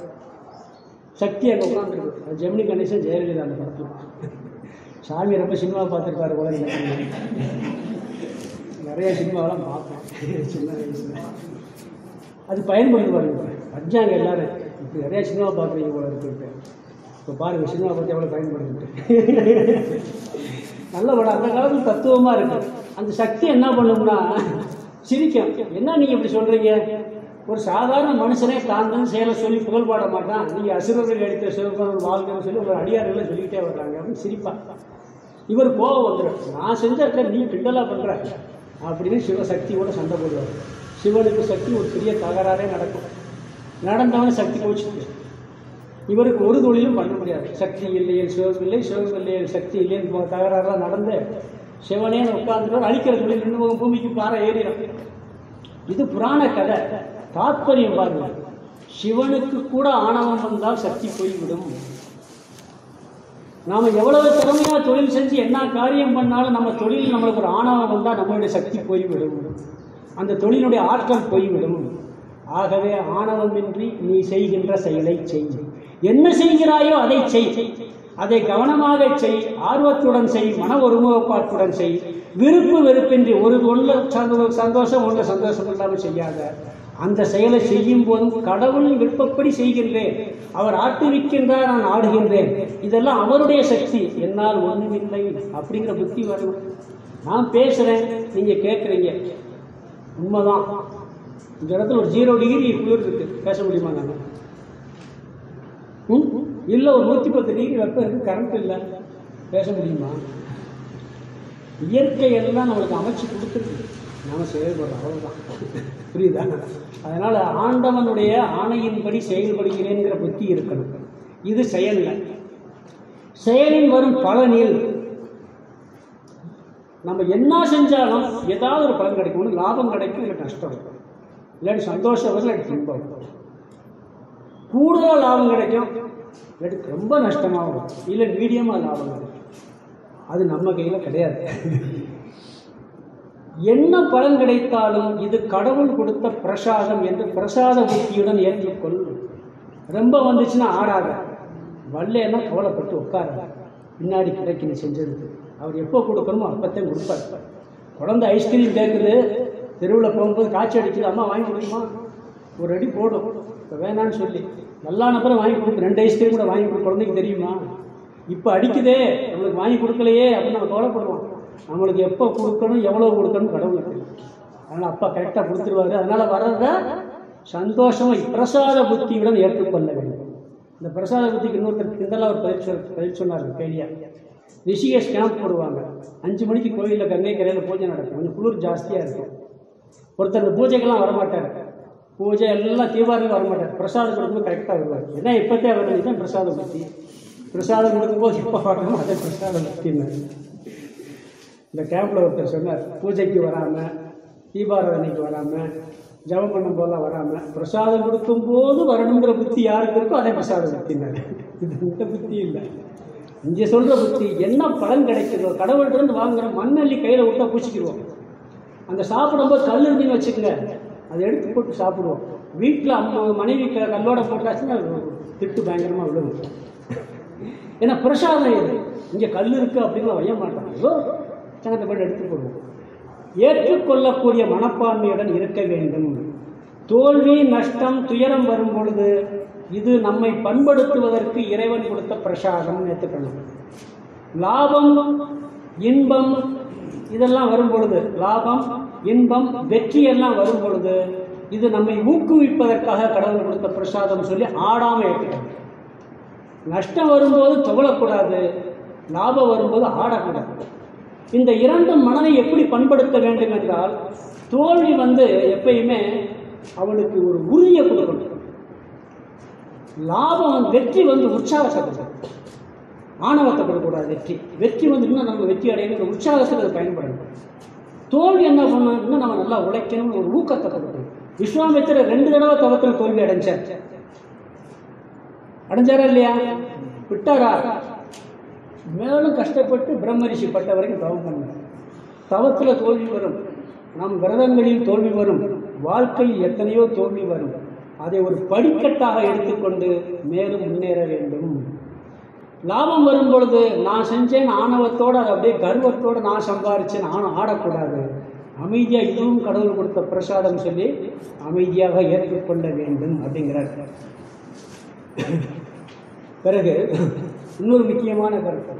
சக்தி அங்கே உட்காந்துருக்கு. அது ஜெமினி கணேசன், ஜெயலலிதா அந்த படத்தில். சாமி ரொம்ப சினிமா பார்த்துருப்பாரு போல. நிறைய சினிமாவெல்லாம் பார்ப்பேன் சின்ன வயசுல. அது பயன்படுத்துவாங்க. பஞ்சாங்க எல்லாரும் இப்போ நிறைய சினிமா பார்க்குறீங்க போல இருக்கு. இப்போ பாருங்கள் சினிமா பார்த்து எவ்வளோ பயன்படுத்திட்டு. நல்ல படம். அந்த காலத்தில் தத்துவமாக இருக்குது. அந்த சக்தி என்ன பண்ணும்னா சிரிக்கும். என்ன நீங்கள் இப்படி சொல்கிறீங்க? ஒரு சாதாரண மனுஷனே தான் செயலை சொல்லி புகழ் பாட மாட்டான். நீங்கள் அசுரர்கள் அடித்த சிவபெருமான் வாழ்க்கைன்னு சொல்லி ஒரு அடியார்கள் சொல்லிக்கிட்டே வர்றாங்க அப்படின்னு சிரிப்பா. இவர் கோவம் வந்துடும். நான் செஞ்ச நீ கிண்டலாக பண்ணுற அப்படின்னு சிவசக்தியோட சண்டை போடுவார். சிவனுக்கு சக்தி ஒரு பெரிய தகராறே நடக்கும். நடந்தவன் சக்தி போச்சுட்டு இவருக்கு ஒரு தொழிலும் பண்ண முடியாது. சக்தி இல்லையே சிவம் இல்லை, சிவம் இல்லையே சக்தி இல்லைன்னு தகராறுலாம் நடந்து சிவனே உட்கார்ந்து அழிக்கிற தொழில் 2 பூமிக்கு பாறை ஏறிடும். இது புராண கதை. தாத்பரியம் பாருங்க. சிவனுக்கு கூட ஆணவம் வந்தால் சக்தி போய்விடும். நாம எவ்வளவு திறமையா தொழில் செஞ்சு என்ன காரியம் பண்ணாலும் நம்ம தொழில் நம்மளுக்கு ஒரு ஆணவம் வந்தால் நம்மளுடைய சக்தி போய்விடும், அந்த தொழிலுடைய ஆற்றல் போய்விடும். ஆகவே ஆணவமின்றி நீ செய்கின்ற செயலை செய். என்ன செய்கிறாயோ அதை செய். அதை கவனமாக செய், ஆர்வத்துடன் செய், மன ஒருமுகப்பாட்டுடன் செய். விருப்பு வெறுப்பின்றி ஒன்று சந்தோஷம் ஒன்று சந்தோஷம் இல்லாமல் செய்யாத. அந்த செயலை செய்யும் போதும் கடவுளின் விருப்பப்படி செய்கின்றேன், அவர் ஆட்டுவிக்கின்றார், நான் ஆடுகின்றேன், இதெல்லாம் அவருடைய சக்தி, என்னால் ஒன்றுமில்லை அப்படிங்கிற புத்தி வரணும். நான் பேசுகிறேன், நீங்கள் கேட்குறீங்க, உண்மைதான். இந்த இடத்துல ஒரு 0 டிகிரி குளிர் இருக்கு, பேச முடியுமா? நாங்கள் இல்லை ஒரு 110 டிகிரி வெப்பம் இருக்கு, கரண்ட் இல்லை, பேச முடியுமா? இயற்கை எல்லாம் நம்மளுக்கு அமைச்சு கொடுத்துருக்கு, நாம செயல்படுறோம், அவ்வளோதான். புரியுதா? அதனால் ஆண்டவனுடைய ஆணையின்படி செயல்படுகிறேங்கிற புத்தி இருக்கணும். இது செயல்ல. செயலில் வரும் பலனில் நம்ம என்ன செஞ்சாலும் ஏதாவது ஒரு பலன் கிடைக்கும். ஒன்று லாபம் கிடைக்கும், இல்லை நஷ்டம் இருக்கும், இல்லாட்டி சந்தோஷம் வரும், இல்லாட்டி துன்பம் வரும். கூடுதலாக லாபம் கிடைக்கும், இல்லாட்டி ரொம்ப நஷ்டமாகும், இல்லை மீடியமாக லாபம் கிடைக்கும். அது நம்ம கையில் கிடையாது. என்ன பலன் கிடைத்தாலும் இது கடவுள் கொடுத்த பிரசாதம் என்று பிரசாத புத்தியுடன் ஏற்றுக்கொள். ரொம்ப வந்துச்சுன்னா ஆடாத, வரலன்னா கவலைப்பட்டு உட்கார, பின்னாடி கிடைக்கு நீ செஞ்சதுக்கு. அவர் எப்போ கொடுக்கணுமோ அப்போத்தான் கொடுப்பார். குழந்தை ஐஸ்கிரீம் கேட்குது, தெருவில் போகும்போது காய்ச்சி அடிக்குது, அம்மா வாங்கி கொடுக்குமா, ஒரு அடி போடும், இப்போ வேணான்னு சொல்லி நல்லா நபரை வாங்கி கொடுக்கு, 2 ஐஸ்கிரீம் கூட வாங்கி கொடுக்க குழந்தைக்கு தெரியுமா? இப்போ அடிக்குதே நம்மளுக்கு வாங்கி கொடுக்கலையே அப்படின்னு நம்ம கவலைப்படுவோம். நம்மளுக்கு எப்போ கொடுக்கணும், எவ்வளோ கொடுக்கணும் கடவுளுக்கு தெரியும். அதனால் அப்பா கரெக்டாக கொடுத்துருவாரு. அதனால் வர்றத சந்தோஷமாக பிரசாத புத்தியுடன் ஏற்றுக்கொள்ள வேண்டும். இந்த பிரசாத புத்திக்கு இன்னொருத்தர் கிண்டலாக ஒரு பதில் சொன்னார் கேள்வியா. ரிஷிகேஷ் கேம்ப் போடுவாங்க, 5 மணிக்கு கோயிலில் கங்கை கரையில் பூஜை நடக்கும், கொஞ்சம் குளிர் ஜாஸ்தியாக இருக்கும். ஒருத்தர் இந்த பூஜைக்கெல்லாம் வரமாட்டார், பூஜை எல்லாம் தீபாவளிக்கு வரமாட்டார், பிரசாதம் கொடுக்கும்போது கரெக்டாக வருவார். ஏன்னா இப்போத்தே வருது, இதுதான் பிரசாத புத்தி. பிரசாதம் கொடுக்கும்போது எப்போ வரணுமோ அதை பிரசாத புத்தின்னு. இந்த கேம்பில் ஒருத்தர் சொன்னார், பூஜைக்கு வராமல், தீபாராதனைக்கு வராமல், ஜபம் பண்ணும் போதெல்லாம் வராமல், பிரசாதம் கொடுக்கும்போது வரணுங்கிற புத்தி யாருக்கு இருக்கோ அதே பிரசாத புத்தினார். இது இந்த புத்தி இல்லை. இங்கே சொல்கிற புத்தி என்ன பலன் கிடைக்கிறதோ, கடவுள்கிட்ட வாங்குகிற மண்ணள்ளி கையில் விட்டா பூச்சிக்கிடுவோம். அந்த சாப்பிடும்போது கல் இருந்துன்னு வச்சுக்கோங்க, அதை எடுத்து போட்டு சாப்பிடுவோம். வீட்டில் மனைவி கல்லோட போட்டாச்சுன்னா திட்டு பயங்கரமாக விழுவும். ஏன்னா பிரசாதம் இது, இங்கே கல் இருக்குது அப்படின்னு வைய மாட்டாங்க, சங்கத்தை போட்டு எடுத்து போடுவோம். ஏற்றுக்கொள்ளக்கூடிய மனப்பான்மையுடன் இருக்க வேண்டும். தோல்வி, நஷ்டம், துயரம் வரும் பொழுது இது நம்மை பண்படுத்துவதற்கு இறைவன் கொடுத்த பிரசாதம் ஏற்றுக்கணும். லாபம், இன்பம் இதெல்லாம் வரும் பொழுது, லாபம், இன்பம், வெற்றி எல்லாம் வரும் பொழுது இது நம்மை ஊக்குவிப்பதற்காக கடவுள் கொடுத்த பிரசாதம் சொல்லி ஆடாமல் ஏற்றுக்கணும். நஷ்டம் வரும்போது துவளக்கூடாது, லாபம் வரும்போது ஆடக்கூடாது. இந்த இரண்டும் மனதை எப்படி பண்படுத்த வேண்டும் என்றால், தோல்வி எப்பயுமே அவனுக்கு ஒரு உறுதியை கொடுக்கணும். லாபம், வெற்றி உற்சாகத்தை கொடுக்கும், ஆணவத்தை கொடுக்கக்கூடாது. வெற்றி இன்னும் நம்ம வெற்றி அடையணும், உற்சாகத்தில் அதை பயன்படணும். தோல்வி என்ன பண்ணணும், இன்னும் நம்ம நல்லா உழைக்கணும்னு ஒரு ஊக்கத்தை கொடுக்கணும். விஸ்வாமித்திரர் 2 தடவை தவத்தில் தோல்வி அடைஞ்சாரா இல்லையா? விட்டாரா? மேலும் கஷ்டப்பட்டு பிரம்மரிஷி பட்ட வரைக்கும் தவம் பண்ண. தவத்தில் தோல்வி வரும், நம் விரதங்களில் தோல்வி வரும், வாழ்க்கையில் எத்தனையோ தோல்வி வரும். அதை ஒரு படிக்கட்டாக எடுத்துக்கொண்டு மேலும் முன்னேற வேண்டும். லாபம் வரும் பொழுது நான் செஞ்சேன் ஆணவத்தோடு, அதை அப்படியே கர்வத்தோடு நான் சம்பாதிச்சேன் நானும் ஆடக்கூடாது. அமைதியாக இதுவும் கடவுள் கொடுத்த பிரசாதம் சொல்லி அமைதியாக ஏற்றுக்கொள்ள வேண்டும் அப்படிங்கிறார். பிறகு இன்னொரு முக்கியமான கருத்து,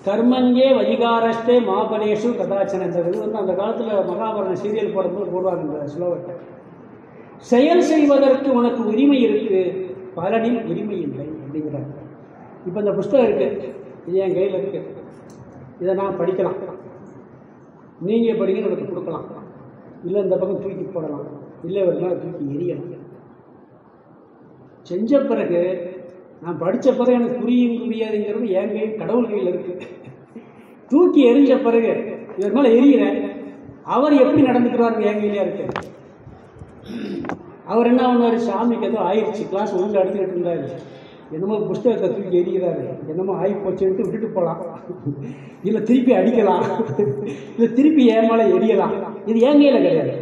கர்மஞ்சே வதிகாரஸ்தே மாபலேஷு கதாச்சன. இந்த அந்த காலத்தில் மகாபாரத சீரியல் போடும்போது போடுவாங்க இந்த ஸ்லோகத்தை. செயல் செய்வதற்கு உனக்கு உரிமை இருக்கு, பலனில் உரிமை இல்லை அப்படிங்கிறார். இப்போ இந்த புஸ்தகம் இருக்கு, இது என் கையில் இருக்கு, இதை நான் படிக்கலாம், நீங்கள் படிங்க எனக்கு கொடுக்கலாம், இல்லை இந்த பக்கம் தூக்கி போடலாம், இல்லை ஒரு நாள் தூக்கி எரியலாம். செஞ்ச பிறகு நான் படித்த பிறகு எனக்கு புரியாதுங்கிறது என் கையில், கடவுள் கையில் இருக்கு. தூக்கி எரிஞ்ச பிறகு இவர் மேலே எரிகிறேன், அவர் எப்படி நடந்துக்கிறாரு என் கையிலே இருக்கு. அவர் என்ன பண்ணார், சாமிக்கு ஏதோ ஆயிடுச்சு, கிளாஸ் ஒழுங்காக எடுத்துக்கிட்டு இருந்தார், என்னமோ புஸ்தகத்தை தூக்கி எரிகிறாரு, என்னமோ ஆகி போச்சுன்ட்டு விட்டுட்டு போகலாம், இல்லை திருப்பி அடிக்கலாம், இல்லை திருப்பி என் மேலே எரியலாம். இது என் கையில் கிடையாது.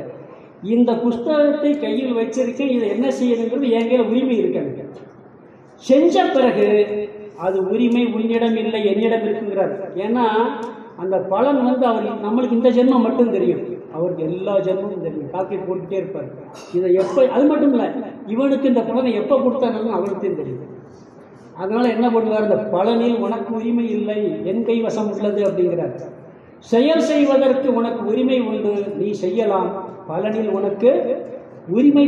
இந்த புஸ்தகத்தை கையில் வச்சிருக்கேன், இதை என்ன செய்யணுங்கிறது என் கையில் உரிமை இருக்காங்க. செஞ்ச பிறகு அது உரிமை உன்னிடம் இல்லை, என்னிடம் இருக்குங்கிறார். ஏன்னா அந்த பலன் அவர் நம்மளுக்கு இந்த ஜென்மம் மட்டும் தெரியும், அவருக்கு எல்லா ஜென்மமும் தெரியும், காக்கெட் போட்டுகிட்டே இருப்பார். இதை எப்போ, அது மட்டும் இல்லை, இவனுக்கு இந்த பலனை எப்போ கொடுத்தாங்கன்னு அவருக்கும் தெரியும். அதனால் என்ன பண்ணுவார், இந்த பலனில் உனக்கு உரிமை இல்லை, என் கைவசம் உள்ளது அப்படிங்கிறார். செயல் செய்வதற்கு உனக்கு உரிமை உண்டு, நீ செய்யலாம், பலனில் உனக்கு உரிமை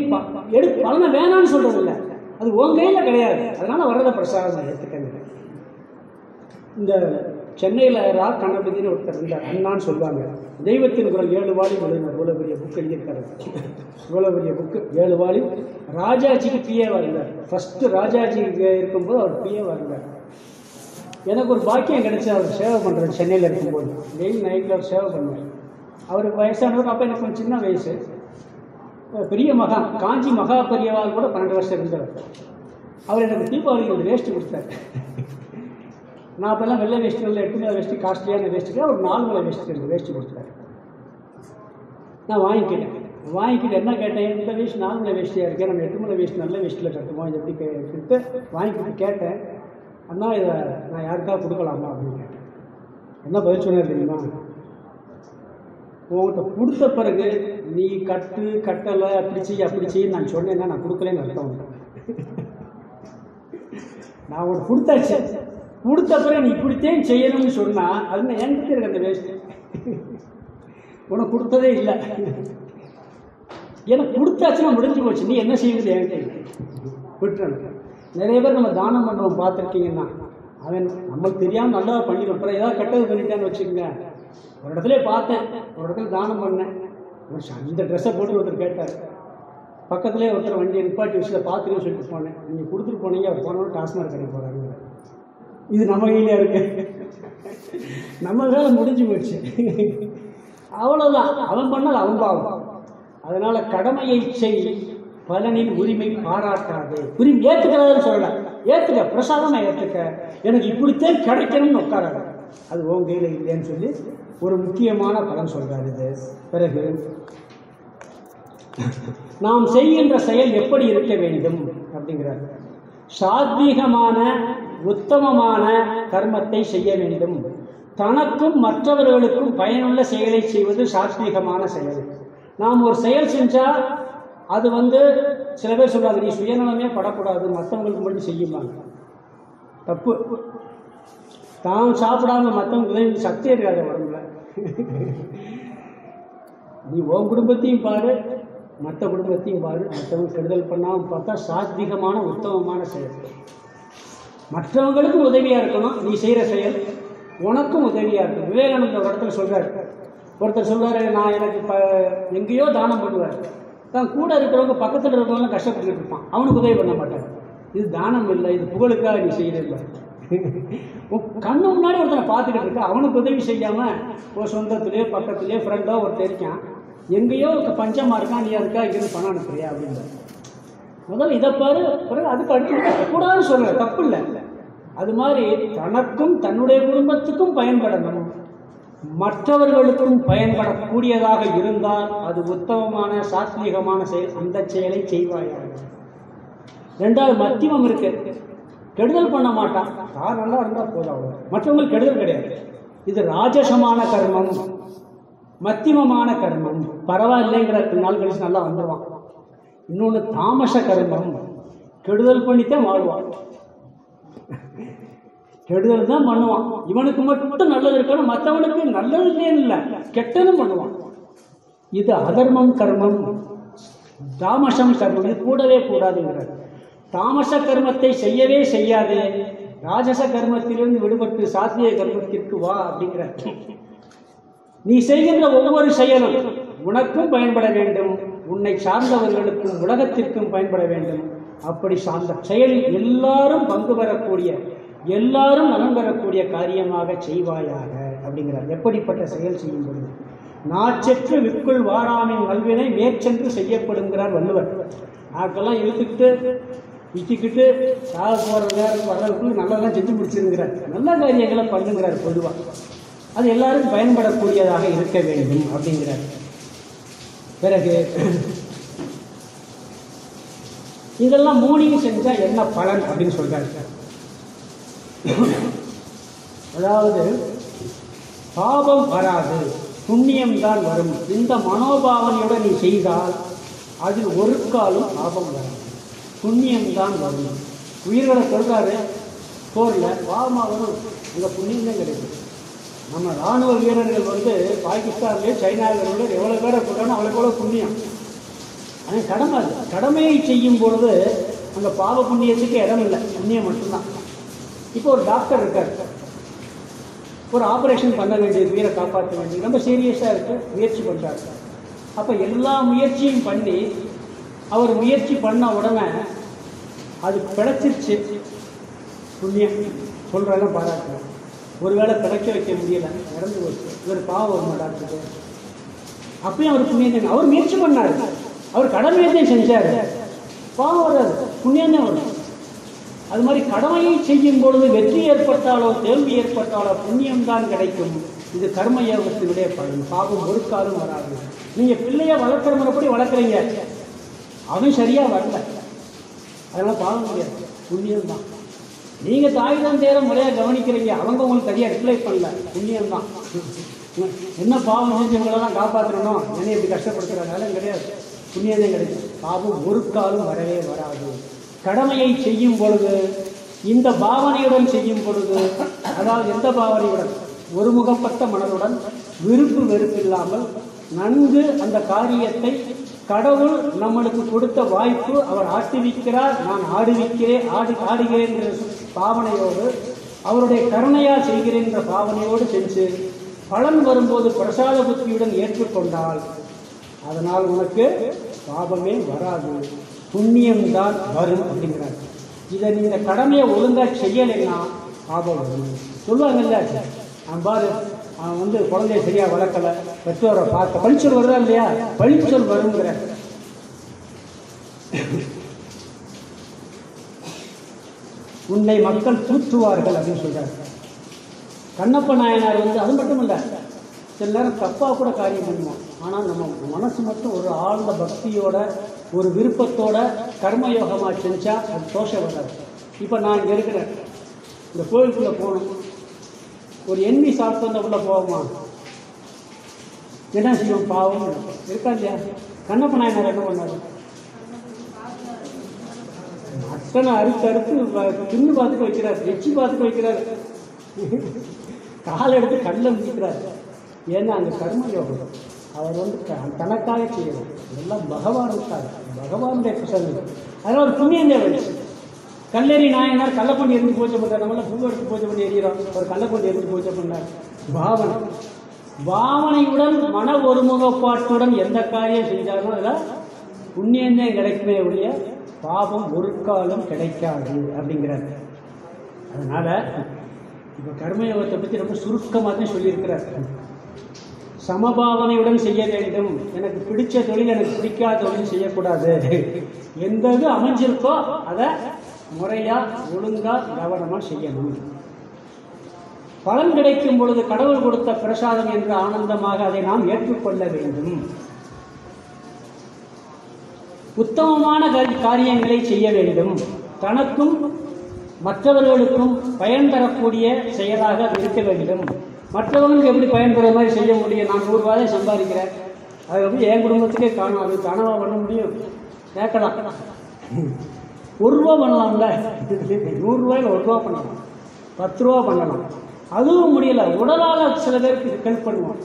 பலனை வேணான்னு சொல்றது இல்லை, அது உன் கையில் கிடையாது. அதனால வர்றத பிரசாதம் ஏற்றுக்கங்க. இந்த சென்னையில் ரா கணபதினு ஒருத்தர் இருந்தார், அண்ணான்னு சொல்லுவாங்க. தெய்வத்தின் குரல் 7 வால்யூம் எழுதினார். இவ்வளோ பெரிய புக்கு எழுதியிருக்காரு. இவ்வளோ பெரிய புக்கு 7 வால்யூம். ராஜாஜிக்கு பிஏவாக இருந்தார். ஃபஸ்ட்டு ராஜாஜி இருக்கும்போது அவர் பிஏவாக இருந்தார். எனக்கு ஒரு பாக்கியம் கிடைச்சி அவர் சேவை பண்ணுறாரு. சென்னையில் இருக்கும்போது டெய்லி நைட்டில் அவர் சேவை பண்ணுவார். அவர் வயசானவர். அப்போ எனக்கு கொஞ்சம் சின்ன வயசு. பெரிய மகா காஞ்சி மகா பெரியவாள் கூட 12 வருஷம் இருந்தவர். அவர் எனக்கு தீபாவளிக்கு ஒரு வேஷ்டி கொடுத்தார். நான் அப்போல்லாம் வெள்ளை வேஷ்டி, 8 முளை வேஷ்டி, காஸ்ட்லியான வேஷ்டிக்கு ஒரு 4 முளை வேஷ்டி வேஷ்டி கொடுத்தாரு. நான் வாங்கிக்கிட்டேன். என்ன கேட்டேன், இந்த வேஷ்டி 4 முளை வேஷ்டியாக இருக்கேன், நம்ம 8 முளை வேஷ்டி நல்ல வேஷ்டியில் கட்டுவோம், இது எப்படி கொடுத்து வாங்கிக்கிட்டு கேட்டேன். அண்ணா இதை நான் யாருக்காக கொடுக்கலாமா அப்படின்னு கேட்டேன். என்ன பதில் சொன்னார் தெரியுமா? உங்கள்கிட்ட கொடுத்த பிறகு நீ கட்டலை அப்படி செய்ய நான் சொன்னேன்னா நான் கொடுக்கலன்னு அர்த்தம். நான் உனக்கு கொடுத்தாச்சு, கொடுத்த பிறகு நீ இப்படித்தான் செய்யணும்னு சொன்னால் அது என்கிட்ட இருக்கு அந்த வேஸ்ட். உனக்கு கொடுத்ததே இல்லை, எனக்கு கொடுத்தாச்சுன்னா முடிஞ்சு போச்சு, நீ என்ன செய்யுது என்கிட்ட விட்டுறணும். நிறைய பேர் நம்ம தானம் பண்ணுவோம் பார்த்துருக்கீங்கன்னா, அவன் நம்மளுக்கு தெரியாமல் நல்லா பண்ணிடுவோம். அப்புறம் ஏதாவது கெட்டது பண்ணிட்டான்னு வச்சுக்கோங்க. ஒரு இடத்துல பார்த்தேன், ஒரு இடத்துல தானம் பண்ணேன். இந்த ட்ரெஸ்ஸை போட்டு ஒருத்தர் கேட்டார். பக்கத்துலேயே ஒருத்தர் வண்டியை நிப்பாட்டி விஷயத்தை பார்த்துருன்னு சொல்லிட்டு போனேன். நீங்கள் கொடுத்துட்டு போனீங்க, அவர் போனோன்னு டாஸ்மாக் கடைக்கு போகிறாங்க. இது நம்ம கையிலே இருக்கு, நம்ம வேலை முடிஞ்சு போயிடுச்சு. அவ்வளோதான், அவன் பண்ணால் அவன் பாவம். அதனால கடமையை செய், பலனின் உரிமை பாராட்டாது. உரிமை ஏற்றுக்கிறதுன்னு சொல்லலை, ஏற்றுக்க, பிரசாதமாக ஏற்றுக்க, எனக்கு இப்படித்தான் கிடைக்கணும்னு உட்காராங்க. அது உன் கையில் இல்லைன்னு சொல்லி ஒரு முக்கியமான பலன் சொல்றாரு. இது பிறகு நாம் செய்கின்ற செயல் எப்படி இருக்க வேண்டும் அப்படிங்கிறார். சாத்வீகமான உத்தமமான கர்மத்தை செய்ய வேண்டும். தனக்கும் மற்றவர்களுக்கும் பயனுள்ள செயலை செய்வது சாத்வீகமான செயல். நாம் ஒரு செயல் செஞ்சால் அது சில பேர் சொல்லுவாங்க, நீ சுயநலமே படக்கூடாது, மற்றவங்களுக்கு மட்டும் செய்யுமாங்க. தப்பு. தான் சாப்பிடாம மற்றவங்க உதவி சக்தி இருக்காத உடம்புல. நீ உன் குடும்பத்தையும் பாரு, மற்ற குடும்பத்தையும் பாரு. மற்றவங்க கெடுதல் பண்ணாமல் பார்த்தா சாத்வீகமான உத்தமமான செயல். மற்றவங்களுக்கும் உதவியாக இருக்கணும், நீ செய்கிற செயல் உனக்கும் உதவியாக இருக்கும். விவேகானந்த ஒரு இடத்துல சொல்கிறார், ஒருத்தர் சொல்கிறாரு, நான் எனக்கு எங்கேயோ தானம் பண்ணுவார், தான் கூட இருக்கிறவங்க பக்கத்தில் இருக்கிறவங்க கஷ்டப்பட்டுக்கிட்டு இருப்பான், அவனுக்கு உதவி பண்ண மாட்டார். இது தானம் இல்லை, இது புகழுக்காக நீ செய்யறது. கண்ணு முன்னாடி ஒருத்தனை பார்த்துக்கிட்டு இருக்க, அவனுக்கு உதவி செய்யாமல் ஒரு சொந்தத்துலேயோ பக்கத்துலேயோ ஃப்ரெண்டோ ஒருத்தர் இருக்கான், எங்கேயோ பஞ்சமாக இருக்கான், நீ அதுக்காக இங்கிருந்து பணம் அனுப்புறியா அப்படின்ற. முதல்ல இதை பாரு, பிறகு அதுக்கு அடுத்து கூடாதுன்னு சொல்ல, தப்பு இல்லை. அது மாதிரி தனக்கும் தன்னுடைய குடும்பத்துக்கும் பயன்படணும், மற்றவர்களுக்கும் பயன்படக்கூடியதாக இருந்தால் அது உத்தமமான சாத்வீகமான செயல். அந்த செயலை செய்வாயாக. ரெண்டாவது மத்தியமம் இருக்கு, கெடுதல் பண்ண மாட்டான், தான் நல்லா இருந்தால் போதும், மற்றவங்களுக்கு கெடுதல் கிடையாது. இது ராஜசமான கர்மம், மத்தியமமான கர்மம். பரவாயில்லைங்கிற 2 நாள் கழிச்சு நல்லா வந்துடுவான். இன்னொன்று தாமச கர்மம், கெடுதல் பண்ணித்தான் வாழ்வான், கெடுதல் தான் பண்ணுவான். இவனுக்கு மட்டும் நல்லது இருக்கணும், மற்றவனுக்கு நல்லதுன்னே இல்லை, கெட்டதும் பண்ணுவான். இது அதர்மம் கர்மம், தாமசம் கர்மம். இது கூடவே கூடாதுங்கிறார். தாமச கர்மத்தை செய்யவே செய்யாது, ராஜச கர்மத்திலிருந்து விடுபட்டு சாத்வீக கர்மத்திற்கு வா அப்படிங்கிற. நீ செய்கின்ற ஒவ்வொரு செயலும் உனக்கும் பயன்பட வேண்டும், உன்னை சார்ந்தவர்களுக்கும் உலகத்திற்கும் பயன்பட வேண்டும். அப்படி சார்ந்த செயலில் எல்லாரும் பங்கு பெறக்கூடிய, எல்லாரும் நலன் பெறக்கூடிய காரியமாக செய்வாயாக அப்படிங்கிறார். எப்படிப்பட்ட செயல் செய்யும் பொழுது நாச்செற்று விற்குள் வாராமின் நல்வினை மேற்சென்று செய்யப்படுங்கிறார் வள்ளுவர். நாக்கெல்லாம் இழுத்துக்கிட்டு விச்சுக்கிட்டு சாக போகிற நேரம் வர்றதுக்குள்ள நல்லதான் செஞ்சு முடிச்சிருங்கிறார். நல்ல காரியங்களை பண்ணுங்கிறார் பொதுவாக. அது எல்லாரும் பயன்படக்கூடியதாக இருக்க வேண்டும் அப்படிங்கிறார். பிறகு இதெல்லாம் 3 செஞ்சால் என்ன பலன் அப்படின்னு சொல்றாரு. அதாவது பாபம் வராது, புண்ணியம்தான் வரும். இந்த மனோபாவனையோட நீ செய்தால் அதில் ஒரு காலம் பாபம் வராது, புண்ணியம்தான் வரும். உயிர்களை சொல்றாரு போரில் பாவமாக வரும், அங்கே புண்ணியம் தான் கிடைக்கும். நம்ம இராணுவ வீரர்கள் பாகிஸ்தான்லேயே சைனாவிலோட எவ்வளோ பேரை போட்டாலும் அவ்வளோ எவ்வளோ புண்ணியம். ஆனால் கடமை, அது கடமையை செய்யும் பொழுது அங்கே பாவ புண்ணியத்துக்கு இடம் இல்லை, புண்ணியம் மட்டும்தான். இப்போ ஒரு டாக்டர் இருக்கார், ஒரு ஆப்ரேஷன் பண்ண வேண்டியது, உயிரை காப்பாற்ற வேண்டியது, ரொம்ப சீரியஸாக இருக்குது, முயற்சி பண்ணுறாரு. அப்போ எல்லா முயற்சியும் பண்ணி அவர் முயற்சி பண்ண உடனே அது பிழைச்சிருச்சு. புண்ணியம் சொல்கிறதெல்லாம் பாராட்டுறேன். ஒருவேளை பிழைக்க வைக்க முடியலை, இறந்து போச்சு, இவர் பாவம் வருமா டாக்டருக்கு? அப்பயும் அவர் புண்ணியம், அவர் முயற்சி பண்ணார், அவர் கடமையத்தையும் செஞ்சார், பாவம் வராது, புண்ணியம் தான் வரும். அது மாதிரி கடமையை செய்யும் பொழுது வெற்றி ஏற்பட்டாலோ தோல்வி ஏற்பட்டாலோ புண்ணியம்தான் கிடைக்கும். இது கர்மயோகத்தினுடைய பலன். பாவம் ஒரு காலம் வராது. நீங்கள் பிள்ளைய வளர்க்குற முறைப்படி வளர்க்குறீங்க, அவன் சரியாக வரல, அதனால் பாவம் முடியாது, புண்ணியம்தான். நீங்கள் தாய் தந்தையரை முறையாக கவனிக்கிறீங்க, அவங்க உங்களுக்கு சரியாக ரிப்ளை பண்ணல, புண்ணியம்தான். என்ன பாவம் செஞ்சவங்களெல்லாம் காப்பாற்றணும், என்னை இப்படி கஷ்டப்படுத்துறாங்க கிடையாது, புண்ணியமே கிடைக்கும். பாவம் ஒரு காலம் வரவே வராது. கடமையை செய்யும் பொழுது இந்த பாவனையுடன் செய்யும் பொழுது, அதாவது எந்த பாவனையுடன், ஒருமுகப்பட்ட மனதுடன், விருப்பு வெறுப்பு இல்லாமல் நன்கு அந்த காரியத்தை கடவுள் நம்மளுக்கு கொடுத்த வாய்ப்பு, அவர் ஆட்டுவிக்கிறார், நான் ஆடுகிறேன் என்ற பாவனையோடு, அவருடைய கருணையால் செய்கிறேன் என்ற பாவனையோடு செஞ்சு பலன் வரும்போது பிரசாத புத்தியுடன் ஏற்றுக்கொண்டால் அதனால் உனக்கு பாவமே வராது, புண்ணியம்தான் வரும் அப்படிங்கிறார். இதை நீங்கள் கடமையை ஒழுங்காக செய்யலைன்னா பாவம் வரும். சொல்லுவாங்கல்ல, பாரு அவன் குழந்தைய சரியாக வளர்க்கலை, பெற்றோரை பார்க்க பழிச்சொல் வருதா இல்லையா, பழிச்சொல் வருங்கிற. உன்னை மக்கள் தூற்றுவார்கள் அப்படின்னு சொல்றாரு. கண்ணப்ப நாயனார் அது மட்டும் இல்லை, சில நேரம் தப்பாக கூட காரியம் பண்ணுவோம், ஆனால் நம்ம மனசு மட்டும் ஒரு ஆழ்ந்த பக்தியோட ஒரு விருப்பத்தோட கர்மயோகமாக செஞ்சால் அது தோஷம் வராது. இப்போ நான் இங்கே இருக்கிறேன், இந்த கோயிலுக்குள்ளே போகணும், ஒரு எண்ணி சாப்பிட்டு வந்த உள்ள போவோமா, என்ன செய்வோம், பாவம் இருக்கா இல்லையா? கண்ணப்ப நாயனார் என்ன பண்ணாரு, மட்டனை அறுத்து தின்னு பார்த்துட்டு வைக்கிறார், எச்சி பார்த்துட்டு வைக்கிறார், காலை எடுத்து கல்லை முடிக்கிறார். ஏன்னா அங்கே கர்மயோகம், அவர் தனக்காக செய்யணும், எல்லாம் பகவானுக்காக, பகவானுடைய பிரசன்னம். அதனால் ஒரு புண்ணியம் தேவை. கல்லெறி நாயனார் கள்ளப்பண்டி எரிஞ்சு பூஜை பண்ணார், நம்மளாம் பூ எடுத்து பூஜை பண்ணி எறிகிறோம், ஒரு கள்ளப்பண்டி எரிஞ்சு பூஜை பண்ணார். பாவனை, பாவனையுடன் மன ஒருமுகப்பாட்டுடன் எந்த காரியம் செஞ்சாலும் அதில் புண்ணியந்தே கிடைக்குமே ஒழிய பாவம் ஒரு காலம் கிடைக்காது அப்படிங்கிறார். அதனால இப்போ கர்மயோகத்தை பற்றி ரொம்ப சுருக்கமாக தான் சொல்லியிருக்கிறார். சமபாவனையுடன் செய்ய வேண்டும். எனக்கு பிடிச்ச தொழில், எனக்கு பிடிக்காத தொழில் செய்யக்கூடாது. எந்த இது அமைஞ்சிருக்கோ அதை முறையா ஒழுங்கா கவனமா செய்யணும். பலன் கிடைக்கும் பொழுது கடவுள் கொடுத்த பிரசாதம் என்ற ஆனந்தமாக அதை நாம் ஏற்றுக்கொள்ள வேண்டும். உத்தமமான காரியங்களை செய்ய வேண்டும். தனக்கும் மற்றவர்களுக்கும் பயன் தரக்கூடிய செயலாக இருக்க வேண்டும். மற்றவங்களுக்கு எப்படி பயன்படுற மாதிரி செய்ய முடியும்? நான் 100 ரூபாய் சம்பாதிக்கிறேன், அதை வந்து என் குடும்பத்துக்கே காணும், அது கனவா பண்ண முடியும்? கேட்கலாம், 1 ரூபா பண்ணலாம்ல, 100 ரூபாயில் 1 ரூபா பண்ணலாம், 10 ரூபா பண்ணலாம், அதுவும் முடியலை. உடலால் சில பேருக்கு ஹெல்ப் பண்ணுவோம்.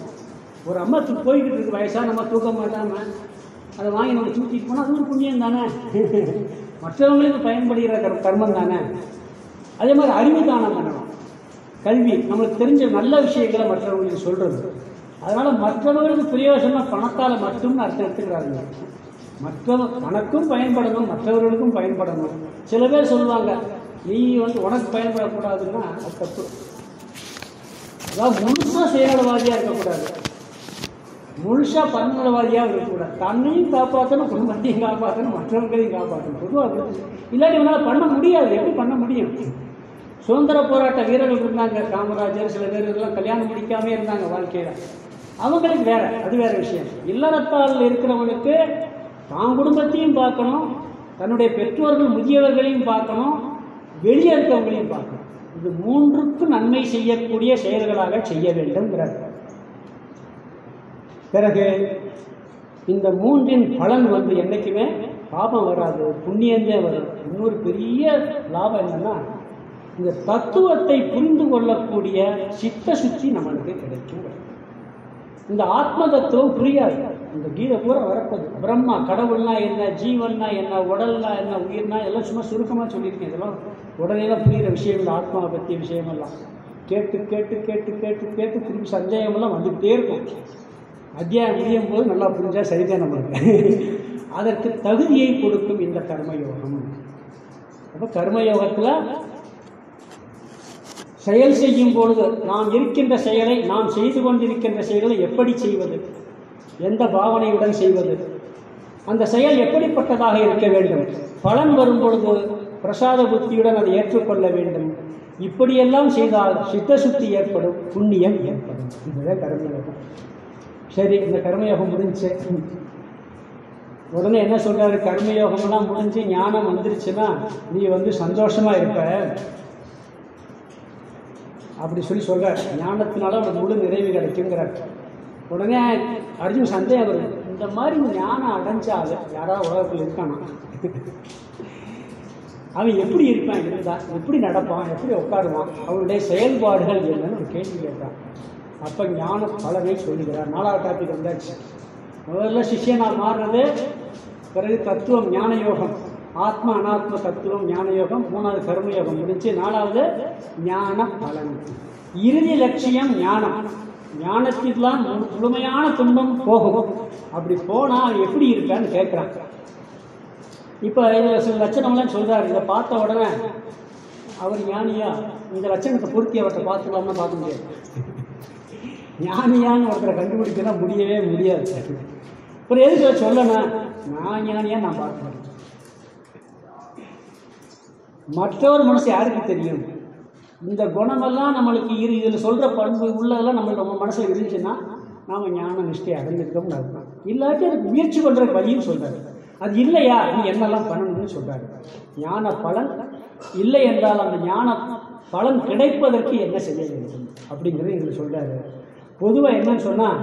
ஒரு அம்மா போய்கிட்டு இருக்கு, வயசாக நம்ம தூக்க மாட்டாமல் அதை வாங்கி நம்ம தூக்கிட்டு போனால் அது ஒரு புண்ணியம் தானே, மற்றவங்களுக்கு பயன்படுகிற கர்மம் தானே. அதே மாதிரி அறிவு தானம் பண்ணணும். கல்வி, நம்மளுக்கு தெரிஞ்ச நல்ல விஷயங்களை மற்றவங்களுக்கு சொல்கிறது. அதனால் மற்றவர்களுக்கு பிரயோஜனம் பணத்தால் மட்டும்னு அர்த்தம் எடுத்துக்கிறாங்க. தனக்கும் பயன்படணும், மற்றவர்களுக்கும் பயன்படணும். சில பேர் சொல்லுவாங்க, நீ உனக்கு பயன்படக்கூடாதுன்னா அது தப்பு. அதாவது முழுசாக சுயநலவாதியாக இருக்கக்கூடாது, முழுசாக பன்மனவாதியாக இருக்கக்கூடாது. தன்னையும் காப்பாற்றணும், குடும்பத்தையும் காப்பாற்றணும், மற்றவங்களையும் காப்பாற்றணும். பொதுவாக இல்லாட்டி உன்னால் பண்ண முடியாது. எப்படி பண்ண முடியும்? சுதந்திர போராட்ட வீரர்கள் இருந்தாங்க, காமராஜர், சில பேர் இதெல்லாம் கல்யாணம் முடிக்காமே இருந்தாங்க வாழ்க்கையில். அவங்களுக்கு வேற, அது வேற விஷயம். இல்லறத்தால் இருக்கிறவனுக்கு தான் குடும்பத்தையும் பார்க்கணும், தன்னுடைய பெற்றோர்கள் முதியவர்களையும் பார்க்கணும், வெளியே இருக்கவங்களையும் பார்க்கணும். இது 3க்கும் நன்மை செய்யக்கூடிய செயல்களாக செய்ய வேண்டும்ங்கிறார். பிறகு இந்த 3இன் பலன் என்னைக்குமே பாபம் வராது, புண்ணியந்தே வரும். இன்னொரு பெரிய லாபம் என்னன்னா, இந்த தத்துவத்தை புரிந்து கொள்ளக்கூடிய சித்த சுத்தி நம்மளுக்கு கிடைக்கும். இந்த ஆத்ம தத்துவம் புரியாது. இந்த கீதை பூரா வரப்போது. பிரம்மா, கடவுள்னா என்ன, ஜீவன்னா என்ன, உடல்னா என்ன, உயிர்னா எல்லாம் சும்மா சுருக்கமாக சொல்லியிருக்கேன். இதெல்லாம் உடனே புரிகிற விஷயம் இல்லை, ஆத்மாவை பற்றிய விஷயமெல்லாம். கேட்டு கேட்டு கேட்டு கேட்டு கேட்டு திருப்பி சந்தேகமெல்லாம் வந்துக்கிட்டே இருக்கும். அத்தியாயம் முடியும் போது நல்லா புரிஞ்சால் சரிதான் நம்மளுக்கு. அதற்கு தகுதியை கொடுக்கும் இந்த கர்மயோகம். அப்போ கர்மயோகத்தில் செயல் செய்யும் பொழுது நாம் இருக்கின்ற செயலை, நாம் செய்து கொண்டிருக்கின்ற செயல்களை எப்படி செய்வது, எந்த பாவனையுடன் செய்வது, அந்த செயல் எப்படிப்பட்டதாக இருக்க வேண்டும், பலன் வரும் பொழுது பிரசாத புத்தியுடன் அதை ஏற்றுக்கொள்ள வேண்டும். இப்படியெல்லாம் செய்தால் சித்தசுத்தி ஏற்படும், புண்ணியம் ஏற்படும். இதுதான் கர்மயோகம். சரி, இந்த கர்மயோகம் முடிஞ்சு உடனே என்ன சொல்றாரு, கர்மயோகம்லாம் முடிஞ்சு ஞானம் வந்துருச்சுன்னா நீ சந்தோஷமா இருப்ப அப்படி சொல்றார். ஞானத்தினால அவனுக்கு முழு நிறைவு கிடைக்குங்கிறார். உடனே அர்ஜுன் சந்தேகம் வரும், இந்த மாதிரி ஞானம் அடைஞ்சால் யாராவது உலகத்தில் இருக்கானா, அவன் எப்படி இருப்பான், இருந்தா எப்படி நடப்பான், எப்படி உட்காருவான், அவனுடைய செயல்பாடுகள் என்னன்னு ஒரு கேள்வி கேட்கிறான். அப்போ ஞான பலனை சொல்லுகிறார். 4வது டாபிக் வந்தாச்சு. முதல்ல சிஷ்யனாக மாறுறது, பிறகு தத்துவம் ஞான யோகம், ஆத்மா அனாத்ம தத்துவம் ஞான யோகம், 3வது கர்மயோகம் முடிஞ்சு 4வது ஞான பலன். இறுதி லட்சியம் ஞானம். ஞானத்திலாம் முழுமையான துன்பம் போகும். அப்படி போனால் அவன் எப்படி இருக்கான்னு கேட்குறான். இப்போ சில லட்சணம்லாம் சொல்கிறார். இதை பார்த்த உடனே அவர் ஞானியா, இந்த லட்சணத்தை பூர்த்தி அவர்கிட்ட பார்த்துக்கலாம்னா பார்க்க முடியாது. ஞானியான்னு ஒருத்தரை கண்டுபிடிக்கலாம் முடியவே முடியாது. அப்புறம் எதுக்கு சொல்லணும், நான் ஞானியா நான் பார்க்க மற்றொரு மனசு யாருக்கு தெரியும். இந்த குணமெல்லாம் நம்மளுக்கு இதில் சொல்கிற பண்பு உள்ளதெல்லாம் நம்ம மனசில் இருந்துச்சுன்னா நாம் ஞான நிஷ்டை அடைஞ்சிருக்கோம்னு அர்த்தம். இல்லாட்டி அதுக்கு முயற்சி பண்ணுற வழியும் சொல்கிறாரு. அது இல்லையா நீ என்னெல்லாம் பண்ணணும்னு சொல்கிறாரு. ஞான பலன் இல்லை என்றால் அந்த ஞான பலன் கிடைப்பதற்கு என்ன செய்ய வேண்டும் அப்படிங்கிறது இதில் சொல்கிறாரு. பொதுவாக என்னன்னு சொன்னால்,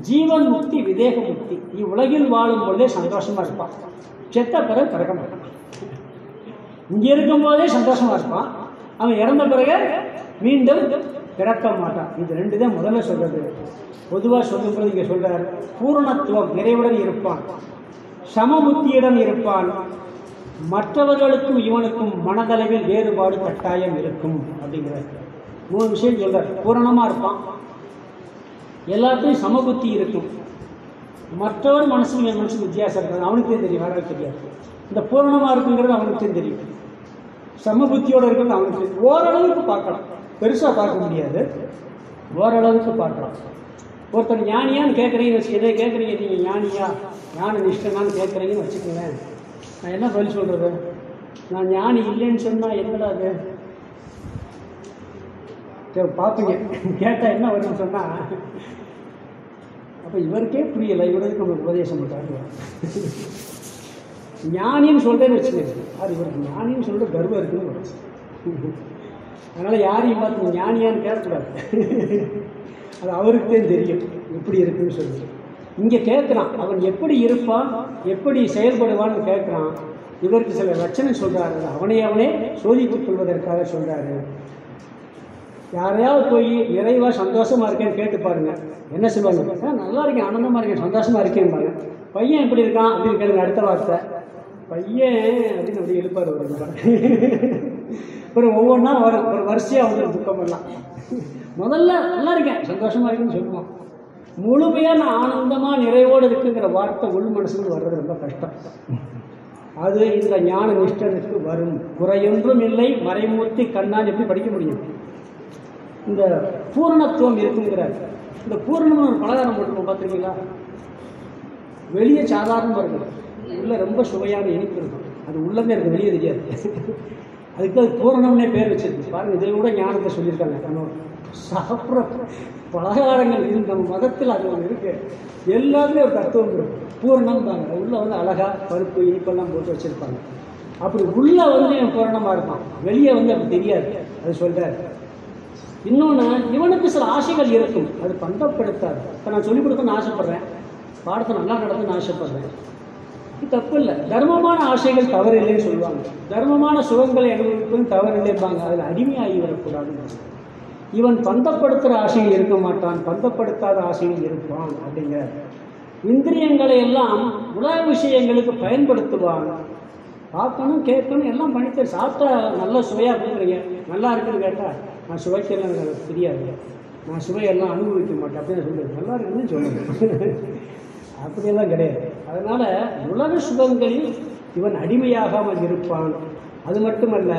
ஜீவன் முக்தி விதேக முக்தி. நீ உலகில் வாழும் பொழுதே சந்தோஷமாக இருப்பான், செத்த பிறகு பிறக்க மாட்டான். இங்கே இருக்கும்போதே சந்தோஷமாக இருப்பான், அவன் இறந்த பிறகு மீண்டும் பிறக்க மாட்டான். இது 2 தான் முதல்ல சொல்கிறது. பொதுவாக சொல்லும்போது இங்கே சொல்கிறார், பூரணத்துவம் நிறைவுடன் இருப்பான், சமபுத்தியுடன் இருப்பான், மற்றவர்களுக்கும் இவனுக்கும் மனதளவில் வேறுபாடு கட்டாயம் இருக்கும் அப்படிங்கிறார். 3 விஷயம் சொல்கிறார். பூரணமாக இருப்பான், எல்லாத்தையும் சமபுத்தி இருக்கும், மற்றவர் மனசுக்கு என் மனசுக்கு வித்தியாசம் இருக்காது, அவனுக்கே தெரியும், வேற தெரியாது. இந்த பூரணமாக இருக்குங்கிறது அவனுக்கு தெரியும், சமபுத்தியோடு இருக்கிறது அவனுக்கு தெரியும். ஓரளவுக்கு பார்க்கலாம், பெருசாக பார்க்க முடியாது, ஓரளவுக்கு பார்க்கலாம். ஒருத்தர் ஞானியான்னு கேட்குறீங்கன்னு வச்சு, எதை கேட்குறீங்க நீங்கள், ஞானியா ஞான நிஷ்டனான்னு கேட்குறீங்கன்னு வச்சுக்கோங்களேன். நான் என்ன பதில் சொல்கிறது, நான் ஞானி இல்லைன்னு சொன்னால் என்னடா அது பார்ப்பீங்க. கேட்டால் என்ன வரும்னு சொன்னால், அப்போ இவருக்கே புரியலை, இவருக்கு நம்மளுக்கு உபதேசம் பண்ணுறாங்க. ஞானின்னு சொல்கிறேன்னு வச்சுக்கோங்க, அது இவருக்கு ஞானின்னு சொல்லிட்டு கர்வம் இருக்குன்னு வரும். அதனால் யாரையும் பார்த்து ஞானியான்னு கேட்கக்கூடாது, அது அவருக்கே தெரியும் எப்படி இருக்குன்னு சொல்லிட்டு. இங்கே கேட்குறான், அவன் எப்படி இருப்பான், எப்படி செயல்படுவான்னு கேட்குறான். இவருக்கு சில லட்சணம் சொல்கிறாரு, அவனே சோதித்துக் கொள்வதற்காக சொல்கிறாரு. யாரையாவது போய் நிறைவாக சந்தோஷமாக இருக்கேன்னு கேட்டு பாருங்க, என்ன சொல்லுவாங்க, நல்லா இருக்கேன், ஆனந்தமாக இருக்கேன், சந்தோஷமாக இருக்கேன்பாங்க. பையன் எப்படி இருக்கான் அப்படின்னு கேளுங்க, அடுத்த வார்த்தை பையன் அப்படின்னு அப்படி எழுப்பார். ஒரு ஒவ்வொன்றா வரும், ஒரு வரிசையாக வந்து துக்கமெல்லாம். முதல்ல நல்லா இருக்கேன், சந்தோஷமாக இருக்குன்னு சொல்லுவோம். முழுமையாக நான் ஆனந்தமாக நிறைவோடு இருக்குங்கிற வார்த்தை உள் மனசுக்கு வர்றது ரொம்ப கஷ்டம். அது இந்த ஞான நிஷ்டனுக்கு வரும். குறையொன்றும் இல்லை மறைமூர்த்தி கண்ணால் எப்படி படிக்க முடியும். இந்த பூரணத்துவம் இருக்குங்கிறார். இந்த பூரணம்னு ஒரு பலகாரம் போட்டுருவோம், பார்த்துருக்கீங்களா? வெளியே சாதாரணமாக இருக்குது, உள்ளே ரொம்ப சுவையான இனிப்பு இருக்கும். அது உள்ளமே இருக்குது, வெளியே தெரியாது. அதுக்கு அது பூரணம்னே பேர் வச்சிருக்கு. பாருங்கள், இதில் கூட ஞானத்தை சொல்லியிருக்காங்க. நம்ம சாப்பிட்ற பலகாரங்கள் இது நம்ம மதத்தில் அது ஒன்று இருக்குது. எல்லாமே ஒரு தத்துவம் இருக்கும். பூரணம் தாங்க, உள்ளே அழகாக பருப்பு இனிப்பெல்லாம் போட்டு வச்சுருப்பாங்க. அப்படி உள்ளே பூரணமாக இருப்பான், வெளியே அப்படி தெரியாது. அது சொல்கிறார். இன்னொன்று, இவனுக்கு சில ஆசைகள் இருக்கும், அது பந்தப்படுத்தாது. இப்போ நான் சொல்லிக் கொடுக்கணும்னு ஆசைப்பட்றேன், பாடத்தை நல்லா நடத்துன்னு ஆசைப்பட்றேன், இது தப்பு இல்லை. தர்மமான ஆசைகள் தவறு இல்லைன்னு சொல்லுவாங்க. தர்மமான சுகங்களை அனுபவிப்பதும் தவறு இல்லைப்பாங்க. அதில் அடிமையாகி வரக்கூடாதுன்னு. இவன் பந்தப்படுத்துகிற ஆசைகள் இருக்க மாட்டான், பந்தப்படுத்தாத ஆசைகள் இருப்பான் அப்படிங்கிற. இந்திரியங்களை எல்லாம் உலக விஷயங்களுக்கு பயன்படுத்துவான். பார்க்கணும், கேட்கணும், எல்லாம் பண்ணிட்டு சாப்பிட்டா நல்ல சுவையாக கொடுக்குறீங்க, நல்லா இருக்குன்னு கேட்டால் நான் சுவைக்கெல்லாம் எனக்கு தெரியாது, நான் சுவையெல்லாம் அனுபவிக்க மாட்டேன் அப்படின்னு சொல்லுவேன். நல்லா இருக்குன்னு சொல்லணும். அப்படியெல்லாம் கிடையாது. அதனால் உலக சுகங்களில் இவன் அடிமையாகாமல் இருப்பான். அது மட்டுமல்ல,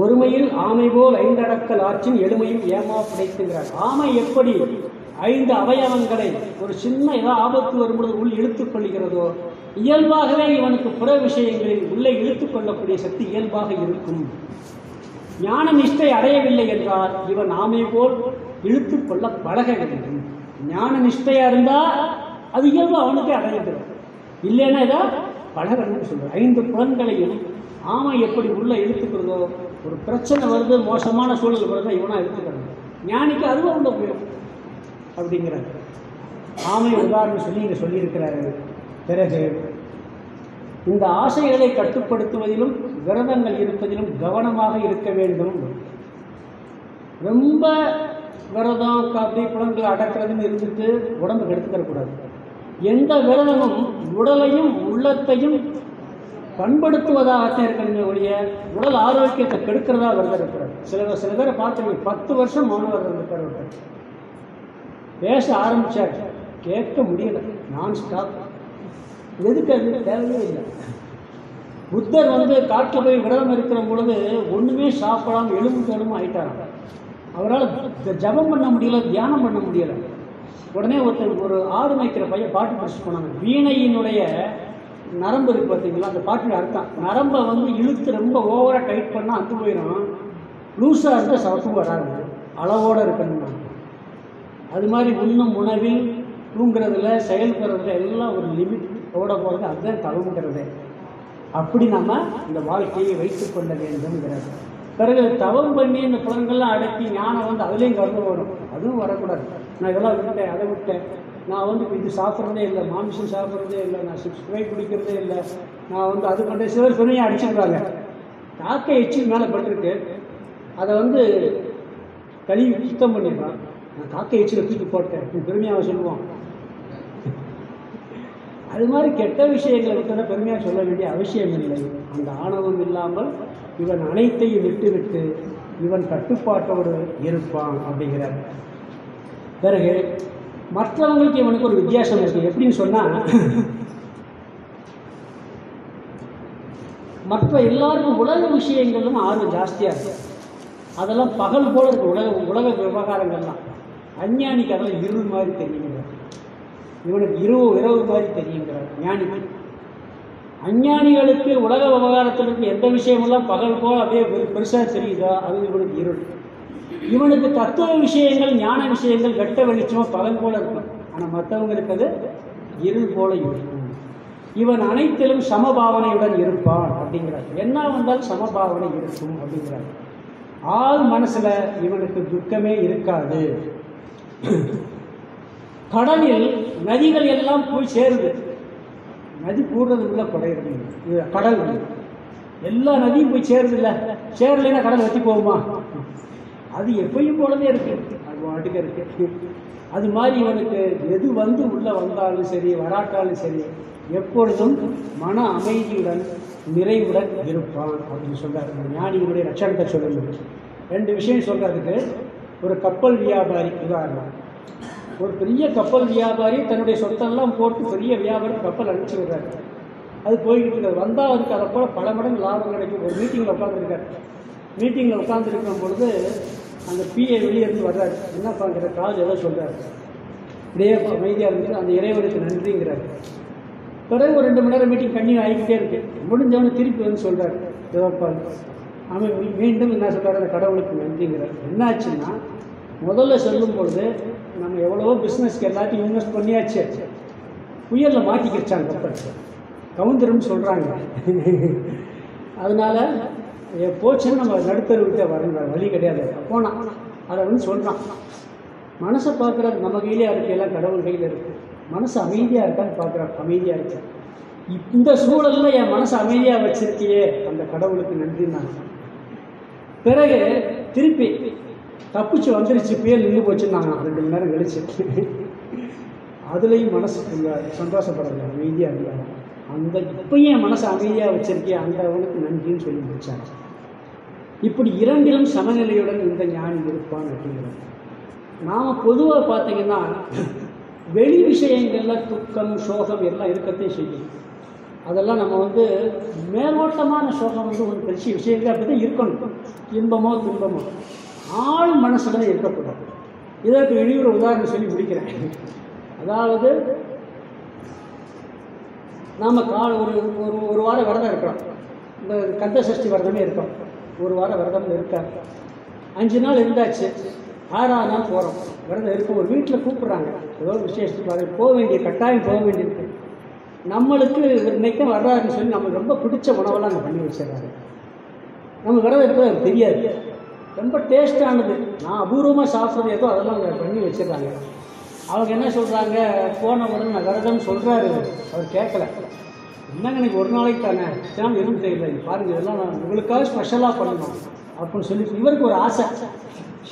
ஒருமையில் ஆமை போல் 5 அடக்கல் ஆற்றின் எளிமையும் ஏமா பிடித்துங்கிறார். ஆமை எப்படி 5 அவயவங்களை ஒரு சின்ன ஏதாவது ஆபத்து வரும்பொழுது உள் இழுத்துக் கொள்கிறதோ, இயல்பாகவே இவனுக்கு புற விஷயங்களில் உள்ளே இழுத்துக் கொள்ளக்கூடிய சக்தி இயல்பாக இருக்கும். ஞான நிஷ்டை அடையவில்லை என்றால் இவன் ஆமை போல் இழுத்துக் கொள்ள பழக வேண்டும். ஞான நிஷ்டையா இருந்தால் அது இயல்பு அவனுக்கே அடையிடும். இல்லைன்னா இதை பழகணும்னு சொல்றார். 5 புலன்களையும் ஆமை எப்படி உள்ள இழுத்துக்கிறதோ, ஒரு பிரச்சனை வருது, மோசமான சூழல் வருதா, இவனா இழுத்துக்கிறது. ஞானிக்கு அதுவும் உள்ள போயிடும் அப்படிங்கிறார். ஆமை உதாரணம் சொல்லி இங்கே சொல்லியிருக்கிறாரு. பிறகு இந்த ஆசைகளை கட்டுப்படுத்துவதிலும் விரதங்கள் இருப்பதிலும் கவனமாக இருக்க வேண்டும். ரொம்ப விரதம் காப்பி புலன்களை அடக்கிறதுன்னு இருந்துட்டு உடம்பு கெடுத்துக்கக்கூடாது. எந்த விரதமும் உடலையும் உள்ளத்தையும் பண்படுத்துவதாகத்தான் இருக்கணுமே ஒழிய உடல் ஆரோக்கியத்தை கெடுக்கிறதா விரதம் இருக்கிறார். சில பேரை பார்த்து 10 வருஷம் மௌன விரதம் இருக்கிறார். பேச ஆரம்பிச்சார், கேட்க முடியல, நான் ஸ்டாப். எதுக்கு? அது தேவையே இல்லை. புத்தர் காட்டில் போய் விரதம் இருக்கிற பொழுது ஒன்றுமே சாப்பிடாமல் எலும்பு ஆயிட்டாராம். அவரால் ஜபம் பண்ண முடியல, தியானம் பண்ண முடியலை. உடனே ஒரு ஆடு மேய்க்கிற பையன் பாட்டு படிச்சு போனாங்க. வீணையினுடைய நரம்பு இருக்கு பார்த்தீங்களா, அந்த பாட்டில் அர்த்தம் நரம்பை இழுத்து ரொம்ப ஓவராக டைட் பண்ணால் அத்து போயிடும். லூஸாக இருந்தால் சவப்பு வராது, அளவோடு இருக்கணும். அது மாதிரி உண்ணும் உணவில், தூங்குறதுல, செயல்படுறதுல எல்லாம் ஒரு லிமிட்டோட போகிறது. அதுதான் தவம்ங்கிறது. அப்படி நம்ம இந்த வாழ்க்கையை வைத்துக் கொள்ள வேண்டும்ங்கிறது. பிறகு தவம் பண்ணி இந்த புலன்கள்லாம் அடக்கி ஞானம் அதுலேயும் கருத்து வரும். அதுவும் வரக்கூடாது. நான் இதெல்லாம் விட்டேன், அதை விட்டேன், நான் இது சாப்பிட்றதே இல்லை, மாமிசம் சாப்பிட்றதே இல்லை, நான் சுவை குடிக்கிறதே இல்லை, நான் அது பண்ணுற சிலர் பெருமையாக அடிச்சிருக்காங்க. காக்கை எச்சி மேலே பட்டிருக்கு, அதை கழுவி சுத்தம் பண்ணிடுறான். நான் காக்கை எச்சில் தூக்கி போட்டேன், பெருமையாக சொல்லுவான். அது மாதிரி கெட்ட விஷயங்களை விட்டு பெருமையாக சொல்ல வேண்டிய அவசியம் இல்லை. அந்த ஆணவம் இல்லாமல் இவன் அனைத்தையும் விட்டு இவன் கட்டுப்பாட்டோடு இருப்பான் அப்படிங்கிறார். பிறகு மற்றவங்களுக்கு இவனுக்கு ஒரு வித்தியாசம் இருக்கு. எப்படின்னு சொன்னால், மற்ற எல்லாருக்கும் உலக விஷயங்களும் ஆர்வம் ஜாஸ்தியாக இருக்கு. அதெல்லாம் பகல் போல இருக்கு. உலக விவகாரங்கள்லாம் அஞ்ஞானிக்கு அதெல்லாம் இருள் மாதிரி தெரியுங்கிறார். இவனுக்கு இரவு மாதிரி தெரியுங்கிறார் ஞானிக்கு. அஞ்ஞானிகளுக்கு உலக விவகாரத்தில் இருக்க எந்த விஷயமெல்லாம் பகல் போல் அப்படியே பெருசாக தெரியுதோ அது இவனுக்கு இருள். இவனுக்கு தத்துவ விஷயங்கள், ஞான விஷயங்கள் வெட்ட வெளிச்சமாக பகல் போல இருக்கும். ஆனால் மற்றவங்களுக்கு அது இருள் போல இருக்கும். இவன் அனைத்திலும் சமபாவனையுடன் இருப்பான் அப்படிங்கிறார். என்ன வந்தாலும் சமபாவனை இருக்கும் அப்படிங்கிறார். ஆள் மனசில் இவனுக்கு துக்கமே இருக்காது. கடலில் நதிகள் எல்லாம் போய் சேருது. நதி கூடுறதுக்குள்ள குறையிறது. கடல் எல்லா நதியும் போய் சேருது இல்லை, சேரலைன்னா கடல் வற்றி போகுமா? அது எப்பயும் போலவே இருக்கு, அது வாட்டுக்கு இருக்கு. அது மாதிரி இவனுக்கு எது உள்ளே வந்தாலும் சரி, வராட்டாலும் சரி, எப்பொழுதும் மன அமைதியுடன் நிறைவுடன் இருப்பான் அப்படின்னு சொல்றாரு. ஞானிகளுடைய லட்சணத்தை சொல்லணும். 2 விஷயம் சொல்றதுக்கு. ஒரு கப்பல் வியாபாரி உதாரணம். ஒரு பெரிய கப்பல் வியாபாரி தன்னுடைய சொத்தெல்லாம் போட்டு பெரிய வியாபாரி கப்பல் அனுப்பிச்சு விடுறாரு. அது போய்கிட்டு இருக்காரு. வந்தால் அதுக்கு அதை போல் பல மடங்கு லாபம் கிடைக்கும். ஒரு மீட்டிங்கில் உட்காந்துருக்காரு. மீட்டிங்கில் உட்காந்துருக்கும் பொழுது அந்த பிஏ வெளியேருந்து வர்றாரு. என்ன பண்ணுற கால் ஏதோ சொல்கிறார். இப்படியே அமைதியாக இருந்து அந்த இறைவனுக்கு நன்றிங்கிறார். பிறகு ஒரு 2 மணி நேரம் மீட்டிங் கண்டினியூ ஆகிக்கிட்டே இருக்கு. முடிஞ்சவனு திருப்பி சொல்கிறார் தேவப்பால். அவன் மீண்டும் என்ன சொல்கிறார், அந்த கடவுளுக்கு நன்றிங்கிறார். என்னாச்சுன்னா, முதல்ல சொல்லும் பொழுது நம்ம எவ்வளவோ பிஸ்னஸ்க்கு எல்லாத்தையும் இன்வெஸ்ட் பண்ணியாச்சு, புயலில் மாட்டிக்கிச்சாங்க, கப்பல் கவுந்தரும்னு சொல்கிறாங்க. அதனால் போச்சுன்னு நம்ம நடுத்தருவிட்ட வரணும், வழி கிடையாது. போனால் அதை சொல்கிறான். மனசை பார்க்குறது நம்ம கையிலே இருக்குது, எல்லாம் கடவுள் கையில் இருக்குது. மனசு அமைதியாக இருக்கான்னு பார்க்குறான், அமைதியாக இருக்கேன். இந்த சூழலில் என் மனசு அமைதியாக வச்சிருக்கியே, அந்த கடவுளுக்கு நன்றி நான். பிறகு திருப்பி தப்பிச்சு வந்துருச்சு, புயல் நின்று போச்சுன்னாங்க 2 மணி நேரம் கழிச்சு. அதுலேயும் மனசு சந்தோஷப்படலை, அமைதியாக இருந்தாங்க. அந்த இப்பயும் என் மனசை அமைதியாக வச்சிருக்கேன், அந்த அவனுக்கு நன்றின்னு சொல்லி முடிச்சாங்க. இப்படி இரண்டிலும் சமநிலையுடன் இந்த ஞானி இருப்பான் அப்படிங்கிறது. நாம் பொதுவாக பார்த்தீங்கன்னா வெளி விஷயங்களில் துக்கம் சோகம் எல்லாம் இருக்கத்தையும் செய்யும். அதெல்லாம் நம்ம மேலோட்டமான சோகம் ஒரு பெரிய விஷயங்கள் அப்படி தான் இருக்கணும். இன்பமோ துன்பமோ ஆள் மனசுல இருக்கக்கூடாது. இதற்கு வெளியூர் உதாரணம் சொல்லி முடிக்கிறேன். அதாவது நாம் ஒரு வாரம் விரதம் இருக்கிறோம். இந்த கந்த சஷ்டி விரதமே இருக்கோம். ஒரு வாரம் விரதம் இருக்காங்க. 5 நாள் இருந்தாச்சு. 6ஆவது நாள் போகிறோம். விரதம் இருக்கும். ஒரு வீட்டில் கூப்பிட்றாங்க, ஏதோ விசேஷத்துக்கு போக வேண்டிய கட்டாயம் போக வேண்டியிருக்கு. நம்மளுக்கு இன்னைக்கு வர்றாருன்னு சொல்லி நம்மளுக்கு ரொம்ப பிடிச்ச உணவெல்லாம் அங்கே பண்ணி வச்சிடறாங்க. நம்ம விரதம் இருக்கிறது தெரியாது. ரொம்ப டேஸ்டானது, நான் அபூர்வமாக சாப்பிட்றது ஏதோ அதெல்லாம் அங்கே பண்ணி வச்சிடுறாங்க. அவங்க என்ன சொல்கிறாங்க, போன உடனே நான் விரதம்னு சொல்கிறாரு. அவர் கேட்கல. என்னங்க எனக்கு ஒரு நாளைக்கு தானே, சேனல் இருந்து தெரியல, பாருங்கள் இதெல்லாம் நான் உங்களுக்காக ஸ்பெஷலாக பண்ணணும் அப்படின்னு சொல்லி இவருக்கு ஒரு ஆசை.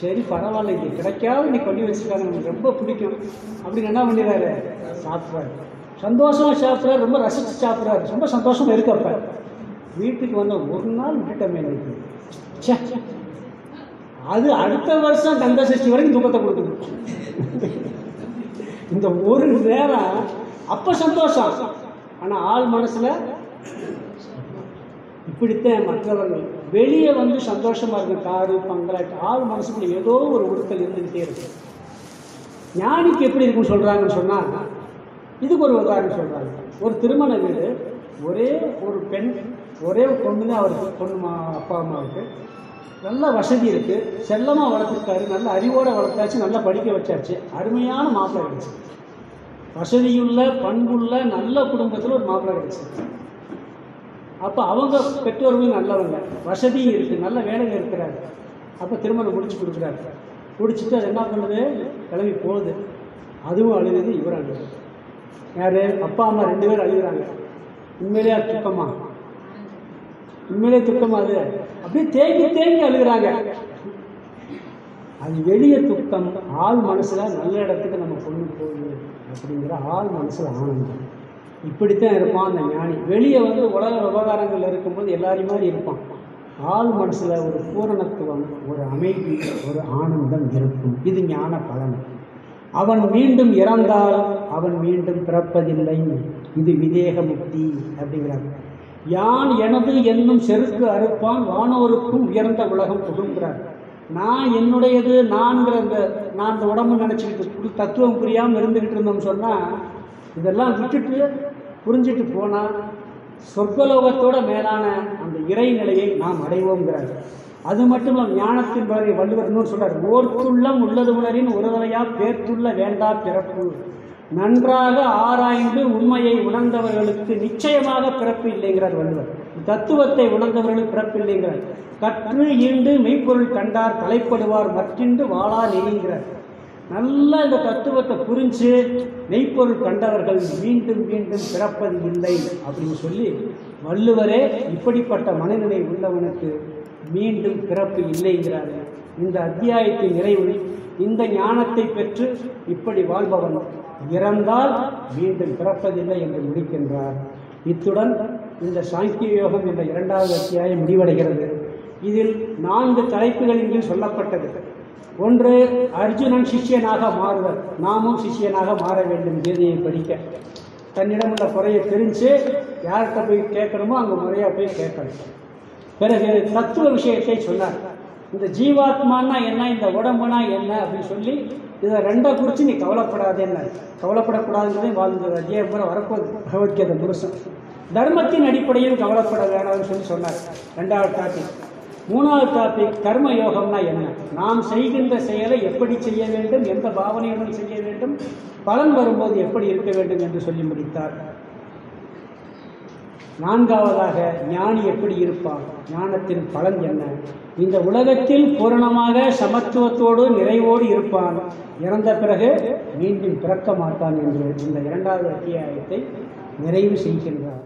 சரி பரவாயில்ல, இது கிடைக்காது இன்னைக்கு பண்ணி வச்சுருக்காங்க, நமக்கு ரொம்ப பிடிக்கும் அப்படின்னு என்ன பண்ணிடுறாரு, சாப்பிட்றாரு. சந்தோஷமாக சாப்பிட்றாரு, ரொம்ப ரசித்து சாப்பிட்றாரு, ரொம்ப சந்தோஷமாக இருக்கப்ப வீட்டுக்கு ஒரு நாள் விட்டுட்டமே இருக்கு. அது அடுத்த வருஷம் கந்த சஷ்டி வரைக்கும் துக்கத்தை கொடுக்குது. இந்த ஒரு நேரம் அப்போ சந்தோஷம், ஆனால் ஆள் மனசில் இப்படித்தான் மற்றவர்கள் வெளியே சந்தோஷமாக இருக்கு, காரு பங்களாட்டு, ஆள் மனசுக்குள்ள ஏதோ ஒரு உறுத்தல் இருந்துக்கிட்டே இருக்கு. ஞானிக்கு எப்படி இருக்குன்னு சொல்கிறாங்கன்னு சொன்னால், இதுக்கு ஒரு உதாரணம் சொல்கிறாங்க. ஒரு திருமண வீடு, ஒரே ஒரு பெண், ஒரே பொண்ணு தான் அவருக்கு, பொண்ணு அப்பா அம்மாவுக்கு நல்ல வசதி இருக்குது, செல்லமாக வளர்த்துருக்காரு, நல்ல அறிவோடு வளர்த்தாச்சு, நல்லா படிக்க வச்சாச்சு, அருமையான மாப்பிள்ளை கிடைச்சி, வசதியுள்ள பண்புள்ள நல்ல குடும்பத்தில் ஒரு மாப்பிள்ளை கிடைச்சி. அப்போ அவங்க பெற்றோர்களும் நல்லவங்க, வசதியும் இருக்குது, நல்ல வேலையில் இருக்கிறாரு. அப்போ திருமணம் முடிச்சு கொடுக்குறாரு. முடிச்சுட்டு அது என்ன பண்ணுது, கிளம்பி போகுது. அதுவும் அழுகுது, இவரும் அழுகுது. யார், அப்பா அம்மா 2 பேரும் அழுகுறாங்க. உண்மையிலே துக்கமா, உண்மையிலே துக்கமா, அது அப்படியே தேங்கி தேங்கி அழுகுறாங்க. அது வெளியே துக்கம், ஆள் மனசில் நல்ல இடத்துக்கு நம்ம கொண்டு போகுது அப்படிங்கிற ஆள் மனசில் ஆனந்தம். இப்படித்தான் இருப்பான் அந்த ஞானி. வெளியே உலக விவகாரங்கள் இருக்கும்போது எல்லாரையும் மாதிரி இருப்பான். ஆள் மனசில் ஒரு பூரணத்துவம், ஒரு அமைதி, ஒரு ஆனந்தம் இருக்கும். இது ஞான பலன். அவன் மீண்டும் இறந்தால் அவன் மீண்டும் பிறப்பதில்லை. இது விதேக முக்தி அப்படிங்கிறாங்க. யான் எனது என்னும் செருக்கு அறுப்பான், வானோருக்கும் உயர்ந்த உலகம் புகுங்கிறார். நான் என்னுடையது, நான் அந்த உடம்பு நினச்சிக்கிட்டு தத்துவம் புரியாமல் இருந்துக்கிட்டு இருந்தோம்னு சொன்னால், இதெல்லாம் விட்டுட்டு புரிஞ்சிட்டு போனால் சொர்க்கலோகத்தோட மேலான அந்த இறைநிலையை நாம் அடைவோங்கிறார். அது மட்டும் ஞானத்தின் பிறகு வள்ளுவர் இன்னொரு சொல்றார், ஓர்த்துள்ளம் உள்ளது உணரின் ஒருதலையா பேர்த்துள்ள வேண்டா பிறப்பு. நன்றாக ஆராய்ந்து உண்மையை உணர்ந்தவர்களுக்கு நிச்சயமாக பிறப்பு இல்லைங்கிறார் வள்ளுவர். தத்துவத்தை உணர்ந்தவர்களுக்கு பிறப்பு இல்லைங்கிறார். கற்று ஈண்டு மெய்ப்பொருள் கண்டார் தலைப்படுவார் மற்றின்று வாழா நெய்கிறார். நல்லா இந்த தத்துவத்தை புரிஞ்சு மெய்ப்பொருள் கண்டவர்கள் மீண்டும் மீண்டும் பிறப்பது இல்லை அப்படின்னு சொல்லி வள்ளுவரே இப்படிப்பட்ட மனநிலை உள்ளவனுக்கு மீண்டும் பிறப்பு இல்லைங்கிறார். இந்த அத்தியாயத்தின் நிறைவில் இந்த ஞானத்தை பெற்று இப்படி வாழ்பவன் இறந்தால் மீண்டும் பிறப்பதில்லை என்று முடிக்கின்றார். இத்துடன் இந்த சாங்கிய யோகம் என்ற 2வது அத்தியாயம் முடிவடைகிறது. இதில் 4 தலைப்புகளின் கீழ் சொல்லப்பட்டது. ஒன்று, அர்ஜுனன் சிஷ்யனாக மாறுவர். நாமும் சிஷ்யனாக மாற வேண்டும். கீதையை படிக்க தன்னிடம் உள்ள குறையை தெரிஞ்சு யார்கிட்ட போய் கேட்கணுமோ அங்கே முறையாக போய் கேட்கணும். பிறகு தத்துவ விஷயத்தை சொன்னார். இந்த ஜீவாத்மானா என்ன, இந்த உடம்புனா என்ன அப்படின்னு சொல்லி இதை 2 குறித்து நீ கவலைப்படாதேன்னு, கவலைப்படக்கூடாதுங்கிறதையும் வாழ்ந்தது அத்தியாயம் பூரா வரப்போகுது பகவத்கீதை முழுசும். தர்மத்தின் அடிப்படையில் கவலைப்பட வேணாம்னு சொன்னார் 2வது டாபிக். 3வது டாபிக் கர்ம யோகம்னா என்ன, நாம் செய்கின்ற செயலை எப்படி செய்ய வேண்டும், எந்த பாவனையுடன் செய்ய வேண்டும், பலன் வரும்போது எப்படி இருக்க வேண்டும் என்று சொல்லி முடித்தார். 4வதாக ஞானி எப்படி இருப்பான், ஞானத்தின் பலன் என்ன, இந்த உலகத்தில் பூரணமாக சமத்துவத்தோடு நிறைவோடு இருப்பான், இறந்த பிறகு மீண்டும் பிறக்க மாட்டான் என்று இந்த 2வது அத்தியாயத்தை நிறைவு செய்கின்றார்.